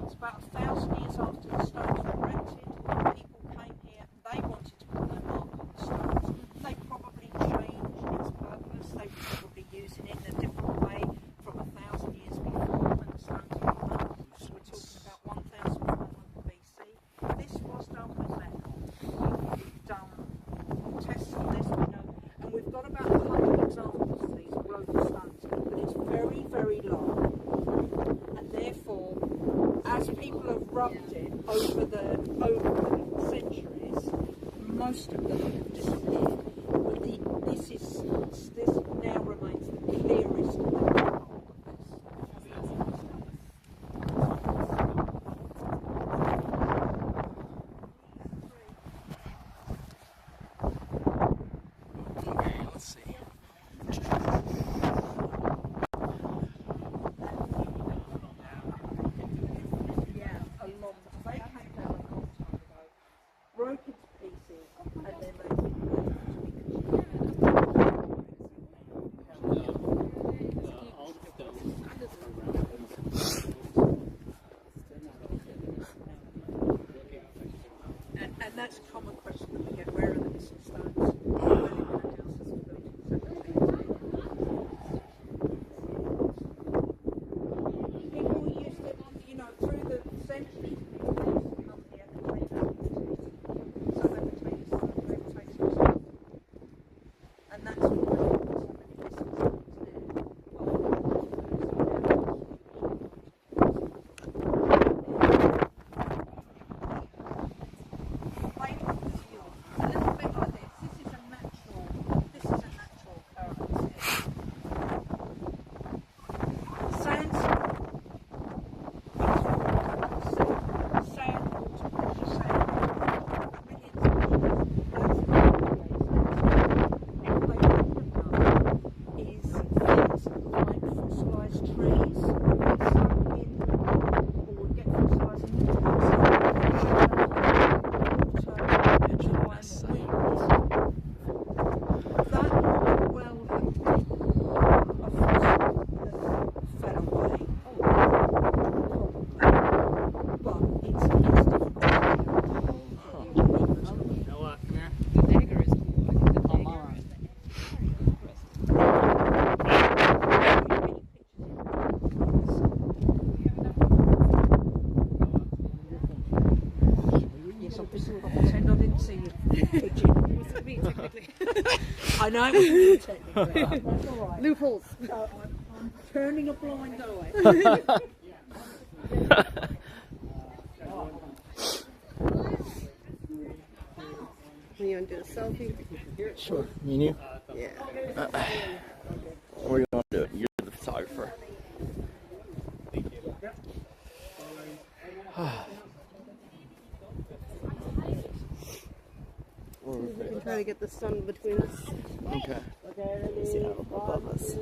It's about 1,000 years after the stones were erected. People came here, they wanted to put their mark on the stones. They probably changed its purpose. They were probably using it in a different way from 1,000 years before when the stones were done. So we're talking about 1,500 BC. This was done with metal. We've done tests on this, we know, and we've got about 100 examples of these broken stones, but it's very, very low. And therefore, as people have rubbed it over the centuries, most of them have disappeared. But this now remains the clearest example of Let's see. broke into pieces and then they and that's a common question that we get, where are the missing stones? People used to, through the centuries, and that's why a little bit like this. This is a natural occurrence. I know it was really technical. That's all right. Loopholes. So I'm turning a blind eye. You want to do a selfie? Sure. Me and you? Yeah. Where do you want to do it? You're the photographer. We can try to get the sun between us. Okay. See how above us.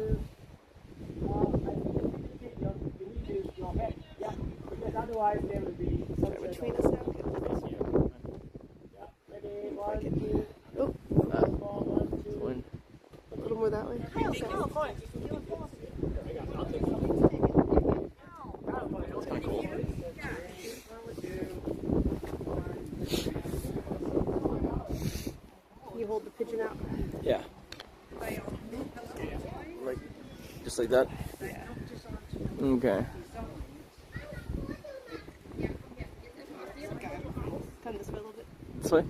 Right between us now. Oh, When? a little more that way. You hold the pigeon out. Yeah. Like, just like that? Yeah. Okay. Come this way a little bit. This way?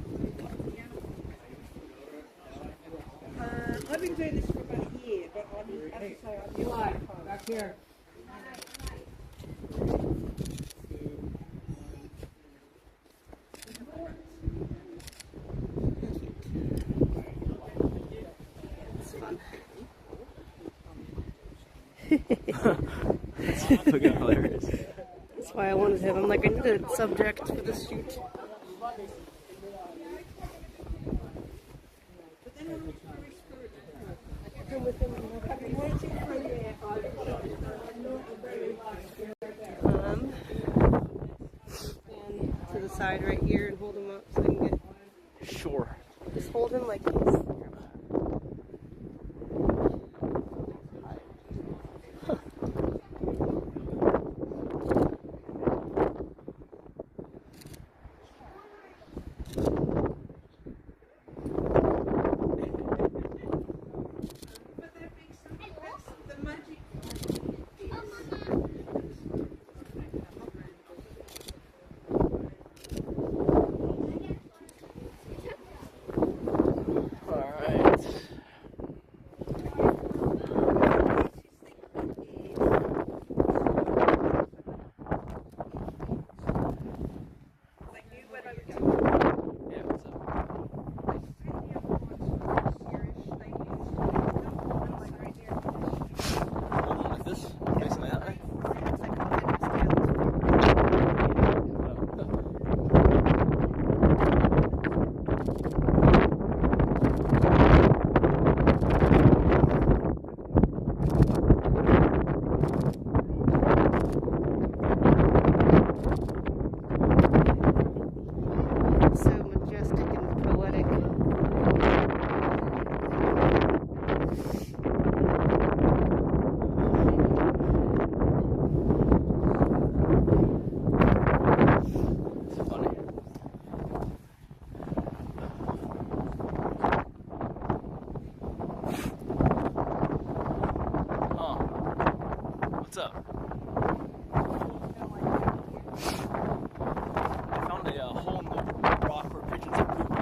I've been doing this for about a year, but I have to say I'm back here. That's fucking hilarious. That's why I wanted him. I'm like, I need a subject for this shoot. And to the side right here and hold him up so I can get. Sure. Just hold him like this. What's up? I found a hole in the rock where pigeons are pooping.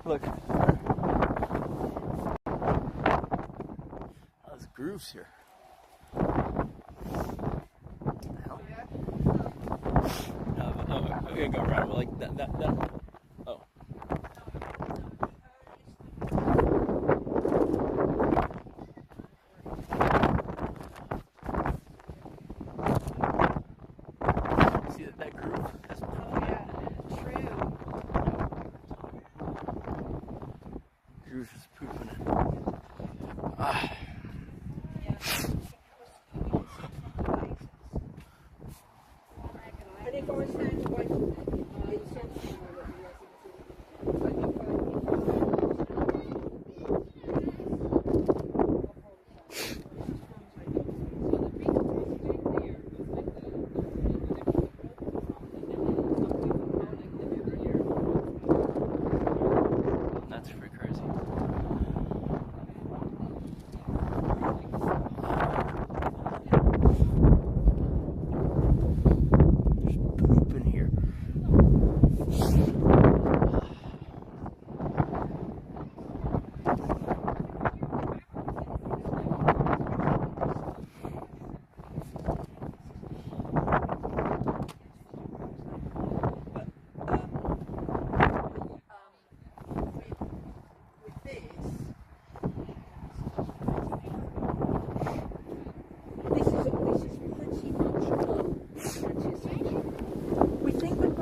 Look. There's grooves here. What the hell? I'm gonna go around like that. Oh. See that groove? That's Drew's just pooping it.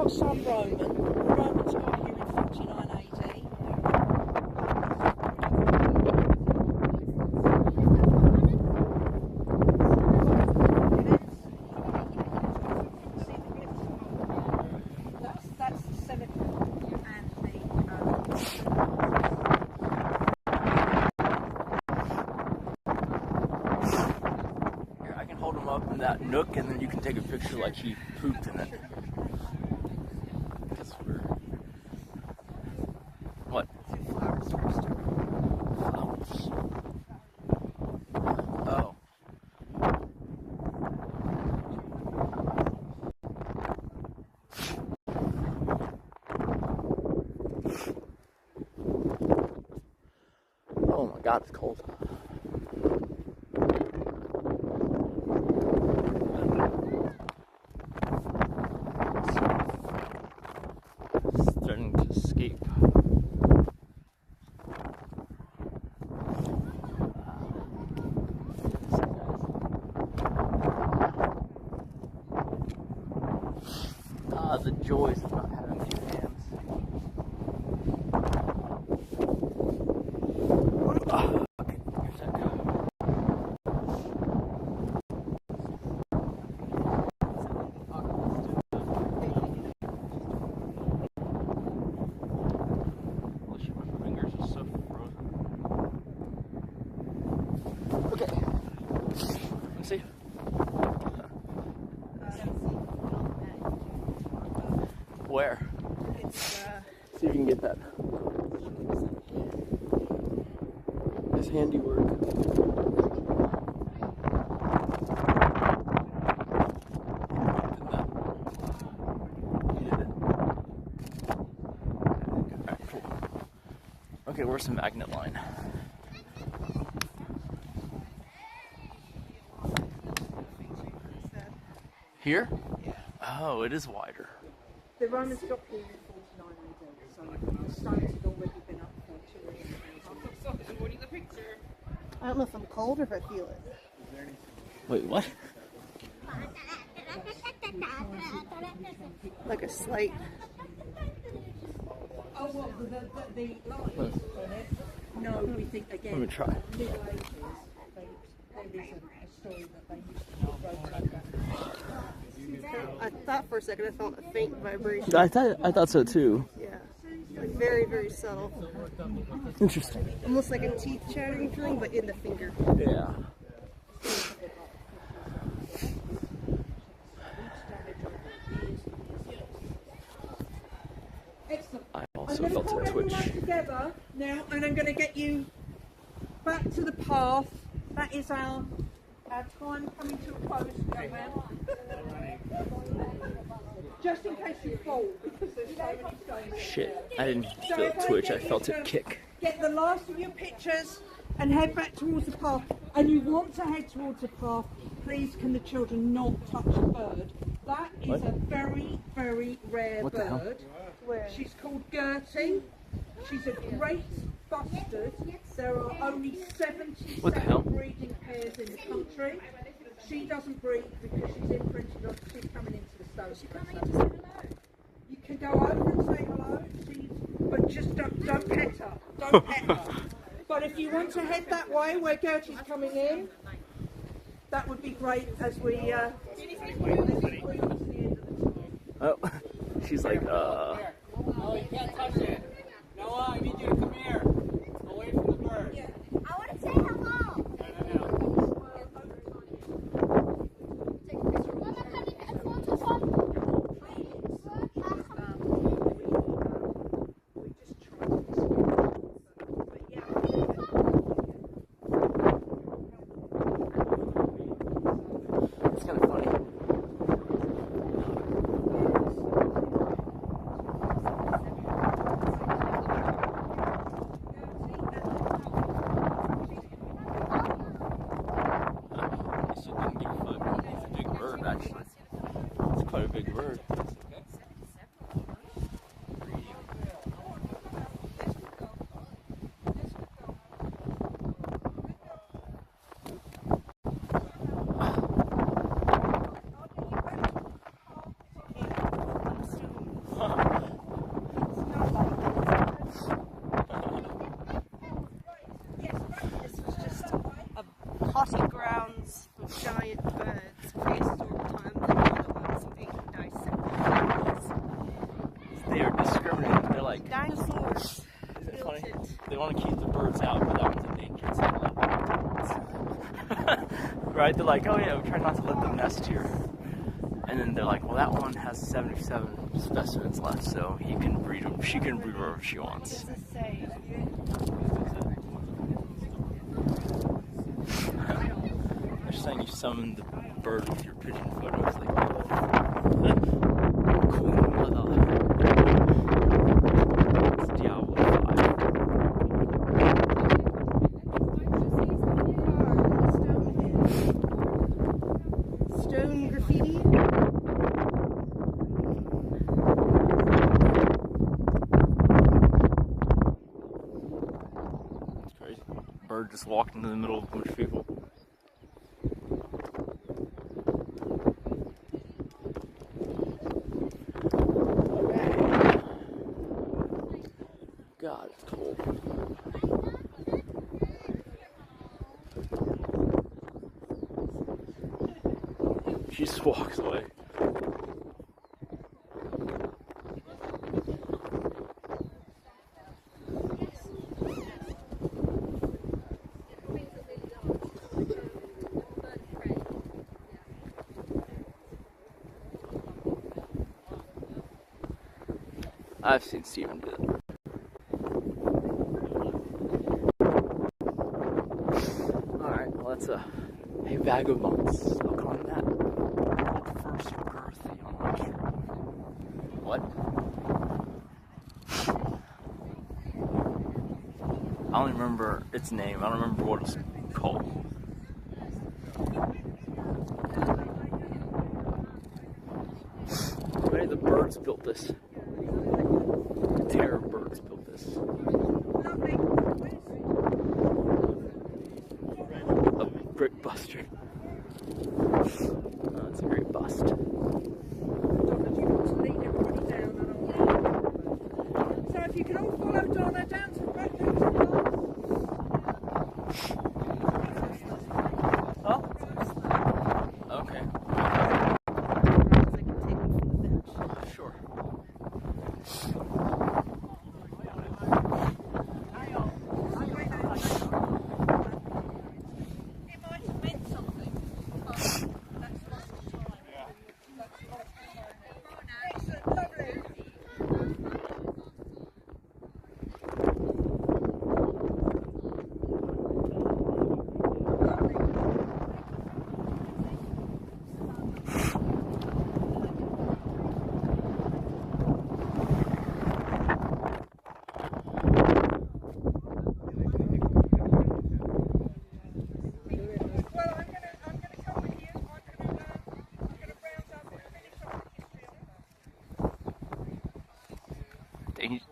got some Roman. The Romans got here in 49 AD. That's the cemetery and Here, I can hold him up in that nook, and then you can take a picture like he pooped in it. What? Flowers first. Flowers. Oh. Oh my God, it's cold. Starting to escape. The joys of not having two hands. Okay, here's that. Holy shit, my fingers are so frozen. Okay. Let's see. Where? See if you can get that. It's handiwork. Alright, cool. Okay, where's the magnet line? Here? Yeah. Oh, it is wider. The Romans got here in 49 AD, so the stones had already been up for 2 years. I don't know if I'm cold or if I feel it. Wait, what? Like a slight. Oh, well, the lines on it? No, we think again. Let me try. Middle Ages, there is a story that they used to rotate. I thought for a second I felt a faint vibration. I thought so too. Yeah. Like very, very subtle. Interesting. Almost like a teeth chattering feeling, but in the finger. Yeah. Excellent. I I'm also going to felt pull a twitch. everyone together now, and I'm going to get you back to the path. That is our time coming to a close, young man. Just in case you fall, because there's so many stones. Shit, I didn't So feel if a twitch, I get you felt to it kick. Get the last of your pictures and head back towards the path. And you want to head towards the path, please can the children not touch the bird. That is What? a very, very rare What the hell? bird. She's called Gertie. She's a great bustard. There are only 77 What the hell? breeding pairs in the country. She doesn't breed because she's imprinted on, she's coming into the stone. She's coming in to say hello. You can go over and say hello, but just don't pet her. Don't pet her. But if you want to head that way where Gertie's coming in, that would be great as we bring to the end of the Oh, she's like, No, you can't touch it. Noah, I need you to come here. Away from the bird. I want to say hello. it's kind of funny. giant birds' faces all the time. The other ones being dissected. They are discriminating. They're like, Dinosaurs. isn't it funny? They want to keep the birds out, but that one's endangered. So right? They're like, oh yeah, we try not to let them nest here. And then they're like, well, that one has 77 specimens left, so he can breed them. She can breed wherever she wants. What does it say? They're saying you summon the bird with your pigeon photo. It's like, cool. It's Diablo 5. Stone graffiti. It's crazy. Bird just walked into the middle of a bunch of people. God, it's cold. She just walks away. I've seen Steven do that. Alright, well that's a vagabonds. I'll call him that. First girthy on my street. What? I don't remember its name. I don't remember what it's called. Maybe the birds built this. Terror birds built this. A brick buster. Oh, it's a great bust. So if you can all follow Donna down to the back. Oh? Okay. Sure.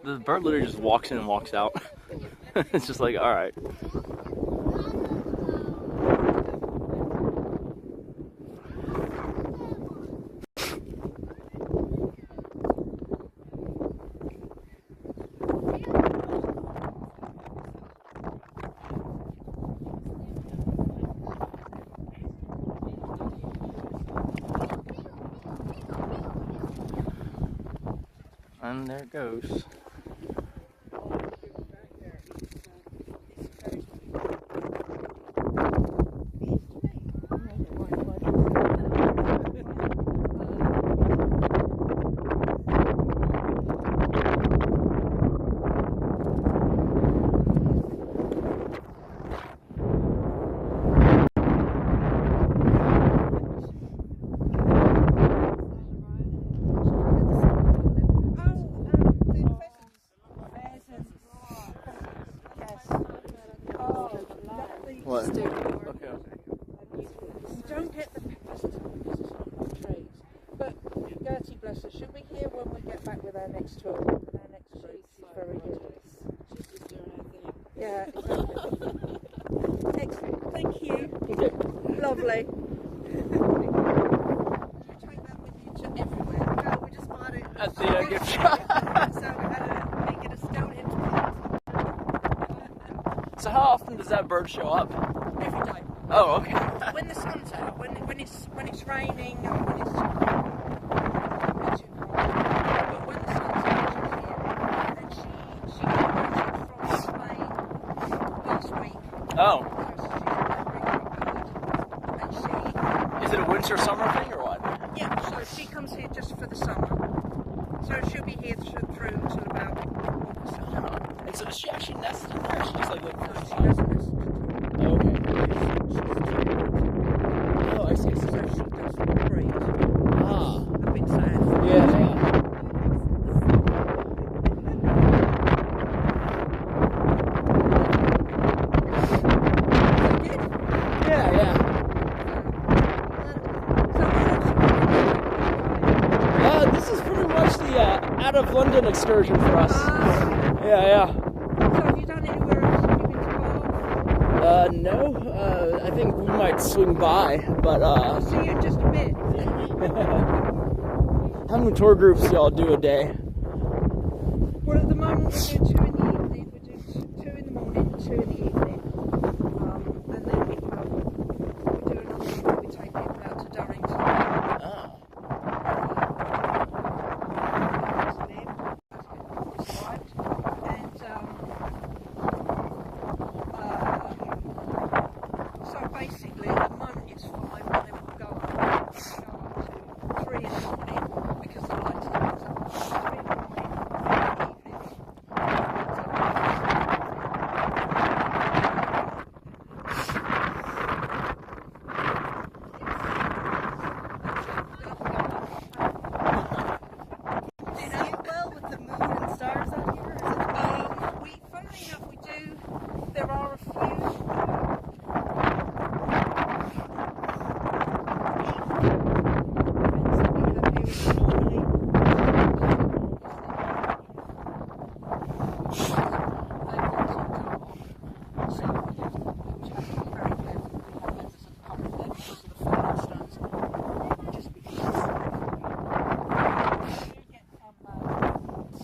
The bird literally just walks in and walks out. It's just like, alright. And there it goes. What? Okay, okay. You don't get the trees. But Gertie, bless her, should we hear when we get back with our next tour? And our next trees is very good. She's just doing her thing. Yeah, exactly. Excellent. Thank you. Okay. Lovely. At the gift shop. So how often does that bird show up? Every day. Oh, okay. When the sun's out, when it's raining and when it's too cold, too cold. But when the sun's out, she's here. And she graduated from Spain last week. Oh. And Is it a winter summer thing or what? yeah, so she comes here just for the summer. So she'll be here through until about August. And so does she actually nest in there? Or she just like live No, she doesn't nest at all. Okay. Oh, I see. So she doesn't breed. Ah. A bit sad. Yeah. This is pretty much the out of London excursion for us. Yeah. So have you done anywhere else? Have you been to Bath? No. I think we might swing by, but I'll see you in just a bit. how many tour groups do y'all do a day? Well, at the moment we're doing 2 in the evening. We're doing 2 in the morning, 2 in the evening. And then we do another one where we take people out to Durrington. So basically, at the moment it's 5, and then we'll go up to 3 in the morning because the lights are out. 3 in the morning, 3 in the evening. Well, with the moon and stars out here? Funnily enough, we do. There are a few.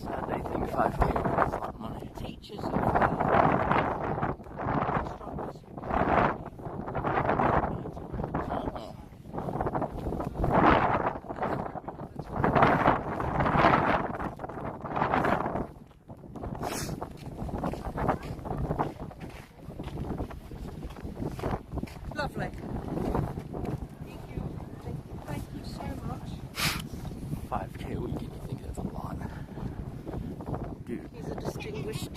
Saturday thing, 5K. That's a lot of money. Teachers of lovely. Thank you so much. 5K a week, you think that's a lot. Dude. He's a distinguished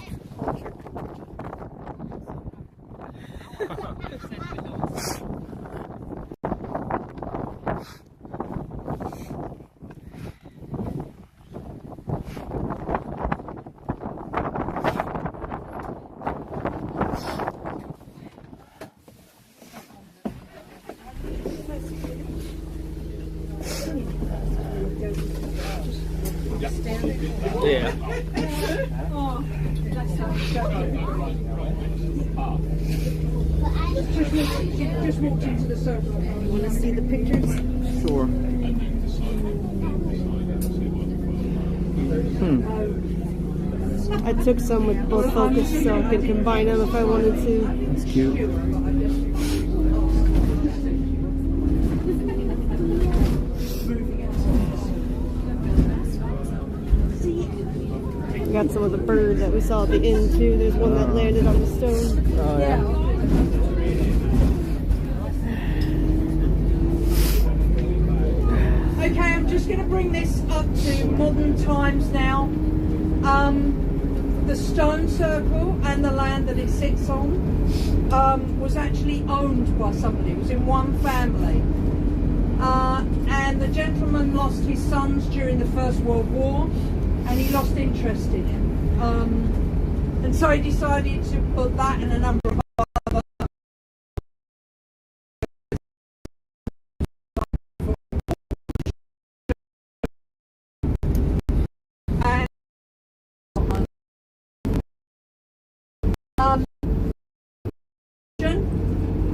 Yeah. Just walked into the circle. Want to see the pictures? Sure. I took some with both focus so I could combine them if I wanted to. That's cute. We got some of the bird that we saw at the inn too. There's one that landed on the stone. Oh yeah. Okay, I'm just going to bring this up to modern times now. The stone circle and the land that it sits on was actually owned by somebody. It was in one family. And the gentleman lost his sons during the First World War, and he lost interest in it. And so he decided to put that and a number of other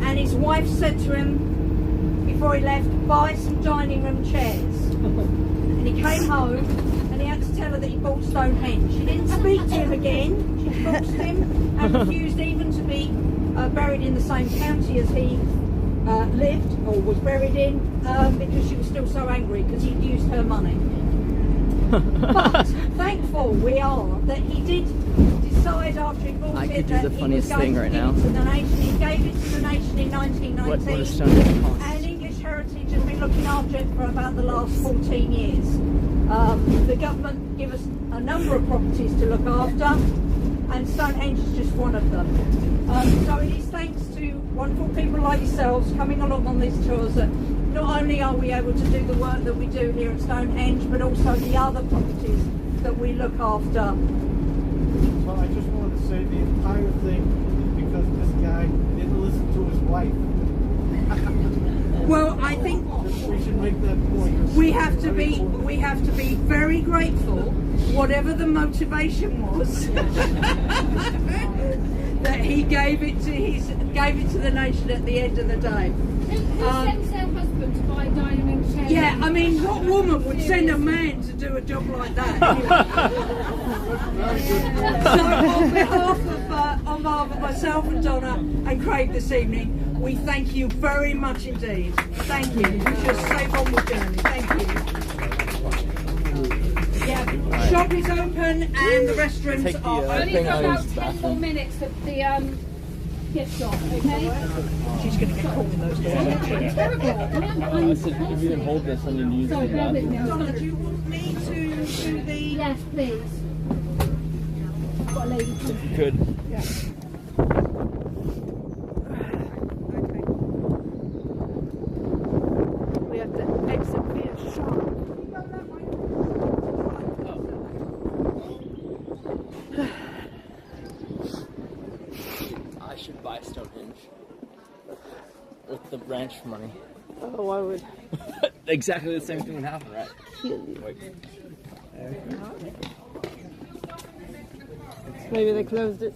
and his wife said to him before he left, buy some dining room chairs. And he came home and he had to tell her that he bought Stonehenge. She didn't speak to him again. She forced him and refused even to be buried in the same county as he lived or was buried in, because she was still so angry because he'd used her money. But thankful we are that he did decide after he bought it that he was going to give it to the nation. He gave it to the nation in 1919, and English Heritage has been looking after it for about the last 14 years. The government give us a number of properties to look after, and Stonehenge is just one of them. So it is thanks to wonderful people like yourselves coming along on these tours that not only are we able to do the work that we do here at Stonehenge, but also the other properties that we look after. Well, I just wanted to say the entire thing is because this guy didn't listen to his wife. Well, I think we should make that point. We have to be very grateful, whatever the motivation was, that he gave it to the nation at the end of the day. Who sends their husband to buy dining room chairs? Yeah, I mean, what woman would send a man to do a job like that? So, on behalf of myself and Donna and Craig this evening, we thank you very much indeed. Thank you. You just save on the journey. Thank you. Yeah, shop is open and the restrooms are open. Only for about 10 more minutes at the gift shop, okay? She's going to get caught in those doors. It's terrible. I said, if you didn't hold this, then you'd use Sorry, bear with me. Donna, do you want me to do the... Yes, please. Got a lady. If you could. Yeah. We have to exit via shop. I should buy Stonehenge with the ranch money. Oh, why would? Exactly the same thing would happen, right? Maybe they closed it.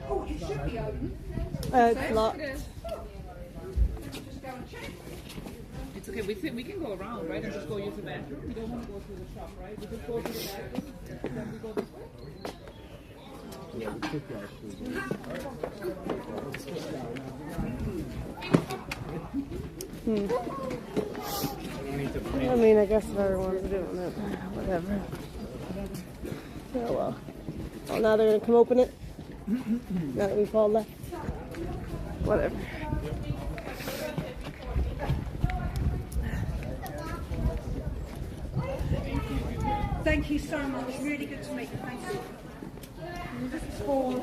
Oh, it should be open. It's locked. It's okay. We can go around, right, and just go use the bathroom. We don't want to go through the shop, right? We just go to the bathroom, then we go this way. Yeah, we took that. I mean, I guess if everyone's doing it, whatever. Oh well. Oh, now they're gonna come open it. Now that we've all left. Whatever. Thank you so much. Really good to meet you. Thank you. Oh.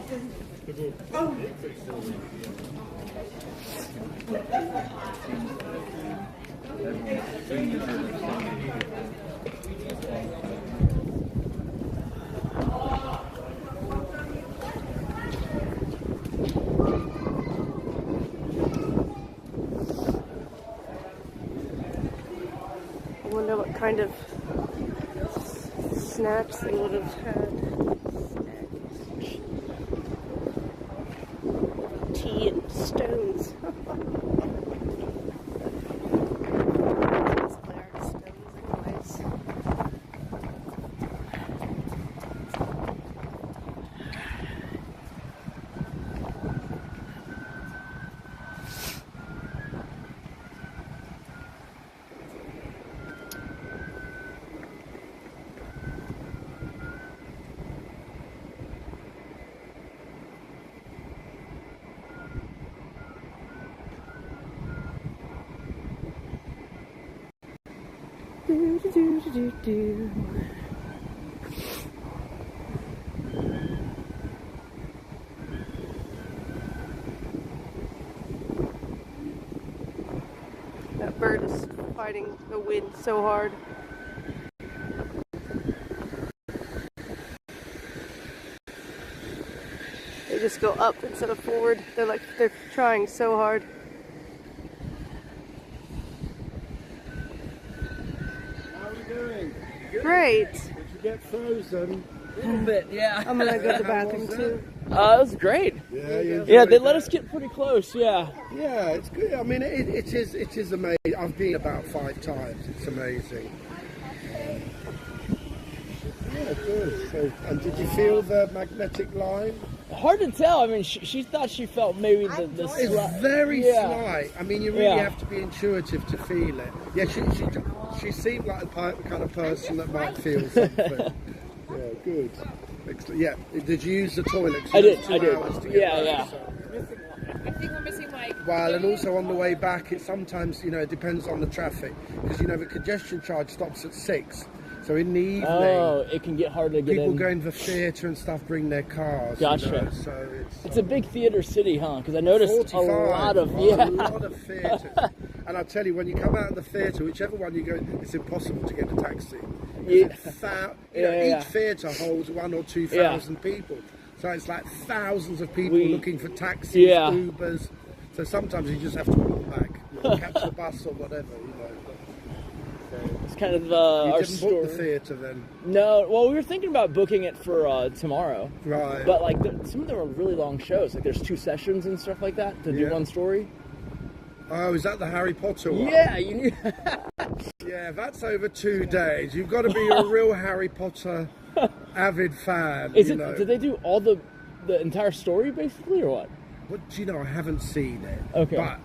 I wonder what kind of snacks they would have had. Tea and stones. Do. That bird is fighting the wind so hard. They just go up instead of forward. They're trying so hard. Great. Did you get frozen? A little bit, yeah. I'm gonna go to the bathroom too. It was great. Yeah, they let us get pretty close. Yeah. Yeah, it's good. I mean, it is amazing. I've been about 5 times. It's amazing. Yeah, good. So, and did you feel the magnetic line? Hard to tell. I mean, she thought she felt maybe the It's very slight. I mean, you really have to be intuitive to feel it. Yeah, she seemed like the kind of person that might feel something. Yeah, good. Excellent. Yeah, did you use the toilet? I did. Yeah. I think we're missing like. Well, and also on the way back, it sometimes, it depends on the traffic. Because, the congestion charge stops at 6. So in the evening, it can get hard to get people in. going to the theatre and stuff bring their cars. Gotcha. So it's a big theatre city, huh? Because I noticed 45, a lot of theatres. And I tell you, when you come out of the theatre, whichever one you go, it's impossible to get a taxi. Each theatre holds 1,000 or 2,000 people. So it's like thousands of people looking for taxis, Ubers. So sometimes you just have to walk back, catch the bus or whatever. It's kind of you our didn't story. book the theatre then? No, well, we were thinking about booking it for tomorrow. Right. But like, some of them are really long shows. Like, there's 2 sessions and stuff like that to do one story. Oh, is that the Harry Potter one? Yeah, you knew. Yeah, that's over 2 days. You've got to be a real Harry Potter avid fan. Did they do all the entire story basically, or what? Well, do you know, I haven't seen it. Okay.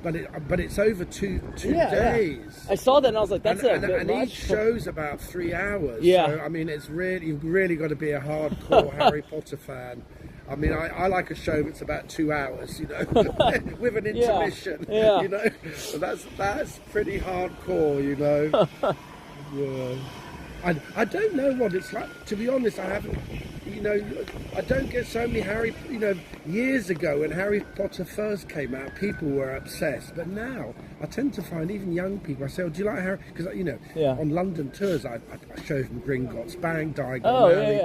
But it's over two days. I saw that and I was like, that's and each show's about 3 hours. Yeah. So, I mean, you've really got to be a hardcore Harry Potter fan. I mean, I like a show that's about 2 hours, with an intermission, So that's pretty hardcore, Yeah. I don't know what it's like. To be honest, I haven't. I don't get so many years ago when Harry Potter first came out, people were obsessed. But now, I tend to find even young people, I say, oh, do you like Harry? Because, on London tours, I show them Gringotts, Bang, Diagon Alley,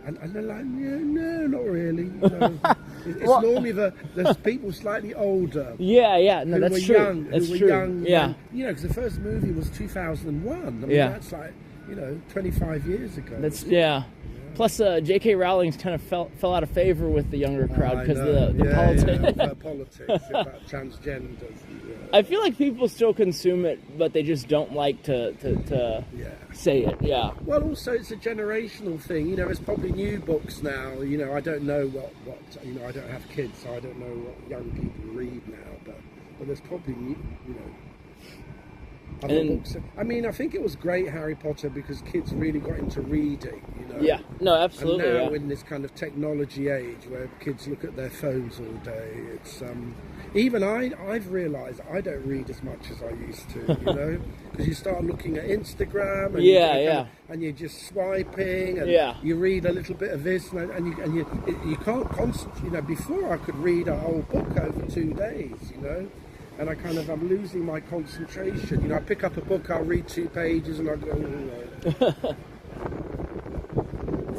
and they're like, no, not really. It's normally the people slightly older. Yeah, no, that's true. Who were young. Because the first movie was 2001. I mean, that's like, 25 years ago. Plus, J.K. Rowling's kind of fell out of favor with the younger crowd because the politics. Politics about transgenders. I feel like people still consume it, but they just don't like to say it. Yeah. Well, also it's a generational thing. There's probably new books now. I don't know what I don't have kids, so I don't know what young people read now. But there's probably other books. I mean, I think it was great, Harry Potter, because kids really got into reading, Yeah, no, absolutely. And now in this kind of technology age where kids look at their phones all day, it's even I've realised I don't read as much as I used to, because you start looking at Instagram and and you're just swiping and you read a little bit of this and you can't concentrate. Before I could read a whole book over 2 days, and I'm losing my concentration. I pick up a book, I'll read 2 pages, and I go.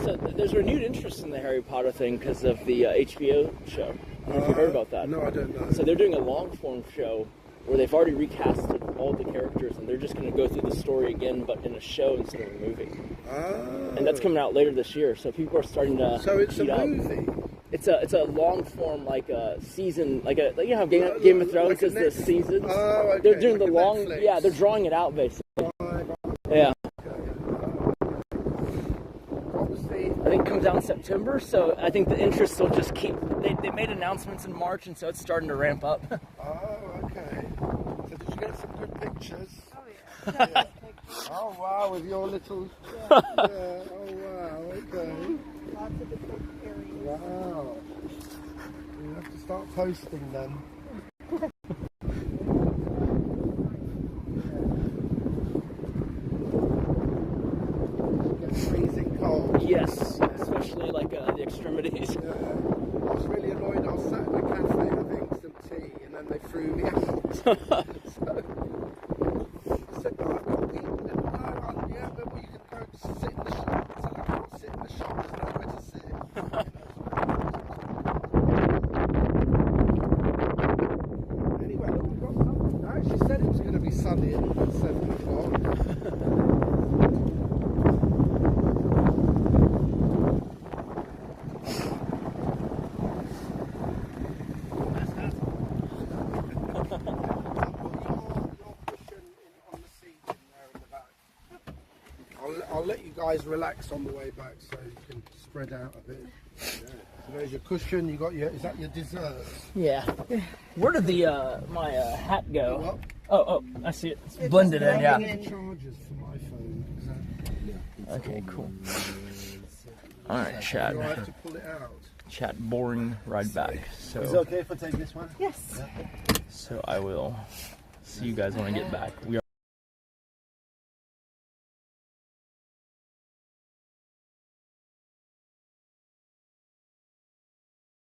So there's renewed interest in the Harry Potter thing because of the HBO show. I don't know if you heard about that. No, I don't know. So they're doing a long-form show where they've already recasted all the characters, and they're just going to go through the story again, but in a show instead of a movie. And that's coming out later this year, so people are starting to. So it's a movie. It's a long form, like a season, like how Game of Thrones is the seasons. Oh, okay. They're doing the long, Netflix. they're drawing it out basically. Yeah. I think it comes out in September, so I think the interest will just keep. They made announcements in March, and so it's starting to ramp up. Oh, okay. So did you get some good pictures? Oh yeah. Oh wow, with your little. Oh wow. Okay. Lots of different areas. Wow. You have to start posting then. It's freezing cold. Yes, especially like the extremities. Yeah. I was really annoyed. I was sat in a cafe having some tea, and then they threw me out. So I said, "No, I've got people in." No, yeah, but you can go sit in the shop. I said, "I can't sit in the shop. There's nowhere to sit." Anyway, look, we've got something. I actually said it was going to be sunny at 7 o'clock. thighs relaxed on the way back, so you can spread out a bit. Yeah. So there's your cushion. You got your. Is that your dessert? Yeah. Where did the my hat go? What? Oh, I see it. It's blended in. Yeah. Chargers for my phone. Exactly. Okay, cool. All right, Chad. You have to pull it out. Chad, boring ride back. So. Is it okay if I take this one? Yes. So I will see you guys when I get back. We are